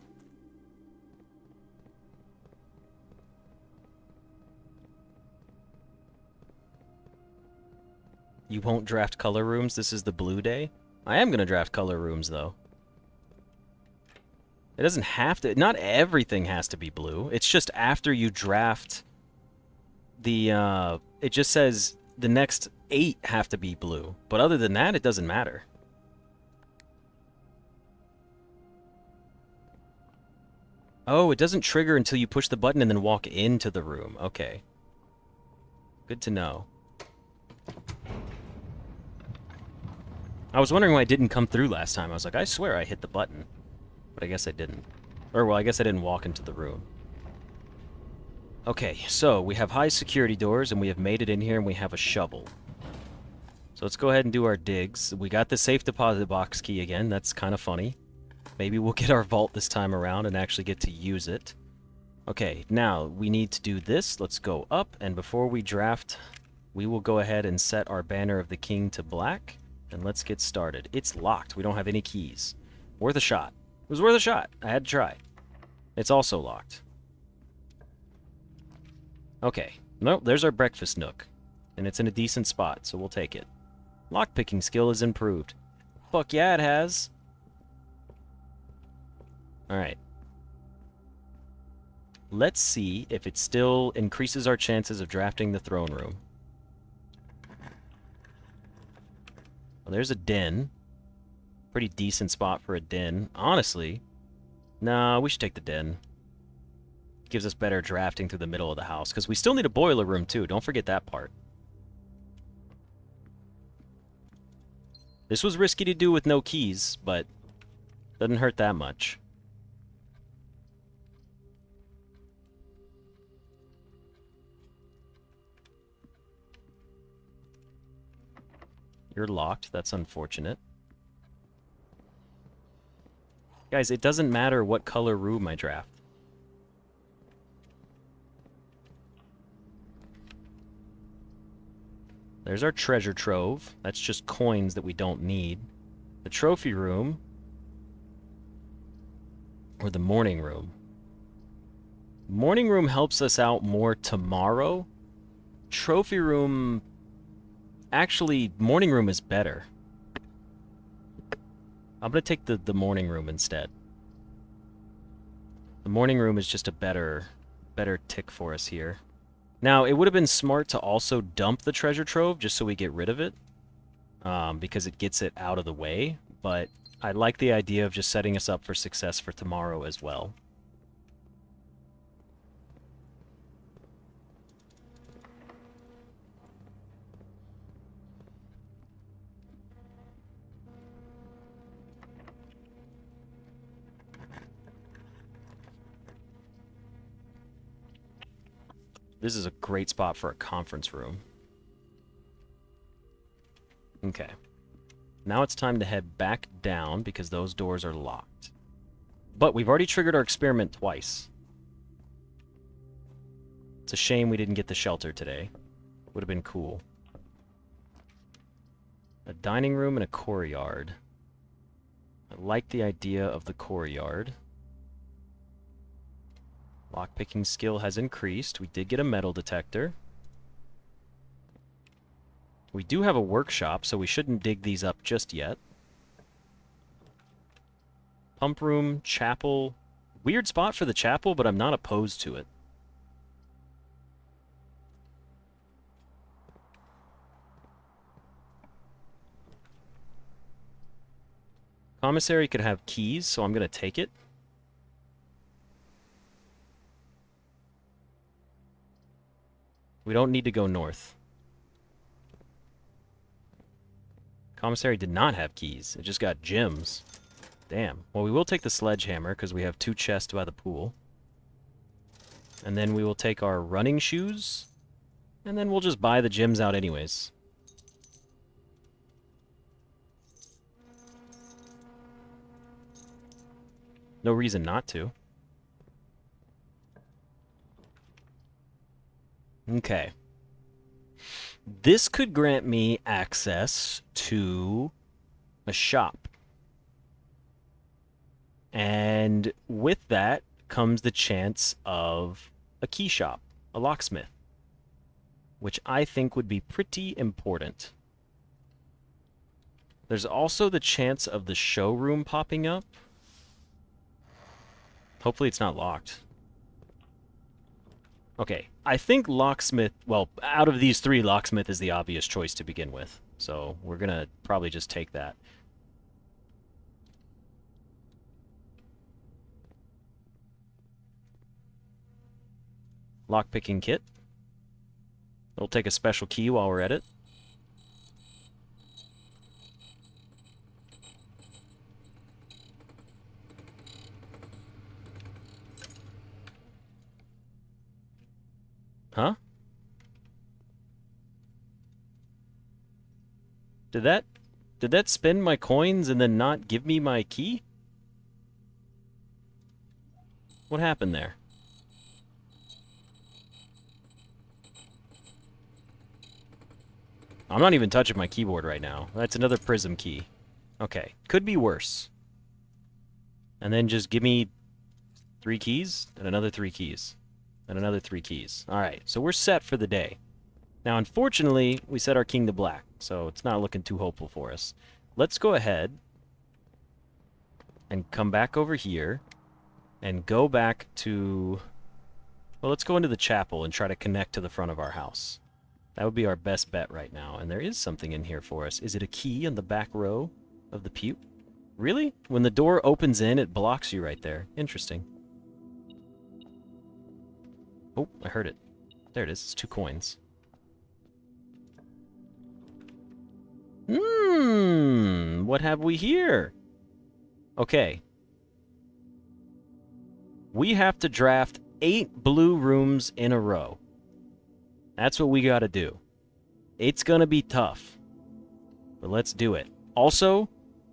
You won't draft color rooms? This is the blue day? I am gonna draft color rooms, though. It doesn't have to... Not everything has to be blue. It's just after you draft the... It just says the next 8 have to be blue. But other than that, it doesn't matter. Oh, it doesn't trigger until you push the button and then walk into the room. Okay. Good to know. I was wondering why it didn't come through last time. I was like, I swear I hit the button. But I guess I didn't. Or, well, I guess I didn't walk into the room. Okay, so we have high security doors, and we have made it in here, and we have a shovel. So let's go ahead and do our digs. We got the safe deposit box key again. That's kind of funny. Maybe we'll get our vault this time around and actually get to use it. Okay, now we need to do this. Let's go up, and before we draft, we will go ahead and set our banner of the king to black. And let's get started. It's locked. We don't have any keys. Worth a shot. It was worth a shot. I had to try. It's also locked. Okay. Nope, there's our breakfast nook. And it's in a decent spot, so we'll take it. Lockpicking skill is improved. Fuck yeah, it has. Alright. Let's see if it still increases our chances of drafting the throne room. Well, there's a den. Pretty decent spot for a den. Honestly, no, we should take the den. Gives us better drafting through the middle of the house, because we still need a boiler room, too. Don't forget that part. This was risky to do with no keys, but doesn't hurt that much. You're locked. That's unfortunate. Guys, it doesn't matter what color room I draft. There's our treasure trove. That's just coins that we don't need. The trophy room. Or the morning room. Morning room helps us out more tomorrow. Trophy room... Actually, morning room is better. I'm going to take the morning room instead. The morning room is just a better tick for us here. Now, it would have been smart to also dump the treasure trove just so we get rid of it. Because it gets it out of the way. But I like the idea of just setting us up for success for tomorrow as well. This is a great spot for a conference room. Okay. Now it's time to head back down because those doors are locked. But we've already triggered our experiment twice. It's a shame we didn't get the shelter today. Would have been cool. A dining room and a courtyard. I like the idea of the courtyard. Lockpicking skill has increased. We did get a metal detector. We do have a workshop, so we shouldn't dig these up just yet. Pump room, chapel. Weird spot for the chapel, but I'm not opposed to it. Commissary could have keys, so I'm going to take it. We don't need to go north. Commissary did not have keys. It just got gems. Damn. Well, we will take the sledgehammer because we have 2 chests by the pool. And then we will take our running shoes. And then we'll just buy the gems out anyways. No reason not to. Okay. This could grant me access to a shop. And with that comes the chance of a key shop, a locksmith, which I think would be pretty important. There's also the chance of the showroom popping up. Hopefully it's not locked. Okay, I think locksmith, well, out of these 3, locksmith is the obvious choice to begin with. So we're gonna probably just take that. Lockpicking kit. We'll take a special key while we're at it. Huh? Did that spend my coins and then not give me my key? What happened there? I'm not even touching my keyboard right now. That's another prism key. Okay, could be worse. And then just give me 3 keys and another 3 keys. And another 3 keys. Alright, so we're set for the day. Now, unfortunately, we set our king to black, so it's not looking too hopeful for us. Let's go ahead and come back over here and go back to... Well, let's go into the chapel and try to connect to the front of our house. That would be our best bet right now. And there is something in here for us. Is it a key in the back row of the pew? Really? When the door opens in, it blocks you right there. Interesting. Oh, I heard it. There it is. It's 2 coins. What have we here? Okay. We have to draft 8 blue rooms in a row. That's what we gotta do. It's gonna be tough. But let's do it. Also,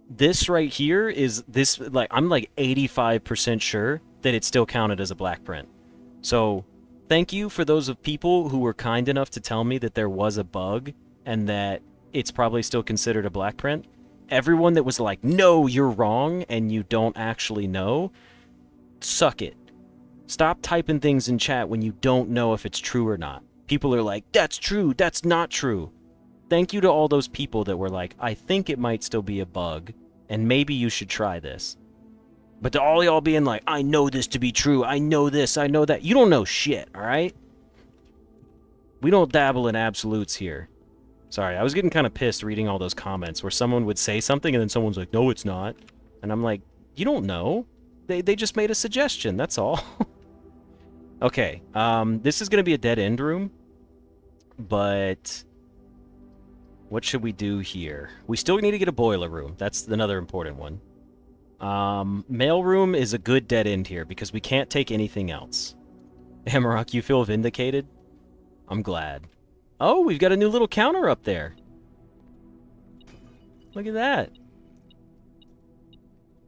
this right here is this, like, I'm like 85% sure that it's still counted as a black print. So, thank you for those of people who were kind enough to tell me that there was a bug and that it's probably still considered a black print. Everyone that was like, no, you're wrong, and you don't actually know, suck it. Stop typing things in chat when you don't know if it's true or not. People are like, that's true, that's not true. Thank you to all those people that were like, I think it might still be a bug, and maybe you should try this. But to all y'all being like, I know this to be true, I know this, I know that. You don't know shit, alright? We don't dabble in absolutes here. Sorry, I was getting kind of pissed reading all those comments where someone would say something and then someone's like, no, it's not. And I'm like, you don't know. They just made a suggestion, that's all. Okay, this is going to be a dead-end room. But what should we do here? We still need to get a boiler room. That's another important one. Mail room is a good dead end here because we can't take anything else. Amarok, you feel vindicated? I'm glad. Oh, we've got a new little counter up there. Look at that.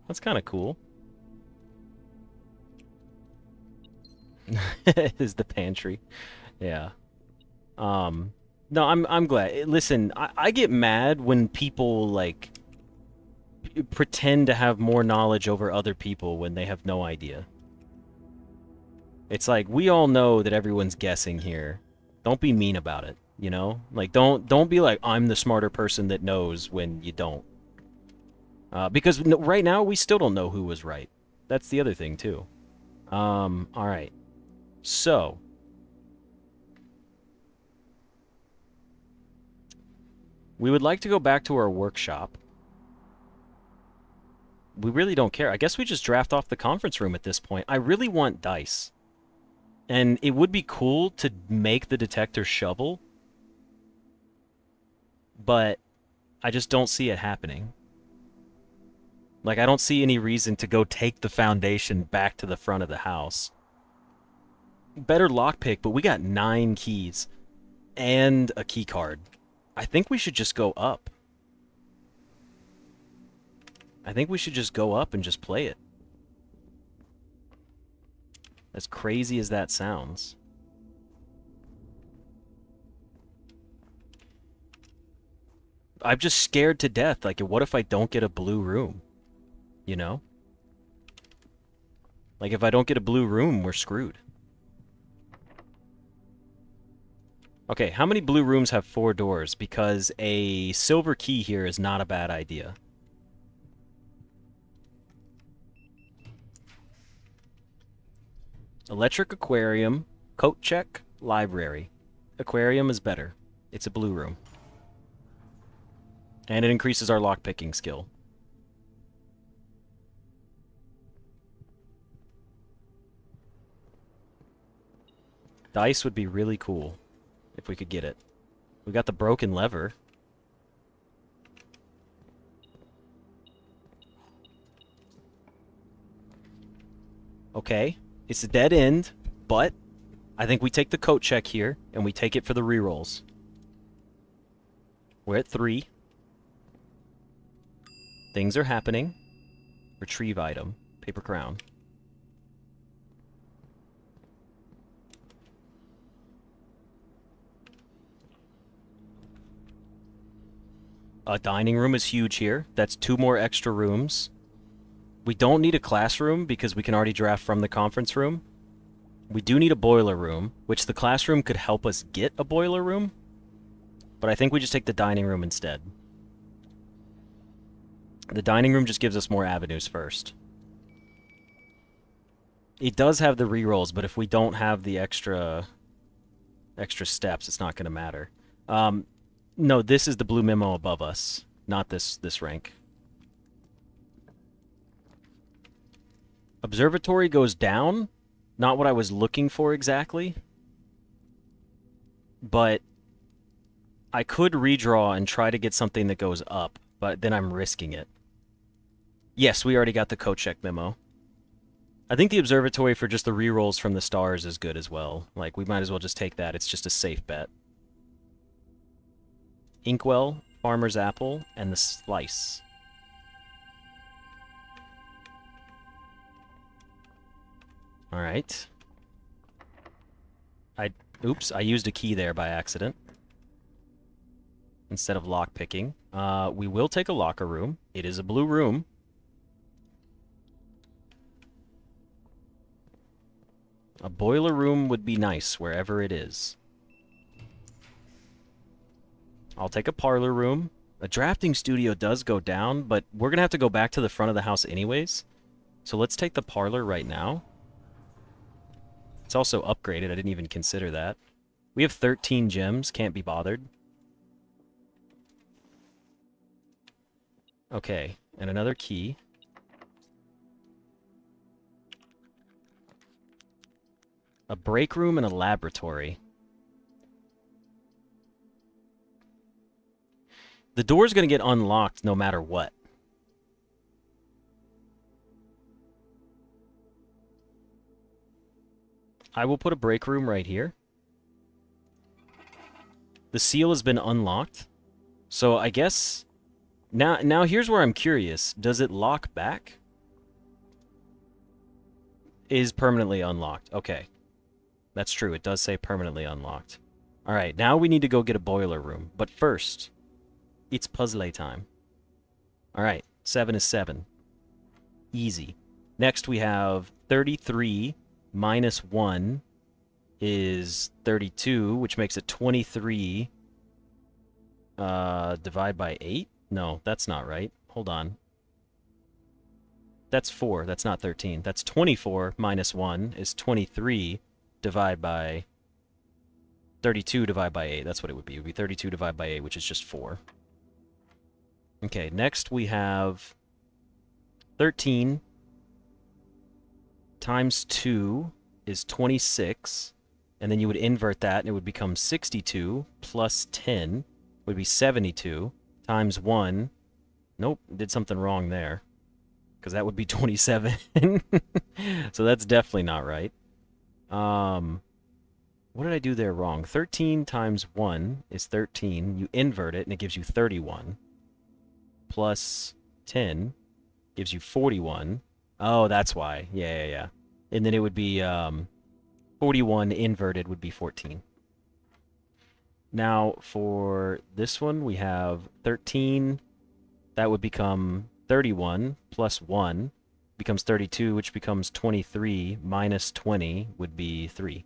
That's kind of cool. Is the pantry. Yeah. No, I'm glad. Listen, I get mad when people, like, pretend to have more knowledge over other people when they have no idea. It's like, we all know that everyone's guessing here. Don't be mean about it, you know? Like, don't be like, I'm the smarter person that knows when you don't. Because right now, we still don't know who was right. That's the other thing, too. Alright. So... we would like to go back to our workshop. We really don't care. I guess we just draft off the conference room at this point. I really want dice. And it would be cool to make the detector shovel. But I just don't see it happening. Like, I don't see any reason to go take the foundation back to the front of the house. Better lockpick, but we got 9 keys and a key card. I think we should just go up. I think we should just go up and just play it. As crazy as that sounds. I'm just scared to death. Like, what if I don't get a blue room? You know? Like, if I don't get a blue room, we're screwed. Okay, how many blue rooms have 4 doors? Because a silver key here is not a bad idea. Electric aquarium, coat check, library. Aquarium is better. It's a blue room. And it increases our lockpicking skill. Dice would be really cool if we could get it. We got the broken lever. Okay, it's a dead end, but I think we take the coat check here, and we take it for the rerolls. We're at 3. Things are happening. Retrieve item. Paper crown. A dining room is huge here. That's 2 more extra rooms. We don't need a classroom because we can already draft from the conference room. We do need a boiler room, which the classroom could help us get a boiler room. But I think we just take the dining room instead. The dining room just gives us more avenues first. It does have the rerolls, but if we don't have the extra steps, it's not going to matter. No, this is the blue memo above us, not this rank. Observatory goes down. Not what I was looking for exactly. But I could redraw and try to get something that goes up, but then I'm risking it. Yes, we already got the coat check memo. I think the observatory for just the rerolls from the stars is good as well. Like, we might as well just take that. It's just a safe bet. Inkwell, Farmer's Apple, and the Slice. Alright. Oops, I used a key there by accident. Instead of lockpicking. We will take a locker room. It is a blue room. A boiler room would be nice, wherever it is. I'll take a parlor room. A drafting studio does go down, but we're going to have to go back to the front of the house anyways. So let's take the parlor right now. It's also upgraded. I didn't even consider that. We have 13 gems. Can't be bothered. Okay, and another key. A break room and a laboratory. The door's going to get unlocked no matter what. I will put a break room right here. The seal has been unlocked. So I guess... Now here's where I'm curious. Does it lock back? Is permanently unlocked. Okay. That's true. It does say permanently unlocked. Alright, now we need to go get a boiler room. But first... It's puzzle time. Alright, 7 is 7. Easy. Next we have 33 minus 1 is 32, which makes it 23. Divide by 8? No, that's not right. Hold on. That's 4. That's not 13. That's 24 minus 1 is 23. Divide by 32 divided by 8. That's what it would be. It would be 32 divided by 8, which is just 4. Okay, next we have 13 times 2 is 26, and then you would invert that, and it would become 62 plus 10 would be 72 times 1. Nope, did something wrong there. because that would be 27. So that's definitely not right. What did I do there wrong? 13 times 1 is 13. You invert it, and it gives you 31. Plus 10 gives you 41. Oh, that's why. Yeah. And then it would be 41 inverted would be 14. Now, for this one, we have 13. That would become 31 plus 1 becomes 32, which becomes 23 minus 20 would be 3.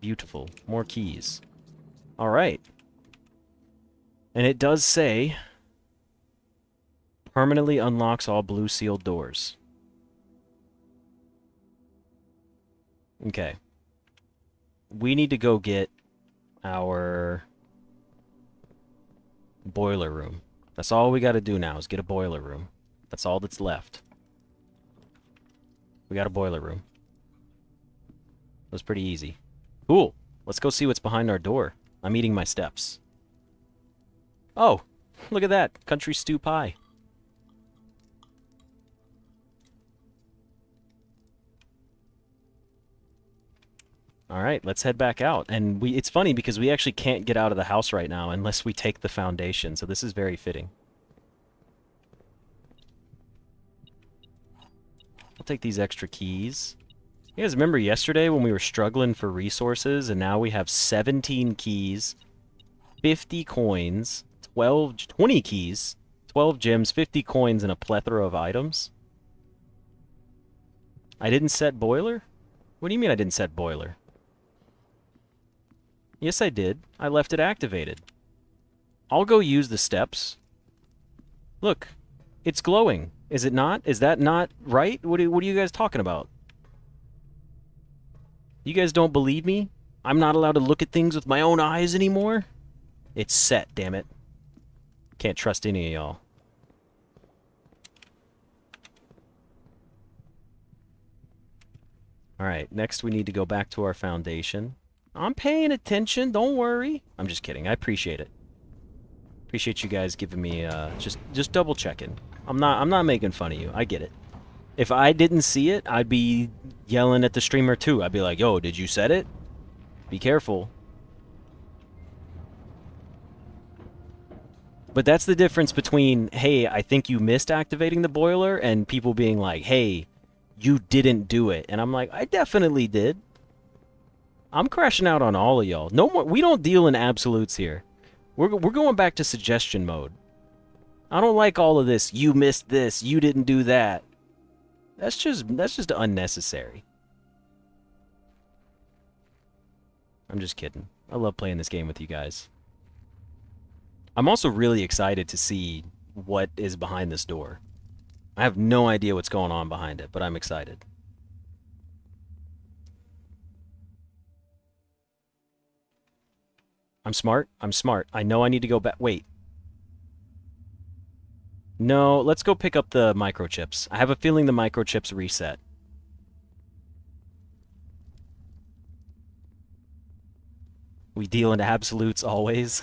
Beautiful. More keys. All right. And it does say permanently unlocks all blue sealed doors. Okay. We need to go get our boiler room. That's all we got to do now is get a boiler room. That's all that's left. We got a boiler room. It was pretty easy. Cool. Let's go see what's behind our door. I'm eating my steps. Oh, look at that. Country stew pie. All right, let's head back out. And it's funny because we actually can't get out of the house right now unless we take the foundation, so this is very fitting. I'll take these extra keys. You guys remember yesterday when we were struggling for resources and now we have 17 keys, 50 coins, 20 keys, 12 gems, 50 coins, and a plethora of items? I didn't set boiler? What do you mean I didn't set boiler? Yes, I did. I left it activated. I'll go use the steps. Look, it's glowing. Is it not? Is that not right? What are you guys talking about? You guys don't believe me? I'm not allowed to look at things with my own eyes anymore? It's set, damn it. Can't trust any of y'all. Alright, next we need to go back to our foundation. I'm paying attention, don't worry. I'm just kidding, I appreciate it. Appreciate you guys giving me, just double checking. I'm not making fun of you, I get it. If I didn't see it, I'd be yelling at the streamer too. I'd be like, yo, did you set it? Be careful. But that's the difference between, hey, I think you missed activating the boiler, and people being like, hey, you didn't do it. And I'm like, I definitely did. I'm crashing out on all of y'all. No more. We don't deal in absolutes here. We're going back to suggestion mode. I don't like all of this. You missed this. You didn't do that. That's just unnecessary. I'm just kidding. I love playing this game with you guys. I'm also really excited to see what is behind this door. I have no idea what's going on behind it, but I'm excited. I'm smart. I'm smart. I know I need to go back. Wait. No, let's go pick up the microchips. I have a feeling the microchips reset. We deal in absolutes always.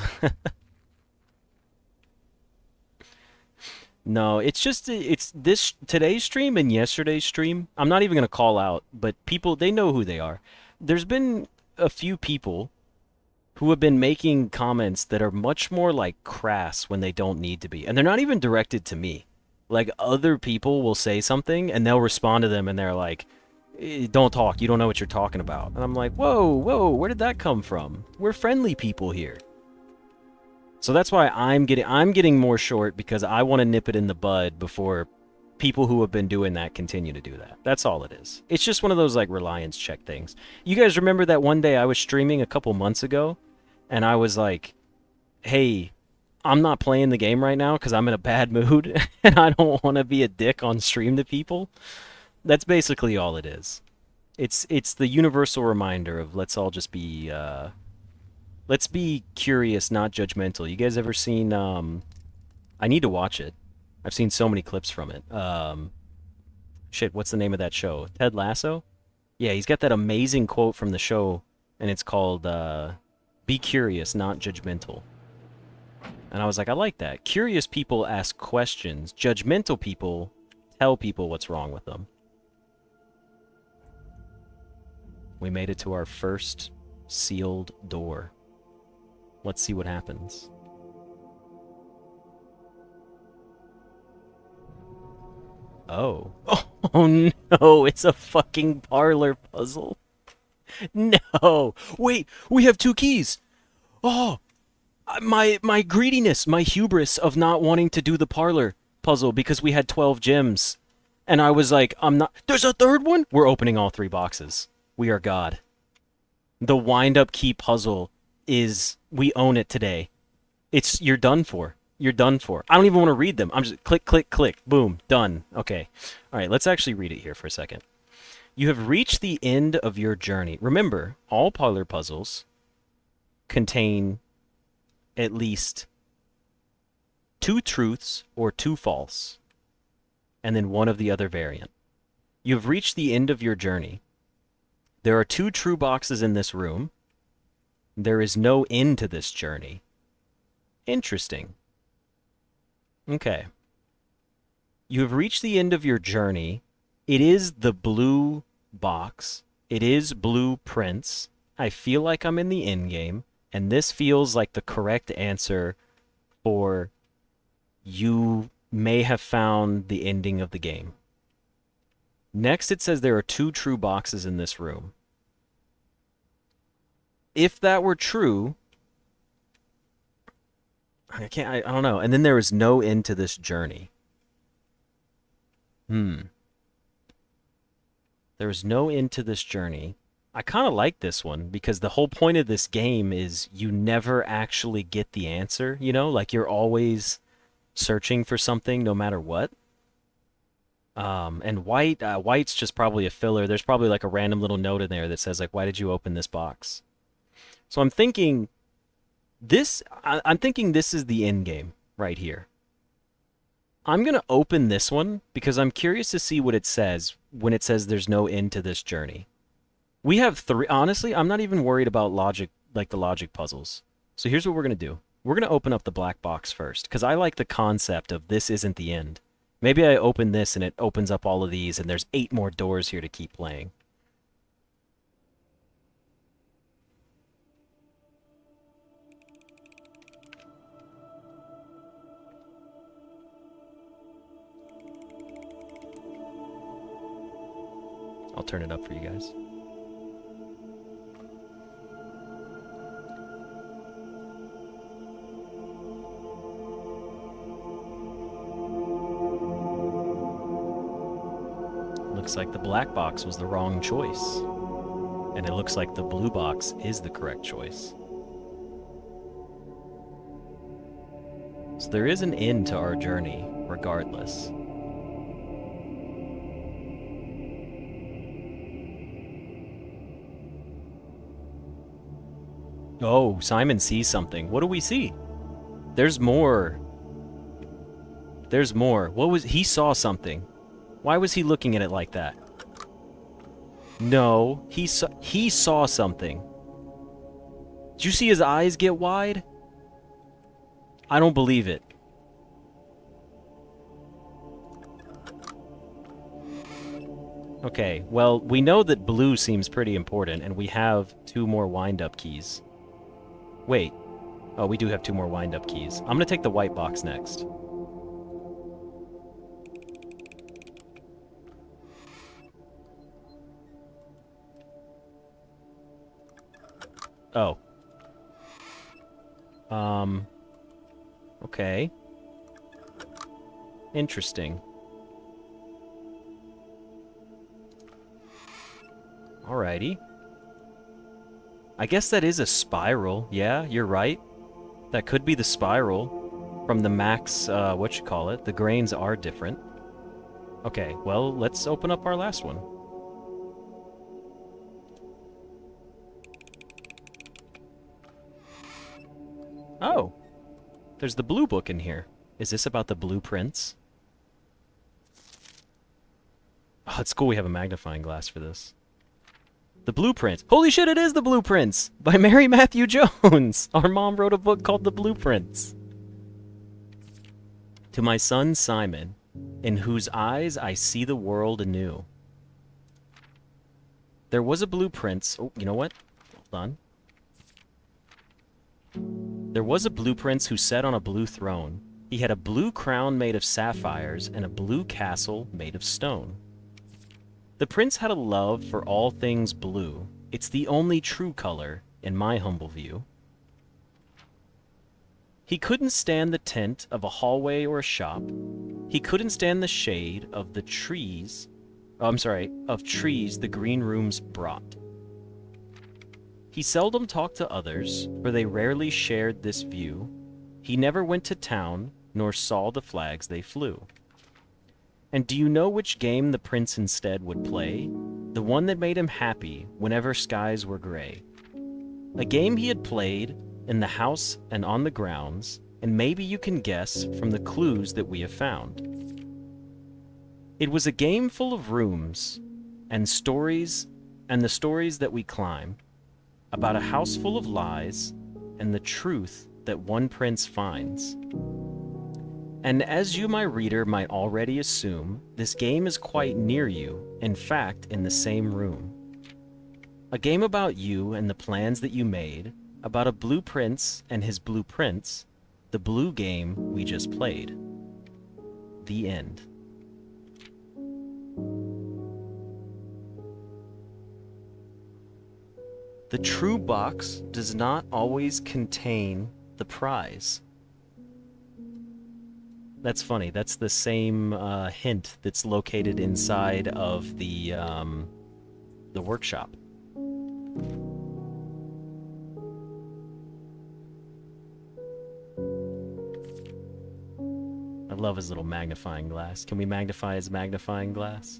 No, it's just, it's this, today's stream and yesterday's stream. I'm not even going to call out, but people, they know who they are. There's been a few people who have been making comments that are much more like crass when they don't need to be. And they're not even directed to me. Like other people will say something and they'll respond to them and they're like, don't talk, you don't know what you're talking about. And I'm like, whoa, where did that come from? We're friendly people here. So that's why I'm getting more short, because I want to nip it in the bud before people who have been doing that continue to do that. That's all it is. It's just one of those like reliance check things. You guys remember that one day I was streaming a couple months ago and I was like, hey, I'm not playing the game right now because I'm in a bad mood and I don't want to be a dick on stream to people? That's basically all it is. It's the universal reminder of let's all just be let's be curious, not judgmental. You guys ever seen I need to watch it. I've seen so many clips from it. Shit, what's the name of that show? Ted Lasso? Yeah, he's got that amazing quote from the show, and it's called, be curious, not judgmental. And I was like, I like that. Curious people ask questions. Judgmental people tell people what's wrong with them. We made it to our first sealed door. Let's see what happens. Oh. Oh no, it's a fucking parlor puzzle. No. Wait, we have 2 keys. Oh, my greediness, my hubris of not wanting to do the parlor puzzle because we had 12 gems. And I was like, I'm not... There's a 3rd one? We're opening all 3 boxes. We are God. The wind-up key puzzle is... We own it today. You're done for. You're done for. I don't even want to read them. I'm just click, click, click. Boom. Done. Okay. All right, let's actually read it here for a second. You have reached the end of your journey. Remember, all parlor puzzles contain at least 2 truths or 2 false, and then 1 of the other variant. You have reached the end of your journey. There are 2 true boxes in this room. There is no end to this journey. Interesting. Okay. You have reached the end of your journey. It is the blue box. It is blueprints. I feel like I'm in the end game, and this feels like the correct answer for you may have found the ending of the game. Next, it says there are 2 true boxes in this room. If that were true, I don't know. And then there is no end to this journey. There is no end to this journey. I kind of like this one because the whole point of this game is you never actually get the answer, you know? Like you're always searching for something no matter what. And white's just probably a filler. There's probably like a random little note in there that says like, why did you open this box? So I'm thinking this is the end game right here. I'm going to open this one because I'm curious to see what it says when it says there's no end to this journey. We have 3. Honestly, I'm not even worried about logic, like the logic puzzles. So here's what we're going to do. We're going to open up the black box first because I like the concept of this isn't the end. Maybe I open this and it opens up all of these and there's 8 more doors here to keep playing. I'll turn it up for you guys. Looks like the black box was the wrong choice. And it looks like the blue box is the correct choice. So there is an end to our journey, regardless. Oh, Simon sees something. What do we see? There's more. There's more. What was... He saw something. Why was he looking at it like that? No, he saw something. Did you see his eyes get wide? I don't believe it. Okay, well, we know that blue seems pretty important, and we have 2 more wind-up keys. Wait. Oh, we do have 2 more wind-up keys. I'm gonna take the white box next. Oh. Okay. Interesting. Alrighty. I guess that is a spiral. Yeah, you're right. That could be the spiral from the max, The grains are different. Okay, well, let's open up our last one. Oh, there's the blue book in here. Is this about the blueprints? Oh, it's cool we have a magnifying glass for this. The Blueprints. Holy shit, it is The Blueprints! By Mary Matthew Jones! Our mom wrote a book called The Blueprints. To my son Simon, in whose eyes I see the world anew. There was a blue prince. Oh, you know what? Hold on. There was a blue prince who sat on a blue throne. He had a blue crown made of sapphires and a blue castle made of stone. The prince had a love for all things blue. It's the only true color, in my humble view. He couldn't stand the tint of a hallway or a shop. He couldn't stand the shade of the trees. Of trees the green rooms brought. He seldom talked to others, for they rarely shared this view. He never went to town, nor saw the flags they flew. And do you know which game the prince instead would play? The one that made him happy whenever skies were gray. A game he had played in the house and on the grounds, and maybe you can guess from the clues that we have found. It was a game full of rooms and stories, and the stories that we climb, about a house full of lies and the truth that one prince finds. And as you, my reader, might already assume, this game is quite near you, in fact, in the same room. A game about you and the plans that you made, about a blue prince and his blueprints, the blue game we just played. The end. The true box does not always contain the prize. That's funny. That's the same hint that's located inside of the workshop. I love his little magnifying glass. Can we magnify his magnifying glass?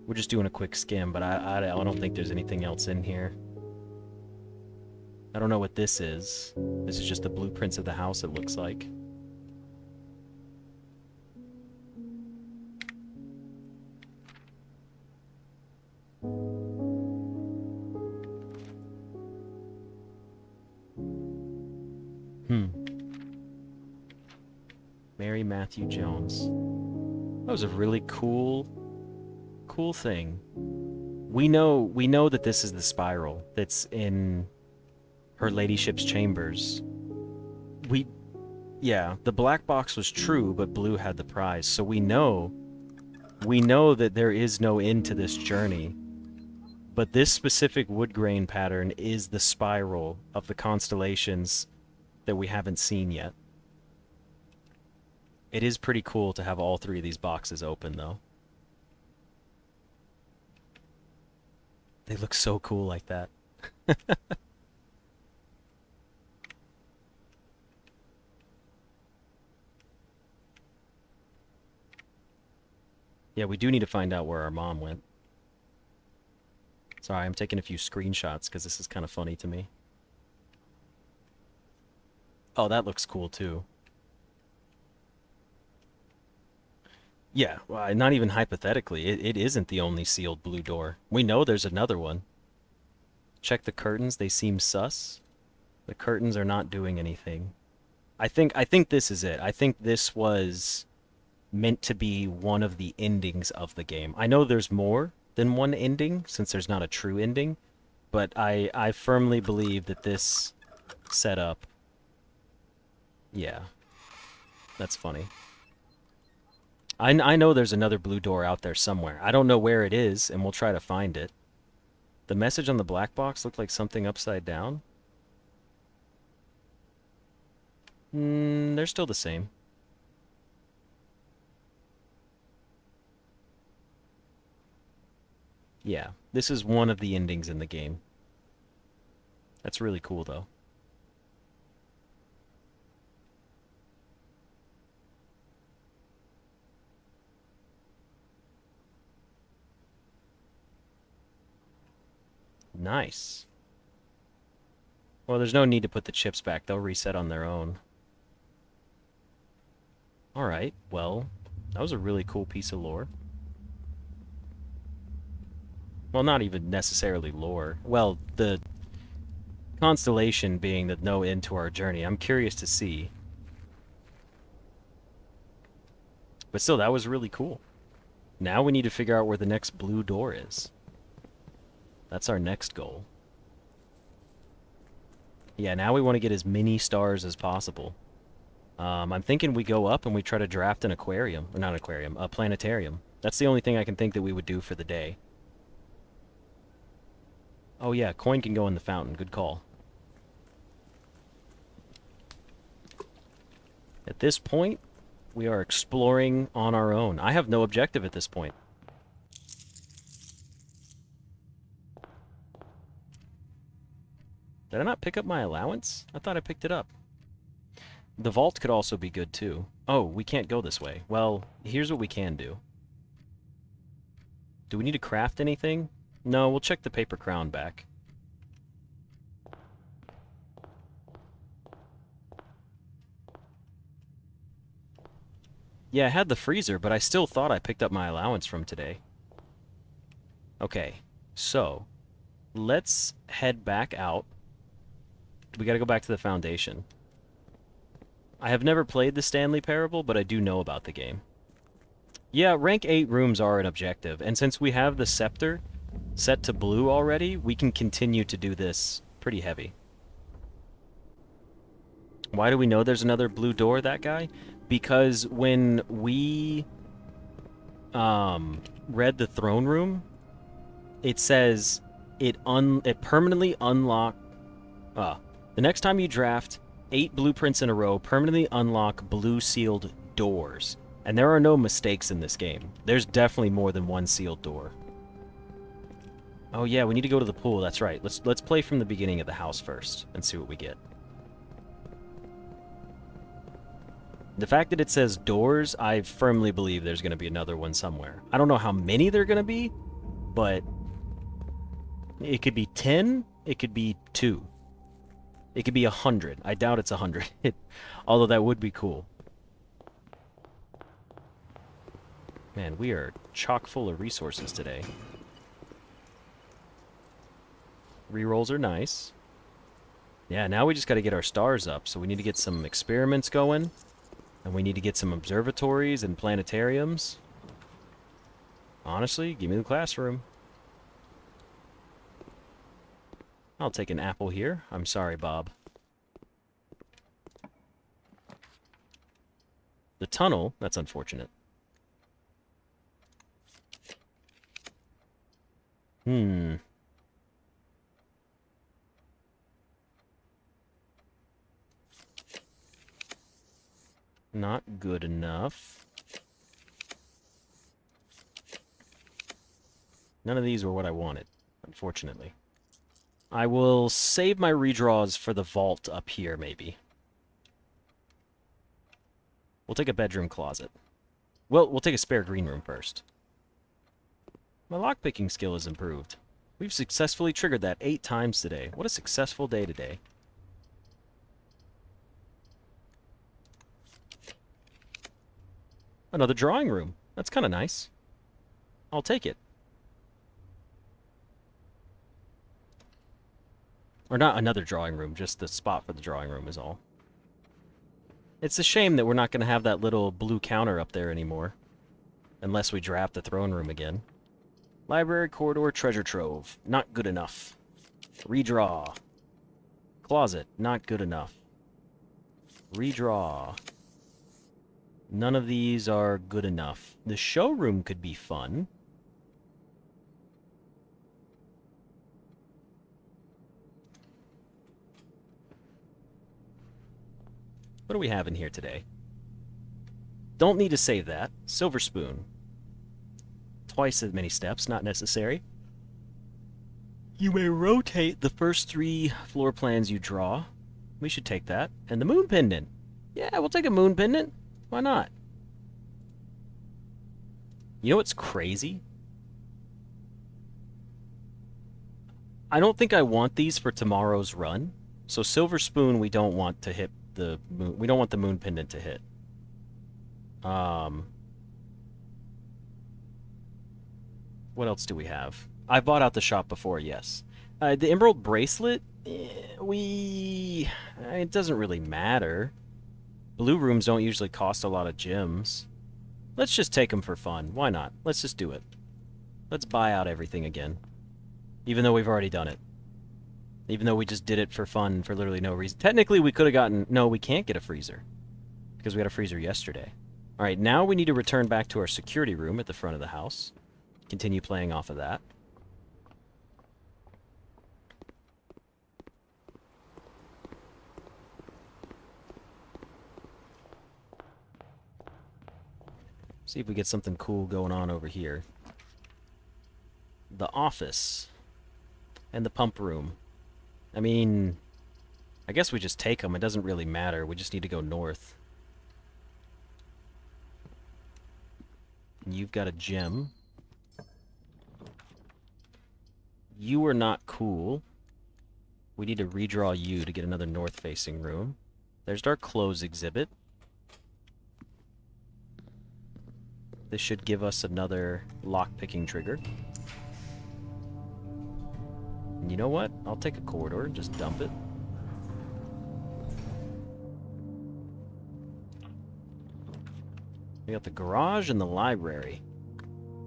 We're just doing a quick skim, but I don't think there's anything else in here. I don't know what this is. This is just the blueprints of the house, it looks like. Mary Matthew Jones. That was a really cool thing. We know that this is the spiral that's in her ladyship's chambers. Yeah, the black box was true, but blue had the prize. So we know that there is no end to this journey. But this specific wood grain pattern is the spiral of the constellations that we haven't seen yet. It is pretty cool to have all three of these boxes open, though. They look so cool like that. Yeah, we do need to find out where our mom went. Sorry, I'm taking a few screenshots because this is kind of funny to me. Oh, that looks cool too. Yeah, well, not even hypothetically. It isn't the only sealed blue door. We know there's another one. Check the curtains. They seem sus. The curtains are not doing anything. I think this is it. I think this was meant to be one of the endings of the game. I know there's more than one ending, since there's not a true ending, but I firmly believe that this setup... Yeah. That's funny. I know there's another blue door out there somewhere. I don't know where it is, and we'll try to find it. The message on the black box looked like something upside down. They're still the same. Yeah, this is one of the endings in the game. That's really cool, though. Nice. Well, there's no need to put the chips back. They'll reset on their own. Alright, well, that was a really cool piece of lore. Well, not even necessarily lore. Well, Constellation being the no end to our journey. I'm curious to see. But still, that was really cool. Now we need to figure out where the next blue door is. That's our next goal. Yeah, now we want to get as many stars as possible. I'm thinking we go up and we try to draft an aquarium. Or not an aquarium, a planetarium. That's the only thing I can think that we would do for the day. Oh yeah, coin can go in the fountain. Good call. At this point, we are exploring on our own. I have no objective at this point. Did I not pick up my allowance? I thought I picked it up. The vault could also be good, too. Oh, we can't go this way. Well, here's what we can do. Do we need to craft anything? No, we'll check the paper crown back. Yeah, I had the freezer, but I still thought I picked up my allowance from today. Okay, so let's head back out. We gotta go back to the Foundation. I have never played the Stanley Parable, but I do know about the game. Yeah, rank 8 rooms are an objective, and since we have the scepter set to blue already, we can continue to do this pretty heavy. Why do we know there's another blue door, that guy? Because when we read the throne room, it says it permanently unlock... the next time you draft 8 blueprints in a row, permanently unlock blue sealed doors. And there are no mistakes in this game. There's definitely more than one sealed door. Oh yeah, we need to go to the pool, that's right. Let's play from the beginning of the house first and see what we get. The fact that it says doors, I firmly believe there's going to be another one somewhere. I don't know how many there are going to be, but it could be 10, it could be 2. It could be 100. I doubt it's 100. Although that would be cool. Man, we are chock full of resources today. Rerolls are nice. Yeah, now we just got to get our stars up. So we need to get some experiments going. And we need to get some observatories and planetariums. Honestly, give me the classroom. I'll take an apple here. I'm sorry, Bob. The tunnel, that's unfortunate. Not good enough. None of these were what I wanted, unfortunately. I will save my redraws for the vault up here, maybe. We'll take a bedroom closet. Well, we'll take a spare green room first. My lockpicking skill is improved. We've successfully triggered that 8 times today. What a successful day today. Another drawing room. That's kind of nice. I'll take it. Or not another drawing room, just the spot for the drawing room is all. It's a shame that we're not going to have that little blue counter up there anymore. Unless we draft the throne room again. Library, corridor, treasure trove. Not good enough. Redraw. Closet. Not good enough. Redraw. None of these are good enough. The showroom could be fun. What do we have in here today? Don't need to save that. Silver spoon. Twice as many steps, not necessary. You may rotate the first 3 floor plans you draw. We should take that. And the moon pendant. Yeah, we'll take a moon pendant. Why not? You know what's crazy? I don't think I want these for tomorrow's run. So silver spoon we don't want to hit the moon. We don't want the moon pendant to hit. What else do we have? I bought out the shop before, yes. The emerald bracelet It doesn't really matter. Blue rooms don't usually cost a lot of gems. Let's just take them for fun. Why not? Let's just do it. Let's buy out everything again. Even though we've already done it. Even though we just did it for fun for literally no reason. Technically, we could have gotten... No, we can't get a freezer. Because we had a freezer yesterday. Alright, now we need to return back to our security room at the front of the house. Continue playing off of that. See if we get something cool going on over here. The office. And the pump room. I mean, I guess we just take them. It doesn't really matter. We just need to go north. You've got a gem. You are not cool. We need to redraw you to get another north-facing room. There's our clothes exhibit. This should give us another lock-picking trigger. And you know what? I'll take a corridor and just dump it. We got the garage and the library.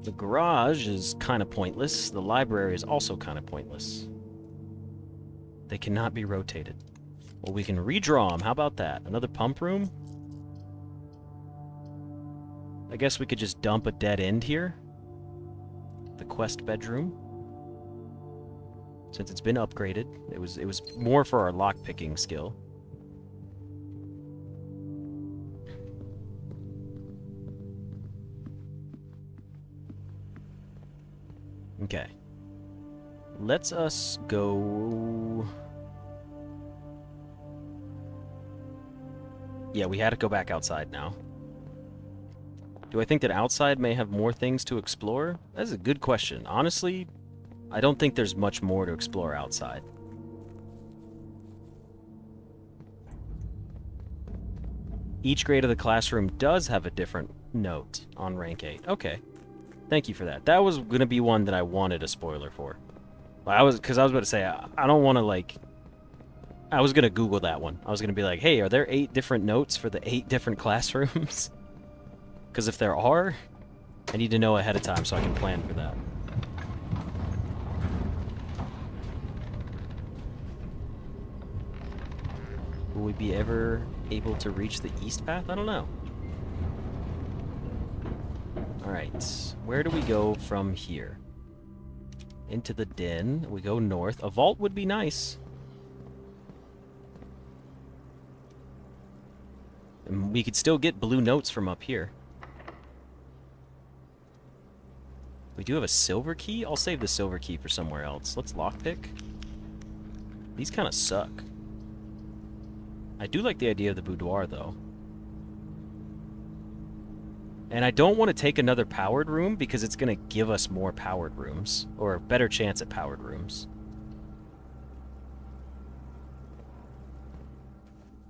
The garage is kind of pointless. The library is also kind of pointless. They cannot be rotated. Well, we can redraw them. How about that? Another pump room? I guess we could just dump a dead end here. The quest bedroom. Since it's been upgraded. It was more for our lock-picking skill. Okay. Let's us go... Yeah, we had to go back outside now. Do I think that outside may have more things to explore? That's a good question. Honestly, I don't think there's much more to explore outside. Each grade of the classroom does have a different note on rank 8. Okay. Thank you for that. That was going to be one that I wanted a spoiler for. Because I was about to say, I don't want to, like... I was going to Google that one. I was going to be like, hey, are there 8 different notes for the 8 different classrooms? Because if there are, I need to know ahead of time so I can plan for that. Will we be ever able to reach the east path? I don't know. Alright, where do we go from here? Into the den. We go north. A vault would be nice. And we could still get blue notes from up here. We do have a silver key? I'll save the silver key for somewhere else. Let's lockpick. These kind of suck. I do like the idea of the boudoir, though. And I don't want to take another powered room because it's going to give us more powered rooms. Or a better chance at powered rooms.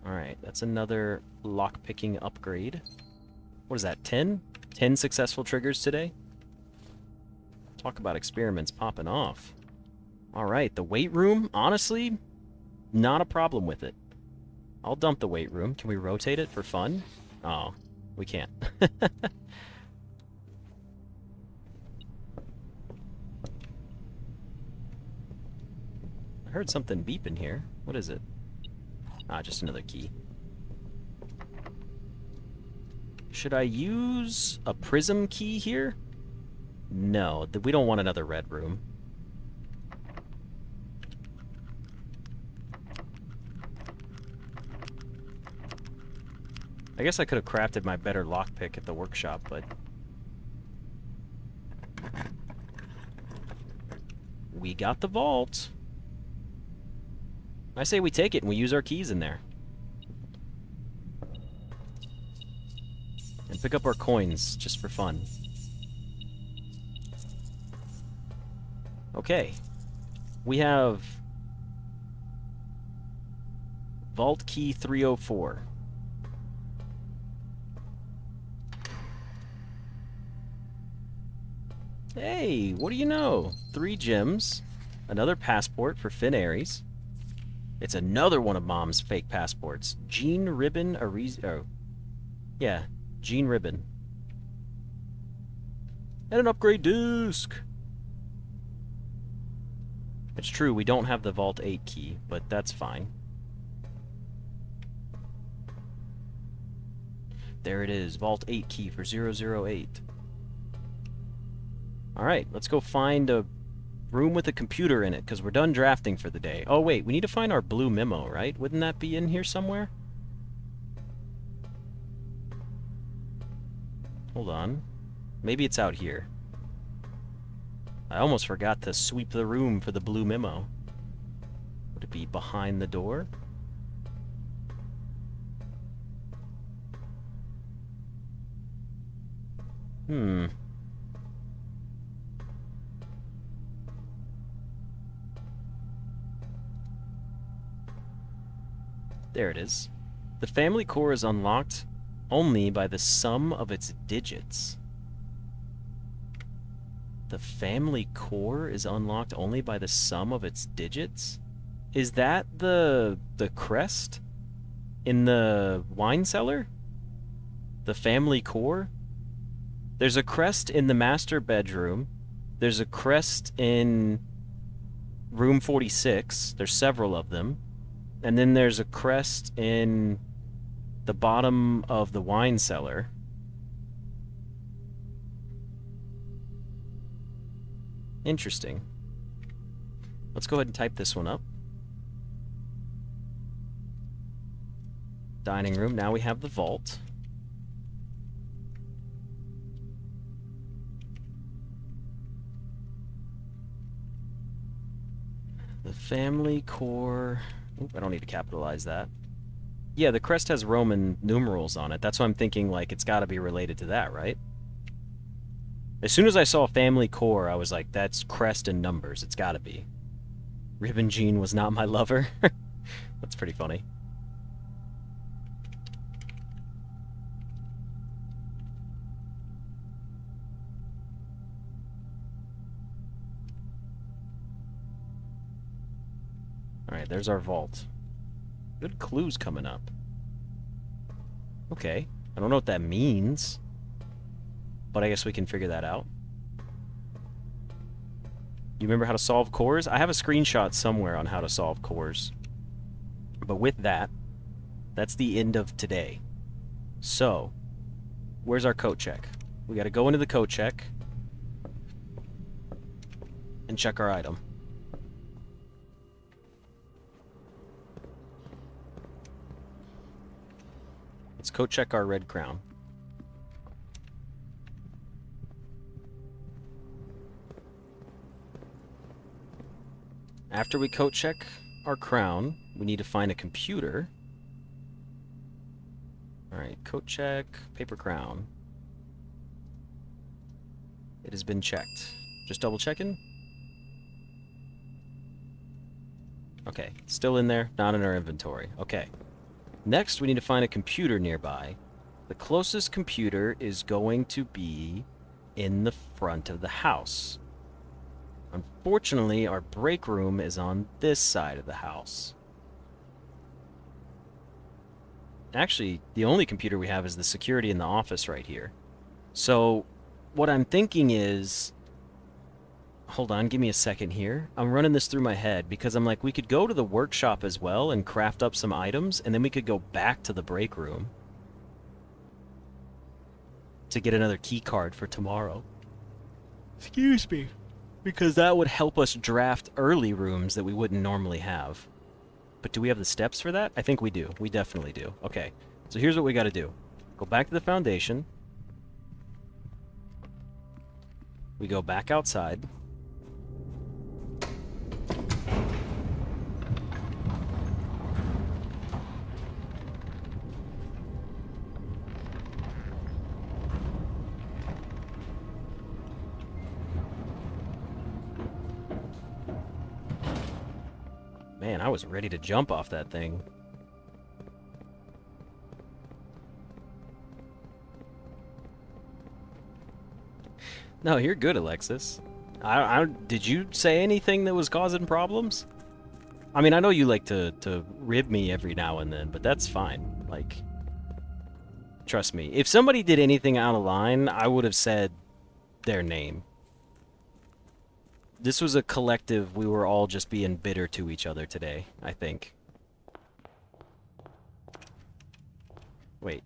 Alright, that's another lockpicking upgrade. What is that, 10? 10 successful triggers today? Talk about experiments popping off. Alright, the weight room, honestly, not a problem with it. I'll dump the weight room. Can we rotate it for fun? Oh, we can't. I heard something beep in here. What is it? Ah, just another key. Should I use a prism key here? No, we don't want another red room. I guess I could have crafted my better lockpick at the workshop, but... We got the vault. I say we take it and we use our keys in there. And pick up our coins, just for fun. Okay. We have... Vault Key 304. Hey, what do you know? 3 gems. Another passport for Finn Ares. It's another one of Mom's fake passports. Jean Ribbon oh, yeah, Jean Ribbon. And an upgrade disc! It's true, we don't have the Vault 8 key, but that's fine. There it is, Vault 8 key for 008. Alright, let's go find a room with a computer in it, because we're done drafting for the day. Oh wait, we need to find our blue memo, right? Wouldn't that be in here somewhere? Hold on. Maybe it's out here. I almost forgot to sweep the room for the blue memo. Would it be behind the door? There it is. The family core is unlocked only by the sum of its digits. The family core is unlocked only by the sum of its digits? Is that the crest in the wine cellar? The family core? There's a crest in the master bedroom. There's a crest in room 46. There's several of them. And then there's a crest in the bottom of the wine cellar. Interesting. Let's go ahead and type this one up. Dining room. Now we have the vault. The family core. Oop, I don't need to capitalize that. Yeah, the crest has Roman numerals on it. That's why I'm thinking, like, it's got to be related to that, right? As soon as I saw family core, I was like, that's crest and numbers. It's got to be. Ribbon Jean was not my lover. That's pretty funny. Alright, there's our vault. Good clues coming up. Okay. I don't know what that means, but I guess we can figure that out. You remember how to solve cores? I have a screenshot somewhere on how to solve cores. But with that, that's the end of today. So, where's our code check? We gotta go into the code check and check our item. Let's code check our red crown. After we code check our crown, we need to find a computer. Alright, code check, paper crown. It has been checked. Just double checking. Okay, still in there, not in our inventory. Okay. Next, we need to find a computer nearby. The closest computer is going to be in the front of the house. Unfortunately, our break room is on this side of the house. Actually, the only computer we have is the security in the office right here. So, what I'm thinking is... Hold on, give me a second here. I'm running this through my head because I'm like, we could go to the workshop as well and craft up some items, and then we could go back to the break room to get another key card for tomorrow. Excuse me. Because that would help us draft early rooms that we wouldn't normally have. But do we have the steps for that? I think we do. We definitely do. Okay, so here's what we got to do. Go back to the foundation. We go back outside. Man, I was ready to jump off that thing. No, you're good, Alexis. Did you say anything that was causing problems? I mean, I know you like to rib me every now and then, but that's fine. Like, trust me. If somebody did anything out of line, I would have said their name. This was a collective, we were all just being bitter to each other today, I think. Wait.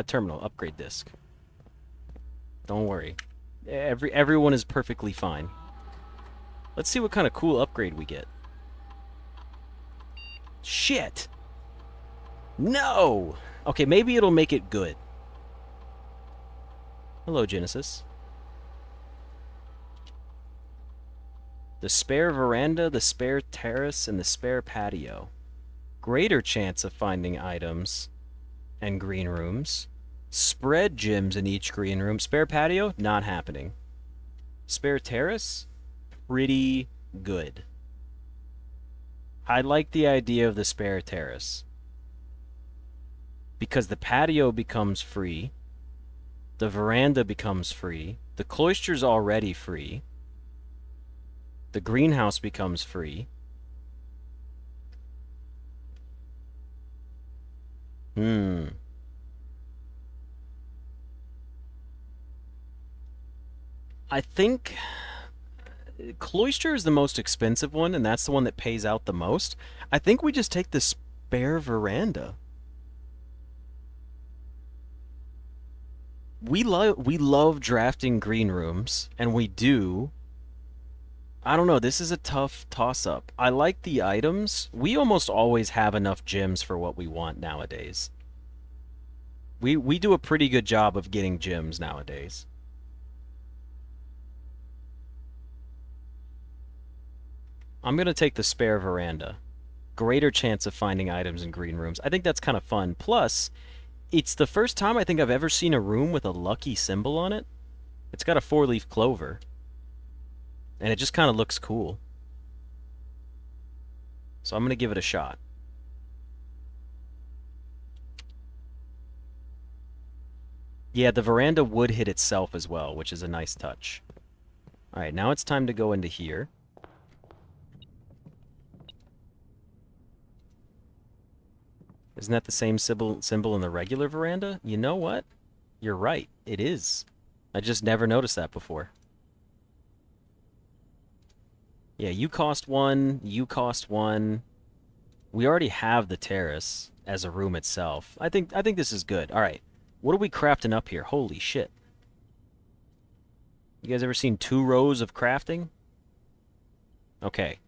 Terminal, upgrade disk. Don't worry. Everyone is perfectly fine. Let's see what kind of cool upgrade we get. Shit! No! Okay, maybe it'll make it good. Hello, Genesis. The spare veranda, the spare terrace, and the spare patio. Greater chance of finding items and green rooms. Spread gyms in each green room. Spare patio? Not happening. Spare terrace? Pretty good. I like the idea of the spare terrace. Because the patio becomes free. The veranda becomes free. The cloister's already free. The greenhouse becomes free. I think cloister is the most expensive one, and that's the one that pays out the most. I think we just take the spare veranda. We love drafting green rooms, and we do. I don't know, this is a tough toss-up. I like the items. We almost always have enough gems for what we want nowadays. We do a pretty good job of getting gems nowadays. I'm going to take the spare veranda. Greater chance of finding items in green rooms. I think that's kind of fun. Plus, it's the first time I think I've ever seen a room with a lucky symbol on it. It's got a 4-leaf clover. And it just kind of looks cool. So I'm going to give it a shot. Yeah, the veranda would hit itself as well, which is a nice touch. Alright, now it's time to go into here. Isn't that the same symbol in the regular veranda? You know what? You're right. It is. I just never noticed that before. Yeah, you cost 1, you cost 1. We already have the terrace as a room itself. I think this is good. All right. What are we crafting up here? Holy shit. You guys ever seen 2 rows of crafting? Okay.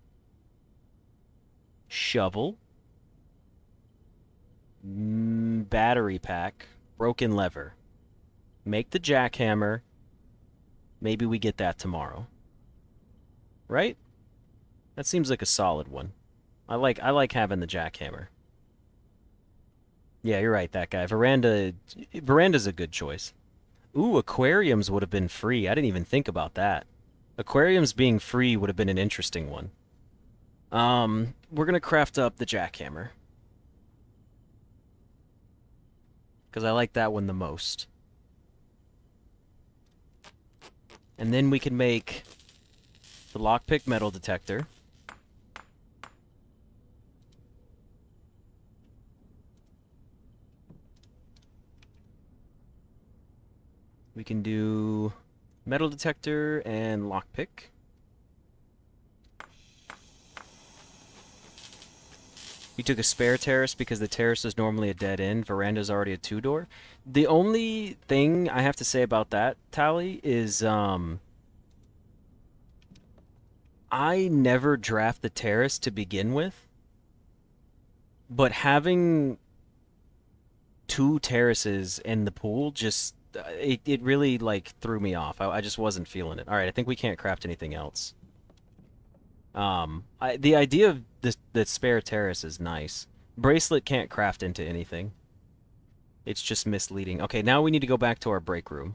Shovel. Battery pack. Broken lever. Make the jackhammer. Maybe we get that tomorrow. Right? That seems like a solid one. I like having the jackhammer. Yeah, you're right, that guy. Veranda's a good choice. Ooh, aquariums would have been free. I didn't even think about that. Aquariums being free would have been an interesting one. We're gonna craft up the jackhammer. Because I like that one the most. And then we can make the lockpick metal detector. We can do metal detector and lockpick. You took a spare terrace because the terrace is normally a dead end. Veranda's already a 2-door. The only thing I have to say about that, Tally, is I never draft the terrace to begin with. But having 2 terraces in the pool just it really like threw me off. I just wasn't feeling it. All right, I think we can't craft anything else. The idea of the spare terrace is nice. Bracelet can't craft into anything. It's just misleading. Okay, now we need to go back to our break room.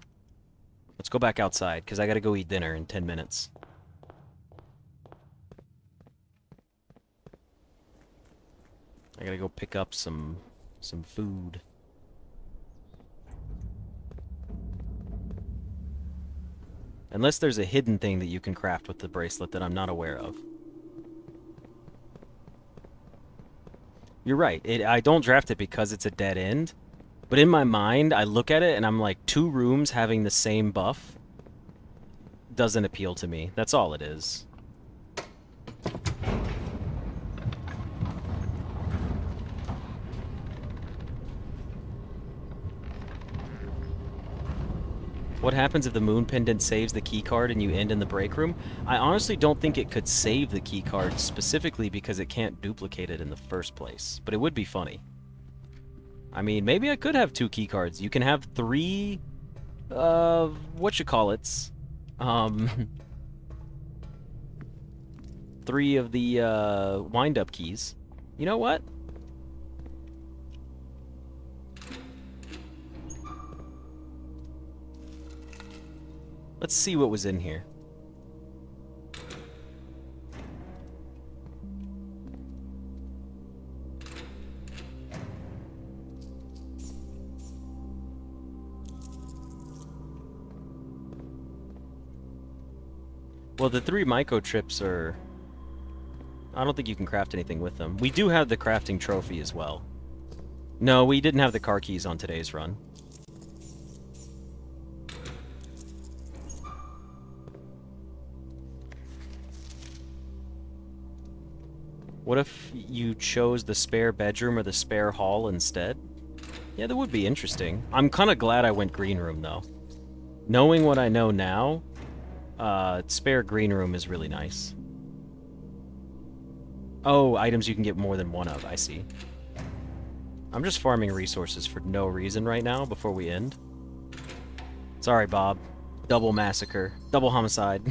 Let's go back outside, because I gotta go eat dinner in 10 minutes. I gotta go pick up some food. Unless there's a hidden thing that you can craft with the bracelet that I'm not aware of. You're right. I don't draft it because it's a dead end. But in my mind, I look at it and I'm like, 2 rooms having the same buff doesn't appeal to me. That's all it is. What happens if the moon pendant saves the key card and you end in the break room? I honestly don't think it could save the key card specifically because it can't duplicate it in the first place. But it would be funny. I mean, maybe I could have 2 key cards. You can have 3, whatchamacallits. 3 of the, wind-up keys. You know what? Let's see what was in here. Well, the 3 microchips are... I don't think you can craft anything with them. We do have the crafting trophy as well. No, we didn't have the car keys on today's run. What if you chose the spare bedroom or the spare hall instead? Yeah, that would be interesting. I'm kind of glad I went green room, though. Knowing what I know now, spare green room is really nice. Oh, items you can get more than one of, I see. I'm just farming resources for no reason right now before we end. Sorry, Bob. Double massacre. Double homicide.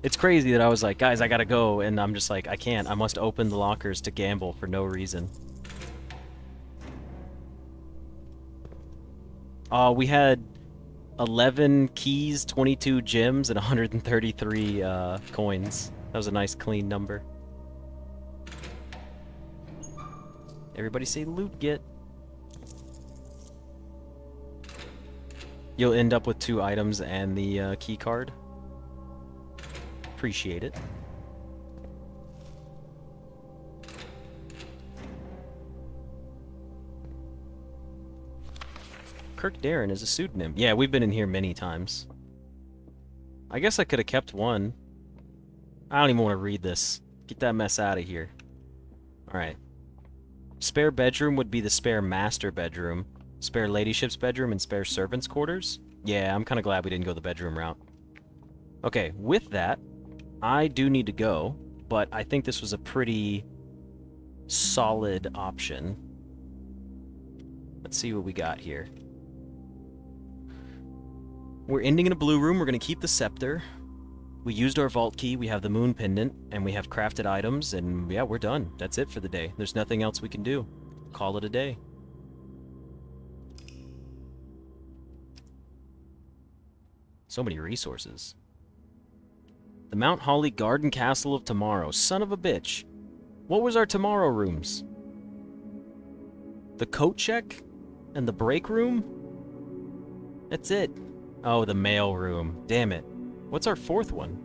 It's crazy that I was like, guys, I gotta go, and I'm just like, I can't. I must open the lockers to gamble for no reason. We had 11 keys, 22 gems, and 133 coins. That was a nice, clean number. Everybody say loot get. You'll end up with 2 items and the key card. Appreciate it. Kirk Darren is a pseudonym. Yeah, we've been in here many times. I guess I could have kept one. I don't even want to read this. Get that mess out of here. Alright. Spare bedroom would be the spare master bedroom, spare ladyship's bedroom, and spare servant's quarters. Yeah, I'm kind of glad we didn't go the bedroom route. Okay, with that, I do need to go, but I think this was a pretty solid option. Let's see what we got here. We're ending in a blue room. We're going to keep the scepter. We used our vault key. We have the moon pendant, and we have crafted items, and yeah, we're done. That's it for the day. There's nothing else we can do. Call it a day. So many resources. The Mount Holly Garden Castle of Tomorrow. Son of a bitch. What was our tomorrow rooms? The coat check? And the break room? That's it. Oh, the mail room. Damn it. What's our 4th one?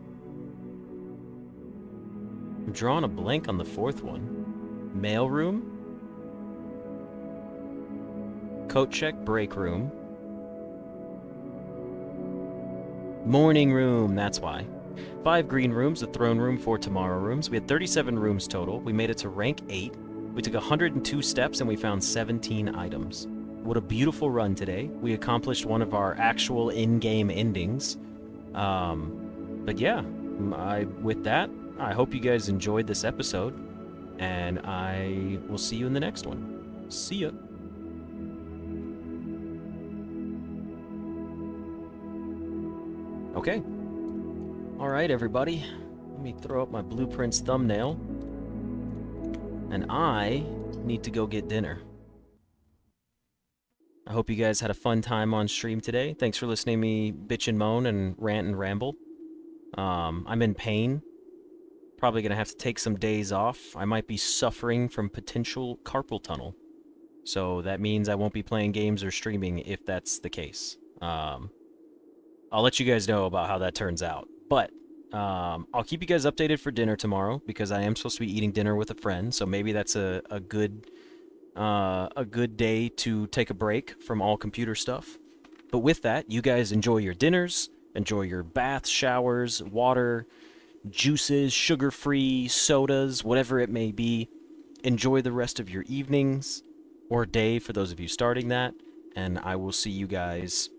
I'm drawing a blank on the 4th one. Mail room? Coat check, break room. Morning room, that's why. 5 green rooms, the throne room, 4 tomorrow rooms. We had 37 rooms total. We made it to rank 8. We took 102 steps and we found 17 items. What a beautiful run today. We accomplished one of our actual in-game endings. But yeah, with that, I hope you guys enjoyed this episode, and I will see you in the next one. See ya. Okay. Alright, everybody. Let me throw up my blueprints thumbnail. And I need to go get dinner. I hope you guys had a fun time on stream today. Thanks for listening to me bitch and moan and rant and ramble. I'm in pain. Probably gonna have to take some days off. I might be suffering from potential carpal tunnel. So that means I won't be playing games or streaming if that's the case. I'll let you guys know about how that turns out. But I'll keep you guys updated for dinner tomorrow because I am supposed to be eating dinner with a friend. So maybe that's a good day to take a break from all computer stuff. But with that, you guys enjoy your dinners, enjoy your baths, showers, water, juices, sugar-free, sodas, whatever it may be. Enjoy the rest of your evenings or day for those of you starting that, and I will see you guys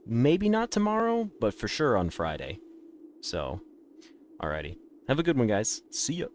maybe not tomorrow, but for sure on Friday. So, alrighty. Have a good one, guys. See ya.